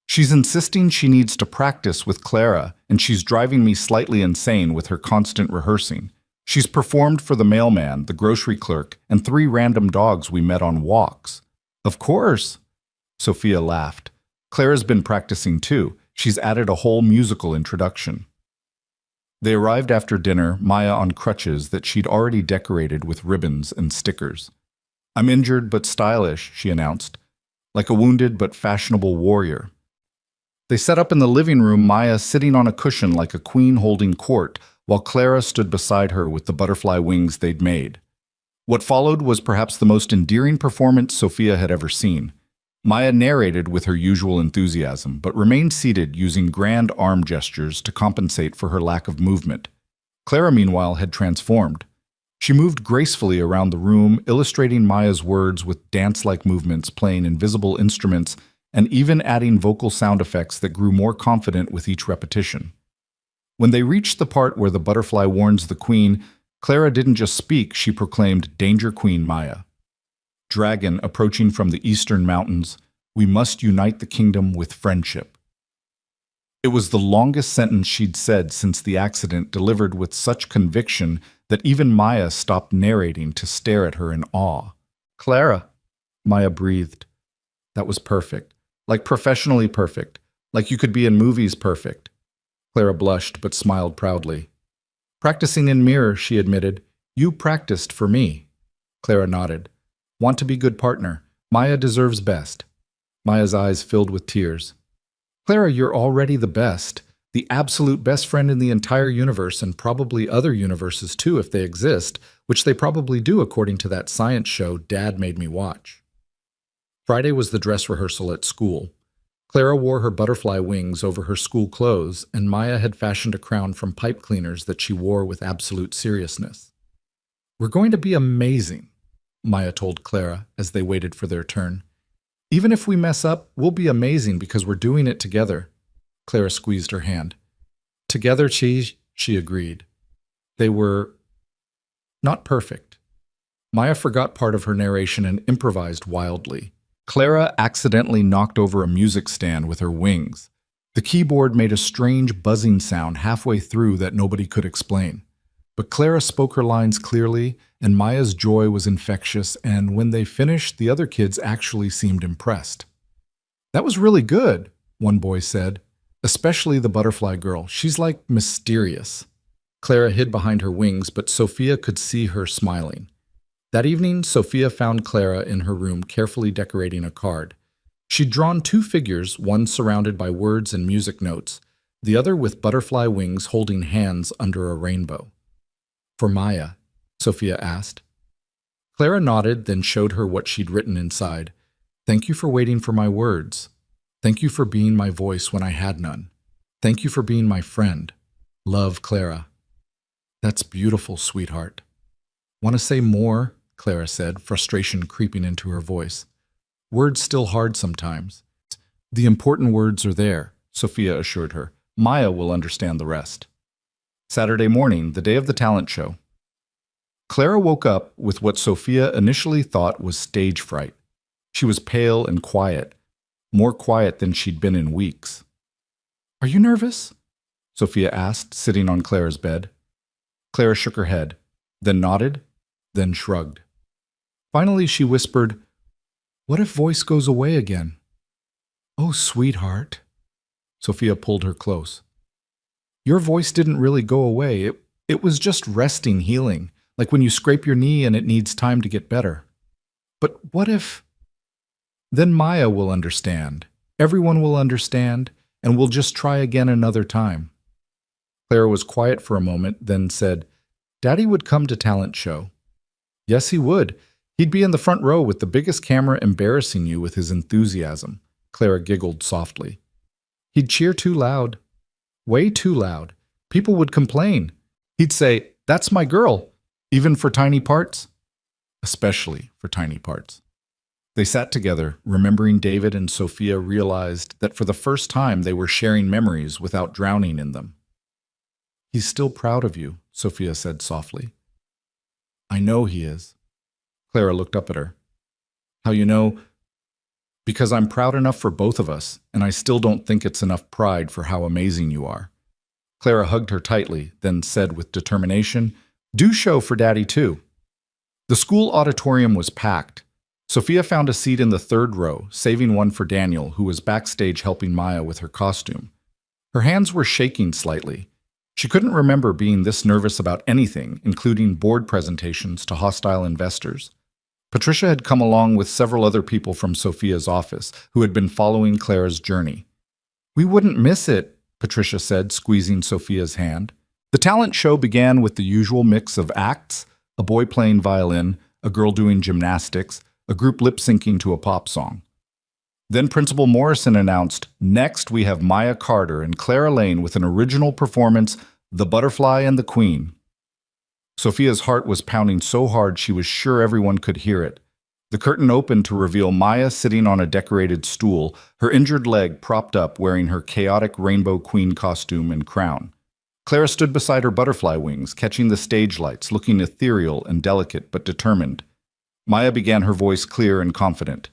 She's insisting she needs to practice with Clara, and she's driving me slightly insane with her constant rehearsing. She's performed for the mailman, the grocery clerk, and 3 random dogs we met on walks. Of course, Sophia laughed. Clara's been practicing too. She's added a whole musical introduction. They arrived after dinner, Maya on crutches that she'd already decorated with ribbons and stickers. I'm injured but stylish, she announced, like a wounded but fashionable warrior. They sat up in the living room, Maya sitting on a cushion like a queen holding court, while Clara stood beside her with the butterfly wings they'd made. What followed was perhaps the most endearing performance Sophia had ever seen. Maya narrated with her usual enthusiasm, but remained seated using grand arm gestures to compensate for her lack of movement. Clara, meanwhile, had transformed. She moved gracefully around the room, illustrating Maya's words with dance-like movements, playing invisible instruments, and even adding vocal sound effects that grew more confident with each repetition. When they reached the part where the butterfly warns the queen, Clara didn't just speak, she proclaimed, Danger Queen Maya. Dragon approaching from the eastern mountains, we must unite the kingdom with friendship. It was the longest sentence she'd said since the accident, delivered with such conviction that even Maya stopped narrating to stare at her in awe. Clara, Maya breathed. That was perfect. Like professionally perfect. Like you could be in movies perfect. Clara blushed but smiled proudly. Practicing in mirror, she admitted. You practiced for me. Clara nodded. Want to be good partner. Maya deserves best. Maya's eyes filled with tears. Clara, you're already the best. The absolute best friend in the entire universe, and probably other universes too if they exist, which they probably do according to that science show Dad made me watch. Friday was the dress rehearsal at school. Clara wore her butterfly wings over her school clothes, and Maya had fashioned a crown from pipe cleaners that she wore with absolute seriousness. We're going to be amazing, Maya told Clara as they waited for their turn. Even if we mess up, we'll be amazing because we're doing it together. Clara squeezed her hand. Together, she agreed. They were not perfect. Maya forgot part of her narration and improvised wildly. Clara accidentally knocked over a music stand with her wings. The keyboard made a strange buzzing sound halfway through that nobody could explain. But Clara spoke her lines clearly, and Maya's joy was infectious, and when they finished, the other kids actually seemed impressed. That was really good, one boy said. Especially the butterfly girl. She's like mysterious. Clara hid behind her wings, but Sophia could see her smiling. That evening, Sophia found Clara in her room carefully decorating a card. She'd drawn two figures, one surrounded by words and music notes, the other with butterfly wings holding hands under a rainbow. "For Maya?" Sophia asked. Clara nodded, then showed her what she'd written inside. "Thank you for waiting for my words. Thank you for being my voice when I had none. Thank you for being my friend. Love, Clara." "That's beautiful, sweetheart." "Want to say more?" Clara said, frustration creeping into her voice. "Words still hard sometimes." "The important words are there," Sophia assured her. "Maya will understand the rest." Saturday morning, the day of the talent show. Clara woke up with what Sophia initially thought was stage fright. She was pale and quiet, more quiet than she'd been in weeks. "Are you nervous?" Sophia asked, sitting on Clara's bed. Clara shook her head, then nodded, then shrugged. Finally, she whispered, "What if voice goes away again?" "Oh, sweetheart." Sophia pulled her close. "Your voice didn't really go away. It was just resting, healing, like when you scrape your knee and it needs time to get better. But what if... Then Maya will understand. Everyone will understand, and we'll just try again another time." Clara was quiet for a moment, then said, "Daddy would come to talent show." "Yes, he would. He'd be in the front row with the biggest camera embarrassing you with his enthusiasm." Clara giggled softly. "He'd cheer too loud. Way too loud. People would complain. He'd say, 'That's my girl,' even for tiny parts." Especially for tiny parts. They sat together, remembering David, and Sophia realized that for the first time they were sharing memories without drowning in them. "He's still proud of you," Sophia said softly. "I know he is." Clara looked up at her. "How you know?" "Because I'm proud enough for both of us, and I still don't think it's enough pride for how amazing you are." Clara hugged her tightly, then said with determination, "Do show for Daddy too." The school auditorium was packed. Sophia found a seat in the third row, saving one for Daniel, who was backstage helping Maya with her costume. Her hands were shaking slightly. She couldn't remember being this nervous about anything, including board presentations to hostile investors. Patricia had come along with several other people from Sophia's office who had been following Clara's journey. "We wouldn't miss it," Patricia said, squeezing Sophia's hand. The talent show began with the usual mix of acts: a boy playing violin, a girl doing gymnastics, a group lip-syncing to a pop song. Then Principal Morrison announced, "Next we have Maya Carter and Clara Lane with an original performance, The Butterfly and the Queen." Sophia's heart was pounding so hard she was sure everyone could hear it. The curtain opened to reveal Maya sitting on a decorated stool, her injured leg propped up, wearing her chaotic rainbow queen costume and crown. Clara stood beside her butterfly wings, catching the stage lights, looking ethereal and delicate but determined. Maya began, her voice clear and confident.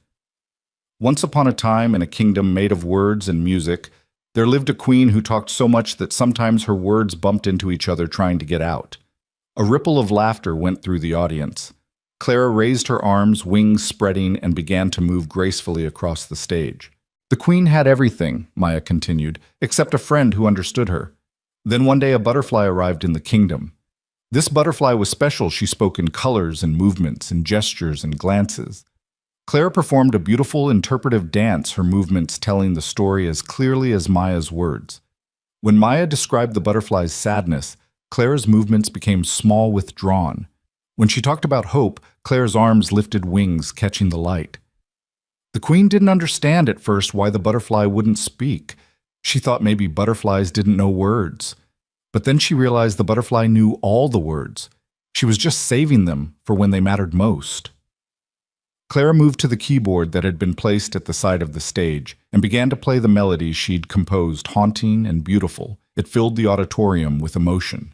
"Once upon a time, in a kingdom made of words and music, there lived a queen who talked so much that sometimes her words bumped into each other trying to get out." A ripple of laughter went through the audience. Clara raised her arms, wings spreading, and began to move gracefully across the stage. "The queen had everything," Maya continued, "except a friend who understood her. Then one day a butterfly arrived in the kingdom. This butterfly was special. She spoke in colors and movements and gestures and glances. Clara performed a beautiful interpretive dance, her movements telling the story as clearly as Maya's words. When Maya described the butterfly's sadness, Clara's movements became small, withdrawn. When she talked about hope, Clara's arms lifted wings, catching the light. The queen didn't understand at first why the butterfly wouldn't speak. She thought maybe butterflies didn't know words. But then she realized the butterfly knew all the words. She was just saving them for when they mattered most. Clara moved to the keyboard that had been placed at the side of the stage and began to play the melody she'd composed, haunting and beautiful. It filled the auditorium with emotion.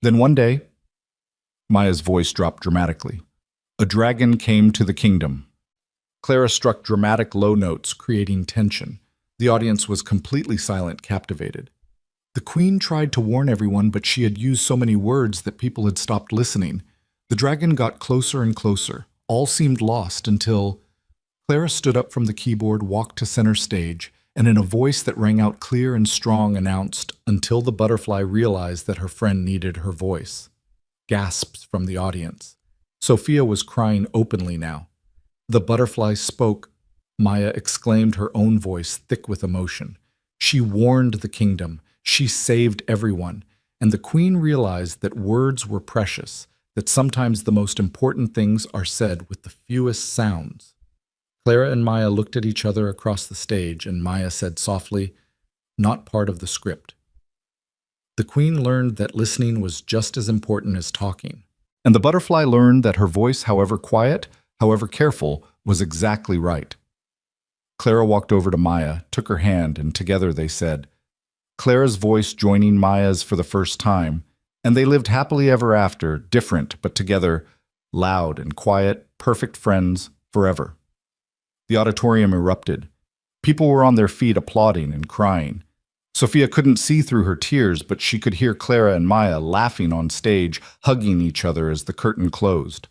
Then one day, Maya's voice dropped dramatically. A dragon came to the kingdom. Clara struck dramatic low notes, creating tension. The audience was completely silent, captivated. The queen tried to warn everyone, but she had used so many words that people had stopped listening. The dragon got closer and closer. All seemed lost until Clara stood up from the keyboard, walked to center stage, and in a voice that rang out clear and strong announced, "Until the butterfly realized that her friend needed her voice." Gasps from the audience. Sophia was crying openly now. The butterfly spoke. Maya exclaimed, her own voice thick with emotion. She warned the kingdom. She saved everyone. And the queen realized that words were precious, that sometimes the most important things are said with the fewest sounds. Clara and Maya looked at each other across the stage, and Maya said softly, "Not part of the script." The queen learned that listening was just as important as talking. And the butterfly learned that her voice, however quiet, however careful, was exactly right. Clara walked over to Maya, took her hand, and together they said, Clara's voice joining Maya's for the first time, and they lived happily ever after, different but together, loud and quiet, perfect friends, forever. The auditorium erupted. People were on their feet applauding and crying. Sophia couldn't see through her tears, but she could hear Clara and Maya laughing on stage, hugging each other as the curtain closed.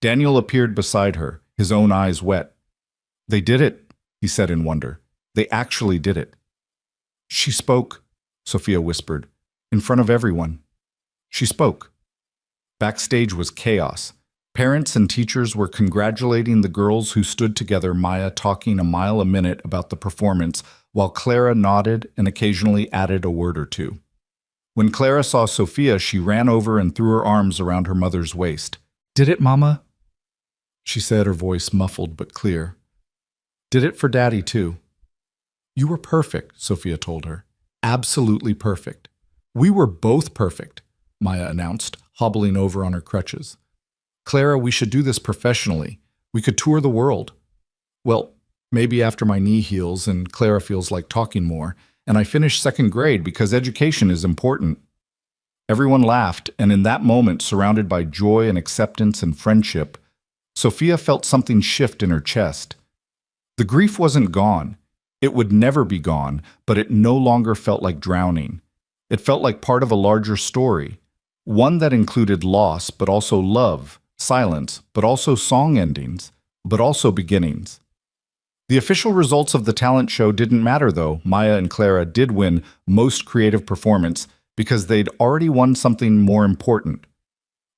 Daniel appeared beside her, his own eyes wet. "They did it," he said in wonder. "They actually did it." "She spoke," Sophia whispered, "in front of everyone." She spoke. Backstage was chaos. Parents and teachers were congratulating the girls who stood together, Maya talking a mile a minute about the performance, while Clara nodded and occasionally added a word or two. When Clara saw Sophia, she ran over and threw her arms around her mother's waist. "Did it, Mama?" she said, her voice muffled but clear. "Did it for Daddy, too." "You were perfect," Sophia told her. "Absolutely perfect." "We were both perfect," Maya announced, hobbling over on her crutches. "Clara, we should do this professionally. We could tour the world." "Well, maybe after my knee heals and Clara feels like talking more, and I finish second grade because education is important." Everyone laughed, and in that moment, surrounded by joy and acceptance and friendship, Sophia felt something shift in her chest. The grief wasn't gone. It would never be gone, but it no longer felt like drowning. It felt like part of a larger story, one that included loss, but also love, silence, but also song endings, but also beginnings. The official results of the talent show didn't matter, though. Maya and Clara did win Most Creative Performance because they'd already won something more important.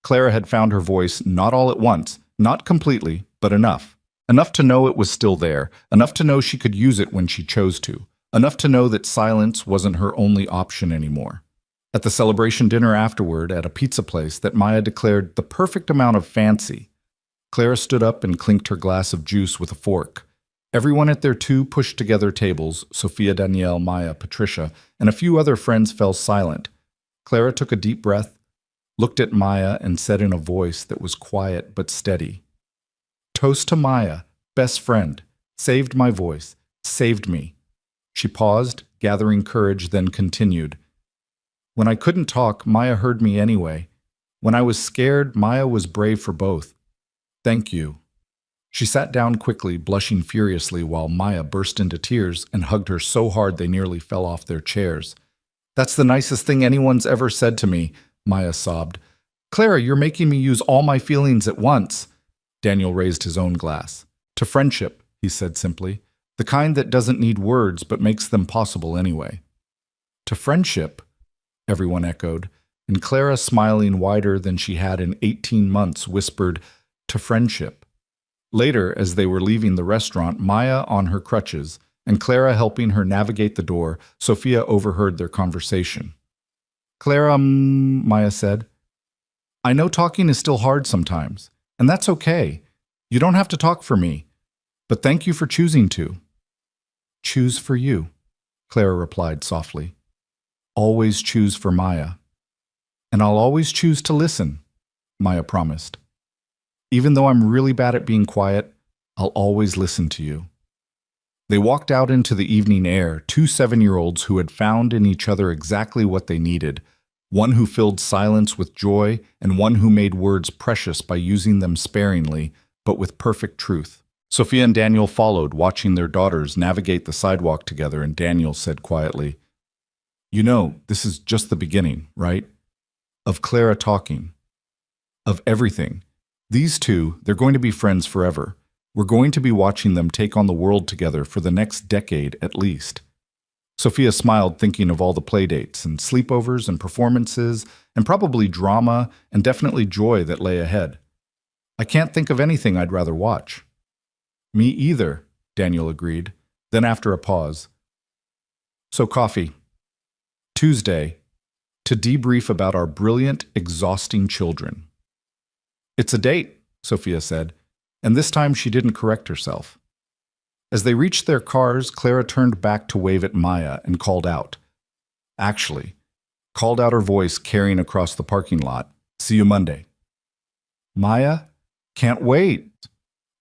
Clara had found her voice not all at once, not completely, but enough. Enough to know it was still there, enough to know she could use it when she chose to, enough to know that silence wasn't her only option anymore. At the celebration dinner afterward at a pizza place that Maya declared the perfect amount of fancy, Clara stood up and clinked her glass of juice with a fork. Everyone at their two pushed-together tables, Sophia, Danielle, Maya, Patricia, and a few other friends fell silent. Clara took a deep breath, looked at Maya, and said in a voice that was quiet but steady, "Toast to Maya, best friend, saved my voice, saved me." She paused, gathering courage, then continued. "When I couldn't talk, Maya heard me anyway. When I was scared, Maya was brave for both. Thank you." She sat down quickly, blushing furiously, while Maya burst into tears and hugged her so hard they nearly fell off their chairs. "That's the nicest thing anyone's ever said to me," Maya sobbed. "Clara, you're making me use all my feelings at once." Daniel raised his own glass. "To friendship," he said simply. "The kind that doesn't need words but makes them possible anyway." "To friendship," everyone echoed, and Clara, smiling wider than she had in 18 months, whispered, "To friendship." Later, as they were leaving the restaurant, Maya on her crutches, and Clara helping her navigate the door, Sophia overheard their conversation. "Clara, Maya said, I know talking is still hard sometimes, and that's okay. You don't have to talk for me, but thank you for choosing to." "Choose for you," Clara replied softly. "Always choose for Maya." "And I'll always choose to listen," Maya promised. "Even though I'm really bad at being quiet, I'll always listen to you." They walked out into the evening air, two 7-year-olds who had found in each other exactly what they needed, one who filled silence with joy and one who made words precious by using them sparingly, but with perfect truth. Sophia and Daniel followed, watching their daughters navigate the sidewalk together, and Daniel said quietly, "You know, this is just the beginning, right? Of Clara talking. Of everything. These two, they're going to be friends forever. We're going to be watching them take on the world together for the next decade at least." Sophia smiled, thinking of all the playdates and sleepovers and performances and probably drama and definitely joy that lay ahead. "I can't think of anything I'd rather watch." "Me either," Daniel agreed. Then after a pause, "So coffee. Tuesday, to debrief about our brilliant, exhausting children." "It's a date," Sophia said, and this time she didn't correct herself. As they reached their cars, Clara turned back to wave at Maya and called out. Actually, called out her voice carrying across the parking lot, "See you Monday." Maya, "Can't wait."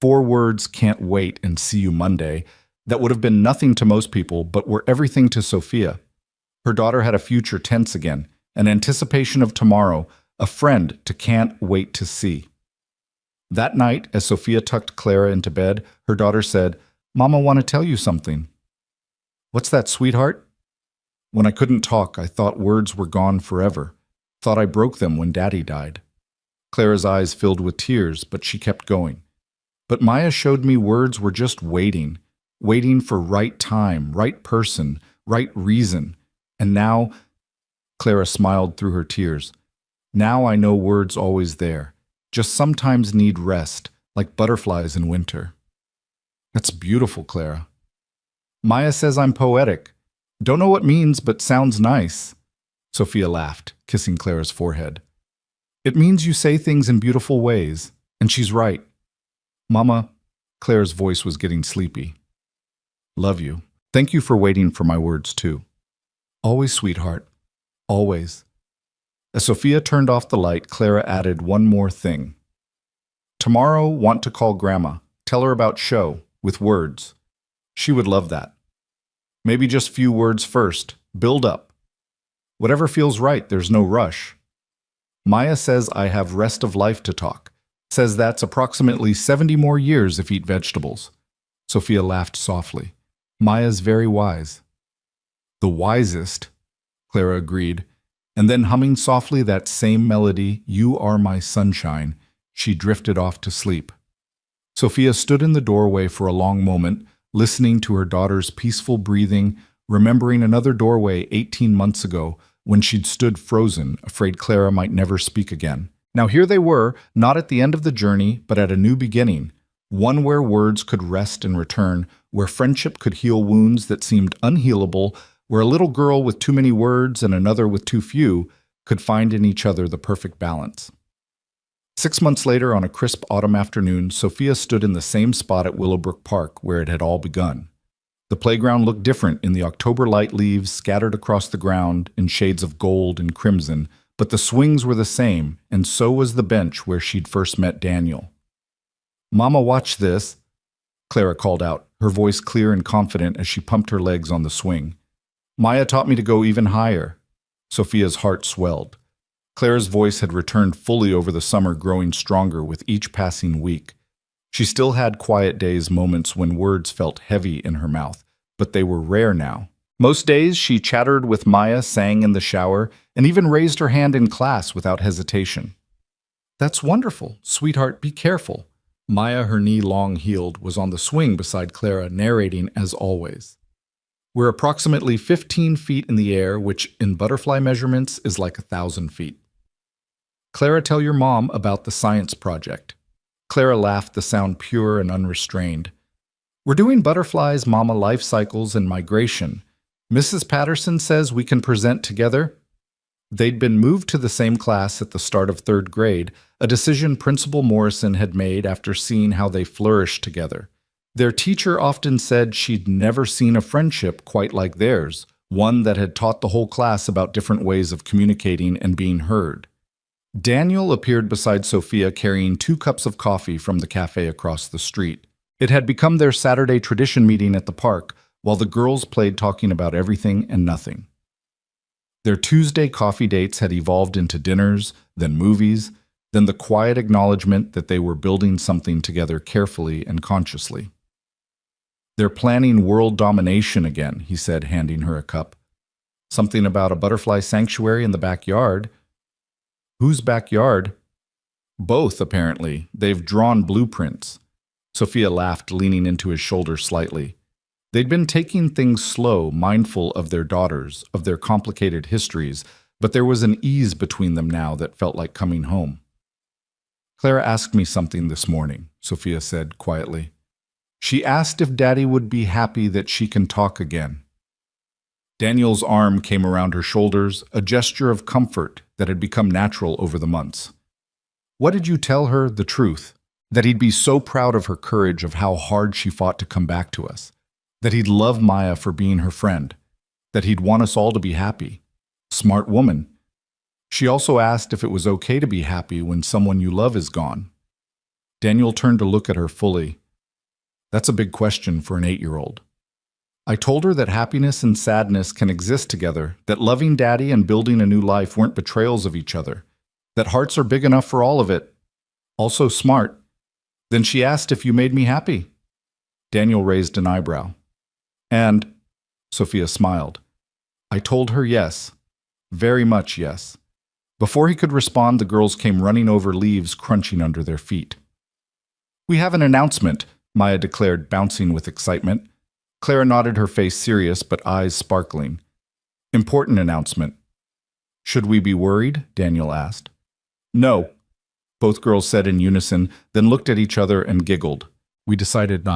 4 words, "can't wait" and "see you Monday," that would have been nothing to most people, but were everything to Sophia. Her daughter had a future tense again, an anticipation of tomorrow, a friend to can't wait to see. That night, as Sophia tucked Clara into bed, her daughter said, "Mama, want to tell you something." "What's that, sweetheart?" "When I couldn't talk, I thought words were gone forever. Thought I broke them when Daddy died." Clara's eyes filled with tears, but she kept going. "But Maya showed me words were just waiting, waiting for right time, right person, right reason. And now," Clara smiled through her tears, "now I know words always there, just sometimes need rest, like butterflies in winter." "That's beautiful, Clara." "Maya says I'm poetic. Don't know what means, but sounds nice." Sophia laughed, kissing Clara's forehead. "It means you say things in beautiful ways, and she's right." "Mama," Clara's voice was getting sleepy. "Love you. Thank you for waiting for my words, too." "Always, sweetheart. Always." As Sophia turned off the light, Clara added one more thing. "Tomorrow, want to call Grandma. Tell her about show, with words. She would love that. Maybe just few words first. Build up. Whatever feels right, there's no rush. Maya says I have rest of life to talk. Says that's approximately 70 more years if eat vegetables." Sophia laughed softly. "Maya's very wise." "The wisest," Clara agreed, and then humming softly that same melody, "You Are My Sunshine," she drifted off to sleep. Sophia stood in the doorway for a long moment, listening to her daughter's peaceful breathing, remembering another doorway 18 months ago when she'd stood frozen, afraid Clara might never speak again. Now here they were, not at the end of the journey, but at a new beginning, one where words could rest and return, where friendship could heal wounds that seemed unhealable, where a little girl with too many words and another with too few could find in each other the perfect balance. 6 months later, on a crisp autumn afternoon, Sophia stood in the same spot at Willowbrook Park where it had all begun. The playground looked different in the October light leaves scattered across the ground in shades of gold and crimson, but the swings were the same, and so was the bench where she'd first met Daniel. "Mama, watch this," Clara called out, her voice clear and confident as she pumped her legs on the swing. "Maya taught me to go even higher." Sophia's heart swelled. Clara's voice had returned fully over the summer, growing stronger with each passing week. She still had quiet days, moments when words felt heavy in her mouth, but they were rare now. Most days she chattered with Maya, sang in the shower, and even raised her hand in class without hesitation. "That's wonderful. Sweetheart, be careful." Maya, her knee long healed, was on the swing beside Clara, narrating as always. "We're approximately 15 feet in the air, which in butterfly measurements is like 1,000 feet. Clara, tell your mom about the science project." Clara laughed, the sound pure and unrestrained. "We're doing butterflies, Mama, life cycles, and migration. Mrs. Patterson says we can present together." They'd been moved to the same class at the start of 3rd grade, a decision Principal Morrison had made after seeing how they flourished together. Their teacher often said she'd never seen a friendship quite like theirs, one that had taught the whole class about different ways of communicating and being heard. Daniel appeared beside Sophia carrying 2 cups of coffee from the cafe across the street. It had become their Saturday tradition meeting at the park, while the girls played talking about everything and nothing. Their Tuesday coffee dates had evolved into dinners, then movies, then the quiet acknowledgement that they were building something together carefully and consciously. "They're planning world domination again," he said, handing her a cup. "Something about a butterfly sanctuary in the backyard." "Whose backyard?" "Both, apparently. They've drawn blueprints." Sophia laughed, leaning into his shoulder slightly. They'd been taking things slow, mindful of their daughters, of their complicated histories, but there was an ease between them now that felt like coming home. "Clara asked me something this morning," Sophia said quietly. She asked if Daddy would be happy that she can talk again. Daniel's arm came around her shoulders, a gesture of comfort that had become natural over the months. What did you tell her? The truth. That he'd be so proud of her courage, of how hard she fought to come back to us. That he'd love Maya for being her friend. That he'd want us all to be happy. Smart woman. She also asked if it was okay to be happy when someone you love is gone. Daniel turned to look at her fully. That's a big question for an 8-year-old. I told her that happiness and sadness can exist together, that loving Daddy and building a new life weren't betrayals of each other, that hearts are big enough for all of it. Also smart. Then she asked if you made me happy. Daniel raised an eyebrow. And Sophia smiled. I told her yes. Very much yes. Before he could respond, the girls came running over, leaves crunching under their feet. We have an announcement, Maya declared, bouncing with excitement. Clara nodded, her face serious but eyes sparkling. Important announcement. Should we be worried? Daniel asked. No, both girls said in unison, then looked at each other and giggled. We decided,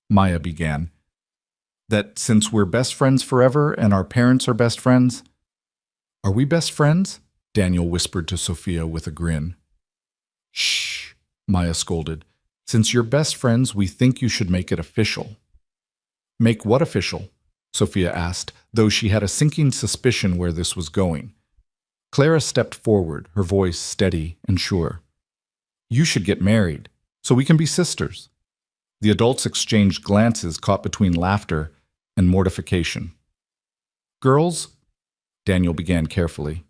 Maya began, that since we're best friends forever and our parents are best friends. Are we best friends? Daniel whispered to Sophia with a grin. Shh, Maya scolded. Since you're best friends, we think you should make it official. Make what official? Sophia asked, though she had a sinking suspicion where this was going. Clara stepped forward, her voice steady and sure. You should get married, so we can be sisters. The adults exchanged glances caught between laughter and mortification. Girls, Daniel began carefully,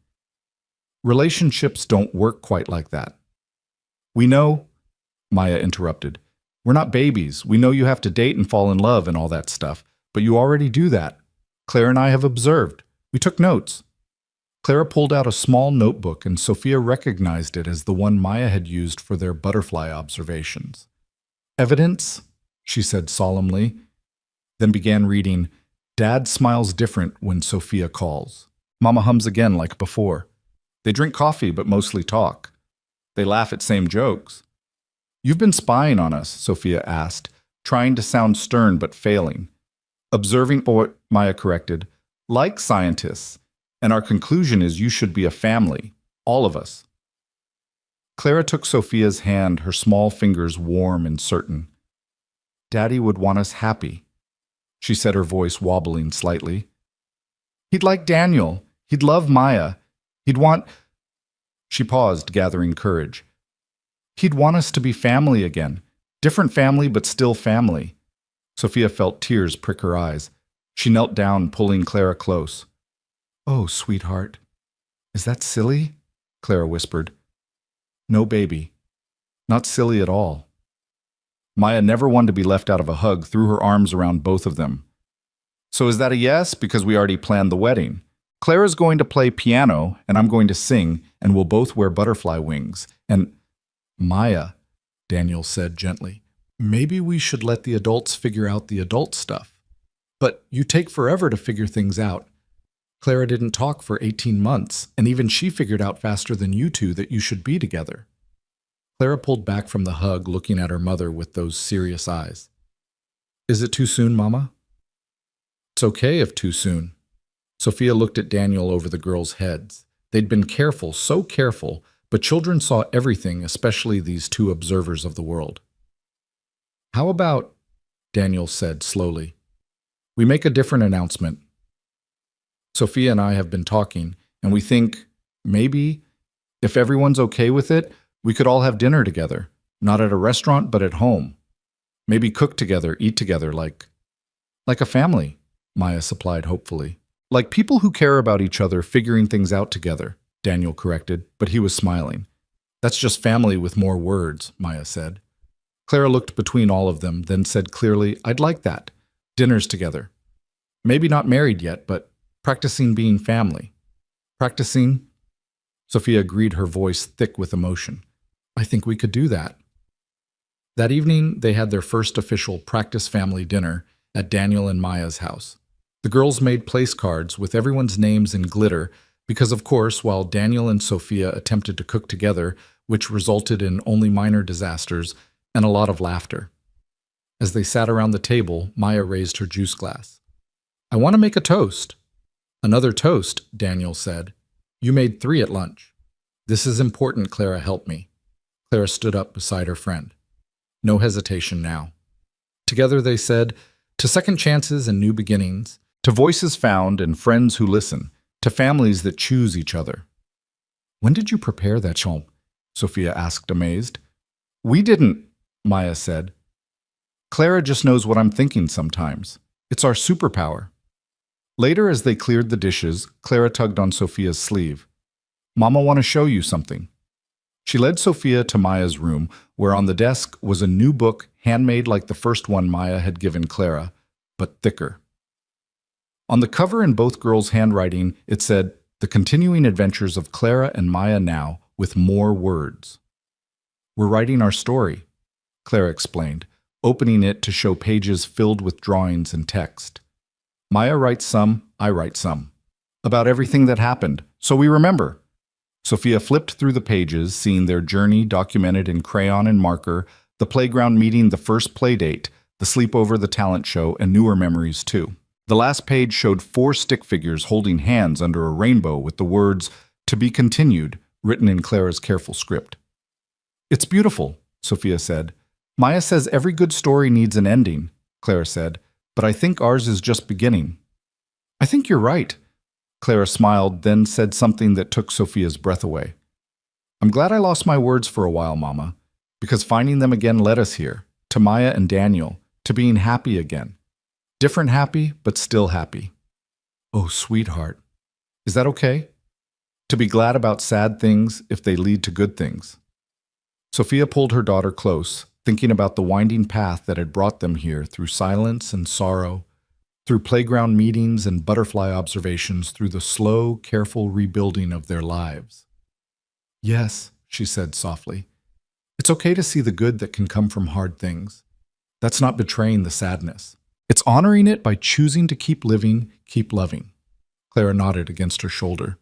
relationships don't work quite like that. We know, Maya interrupted. We're not babies. We know you have to date and fall in love and all that stuff, but you already do that. Claire and I have observed. We took notes. Clara pulled out a small notebook, and Sophia recognized it as the one Maya had used for their butterfly observations. Evidence, she said solemnly, then began reading, Dad smiles different when Sophia calls. Mama hums again like before. They drink coffee but mostly talk. They laugh at same jokes. You've been spying on us, Sophia asked, trying to sound stern but failing. Observing, or Maya corrected, like scientists, and our conclusion is you should be a family, all of us. Clara took Sophia's hand, her small fingers warm and certain. Daddy would want us happy, she said, her voice wobbling slightly. He'd like Daniel. He'd love Maya. He'd want... She paused, gathering courage. He'd want us to be family again. Different family, but still family. Sophia felt tears prick her eyes. She knelt down, pulling Clara close. Oh, sweetheart. Is that silly? Clara whispered. No, baby. Not silly at all. Maya, never one to be left out of a hug, threw her arms around both of them. So is that a yes? Because we already planned the wedding. Clara's going to play piano, and I'm going to sing, and we'll both wear butterfly wings. And Maya, Daniel said gently, maybe we should let the adults figure out the adult stuff. But you take forever to figure things out. Clara didn't talk for 18 months, and even she figured out faster than you two that you should be together. Clara pulled back from the hug, looking at her mother with those serious eyes. Is it too soon, Mama? It's okay if too soon. Sophia looked at Daniel over the girls' heads. They'd been careful, so careful, but children saw everything, especially these two observers of the world. How about, Daniel said slowly, we make a different announcement. Sophia and I have been talking, and we think, maybe, if everyone's okay with it, we could all have dinner together, not at a restaurant, but at home. Maybe cook together, eat together, like a family, Maya supplied hopefully. Like people who care about each other figuring things out together, Daniel corrected, but he was smiling. That's just family with more words, Maya said. Clara looked between all of them, then said clearly, I'd like that. Dinners together. Maybe not married yet, but practicing being family. Practicing? Sophia agreed, her voice thick with emotion. I think we could do that. That evening, they had their first official practice family dinner at Daniel and Maya's house. The girls made place cards with everyone's names in glitter because, of course, while Daniel and Sophia attempted to cook together, which resulted in only minor disasters and a lot of laughter. As they sat around the table, Maya raised her juice glass. I want to make a toast. Another toast, Daniel said. You made 3 at lunch. This is important, Clara, help me. Clara stood up beside her friend. No hesitation now. Together they said, to second chances and new beginnings, to voices found and friends who listen, to families that choose each other. When did you prepare that, Jean? Sophia asked, amazed. We didn't, Maya said. Clara just knows what I'm thinking sometimes. It's our superpower. Later, as they cleared the dishes, Clara tugged on Sophia's sleeve. Mama want to show you something. She led Sophia to Maya's room, where on the desk was a new book handmade like the first one Maya had given Clara, but thicker. On the cover in both girls' handwriting, it said, The Continuing Adventures of Clara and Maya Now, with more words. We're writing our story, Clara explained, opening it to show pages filled with drawings and text. Maya writes some, I write some. About everything that happened, so we remember. Sophia flipped through the pages, seeing their journey documented in crayon and marker, the playground meeting, the first play date, the sleepover, the talent show, and newer memories too. The last page showed 4 stick figures holding hands under a rainbow with the words, To be continued, written in Clara's careful script. It's beautiful, Sophia said. Maya says every good story needs an ending, Clara said, but I think ours is just beginning. I think you're right. Clara smiled, then said something that took Sophia's breath away. I'm glad I lost my words for a while, Mama, because finding them again led us here, to Maya and Daniel, to being happy again. Different happy, but still happy. Oh, sweetheart. Is that okay? To be glad about sad things if they lead to good things. Sophia pulled her daughter close, thinking about the winding path that had brought them here through silence and sorrow, through playground meetings and butterfly observations, through the slow, careful rebuilding of their lives. Yes, she said softly. It's okay to see the good that can come from hard things. That's not betraying the sadness. It's honoring it by choosing to keep living, keep loving. Clara nodded against her shoulder.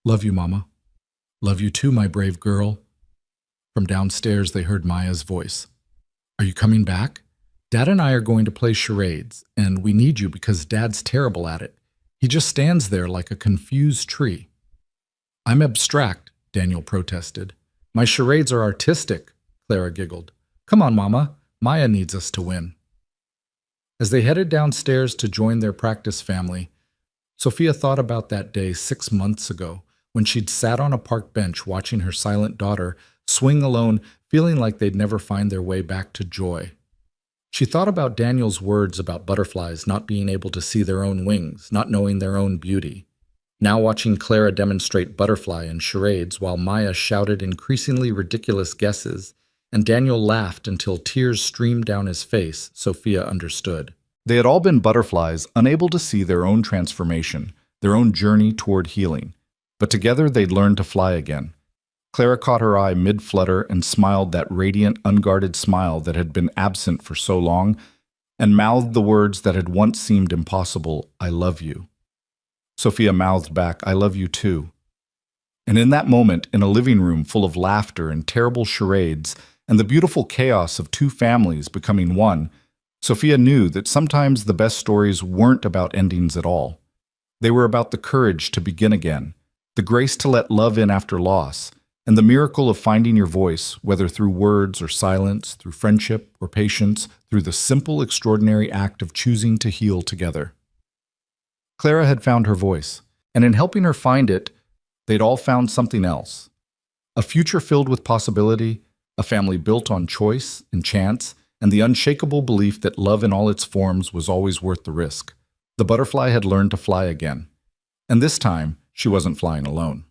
Love you, Mama. Love you too, my brave girl. From downstairs, they heard Maya's voice. Are you coming back? Dad and I are going to play charades, and we need you because Dad's terrible at it. He just stands there like a confused tree. I'm abstract, Daniel protested. My charades are artistic, Clara giggled. Come on, Mama. Maya needs us to win. As they headed downstairs to join their practice family, Sophia thought about that day 6 months ago when she'd sat on a park bench watching her silent daughter swing alone, feeling like they'd never find their way back to joy. She thought about Daniel's words about butterflies not being able to see their own wings, not knowing their own beauty. Now watching Clara demonstrate butterfly and charades while Maya shouted increasingly ridiculous guesses, and Daniel laughed until tears streamed down his face, Sophia understood. They had all been butterflies, unable to see their own transformation, their own journey toward healing. But together they'd learned to fly again. Clara caught her eye mid-flutter and smiled that radiant, unguarded smile that had been absent for so long, and mouthed the words that had once seemed impossible, I love you. Sophia mouthed back, I love you too. And in that moment, in a living room full of laughter and terrible charades, and the beautiful chaos of 2 families becoming one, Sophia knew that sometimes the best stories weren't about endings at all. They were about the courage to begin again, the grace to let love in after loss, and the miracle of finding your voice, whether through words or silence, through friendship or patience, through the simple, extraordinary act of choosing to heal together. Clara had found her voice, and in helping her find it, they'd all found something else. A future filled with possibility, a family built on choice and chance, and the unshakable belief that love in all its forms was always worth the risk. The butterfly had learned to fly again. And this time, she wasn't flying alone.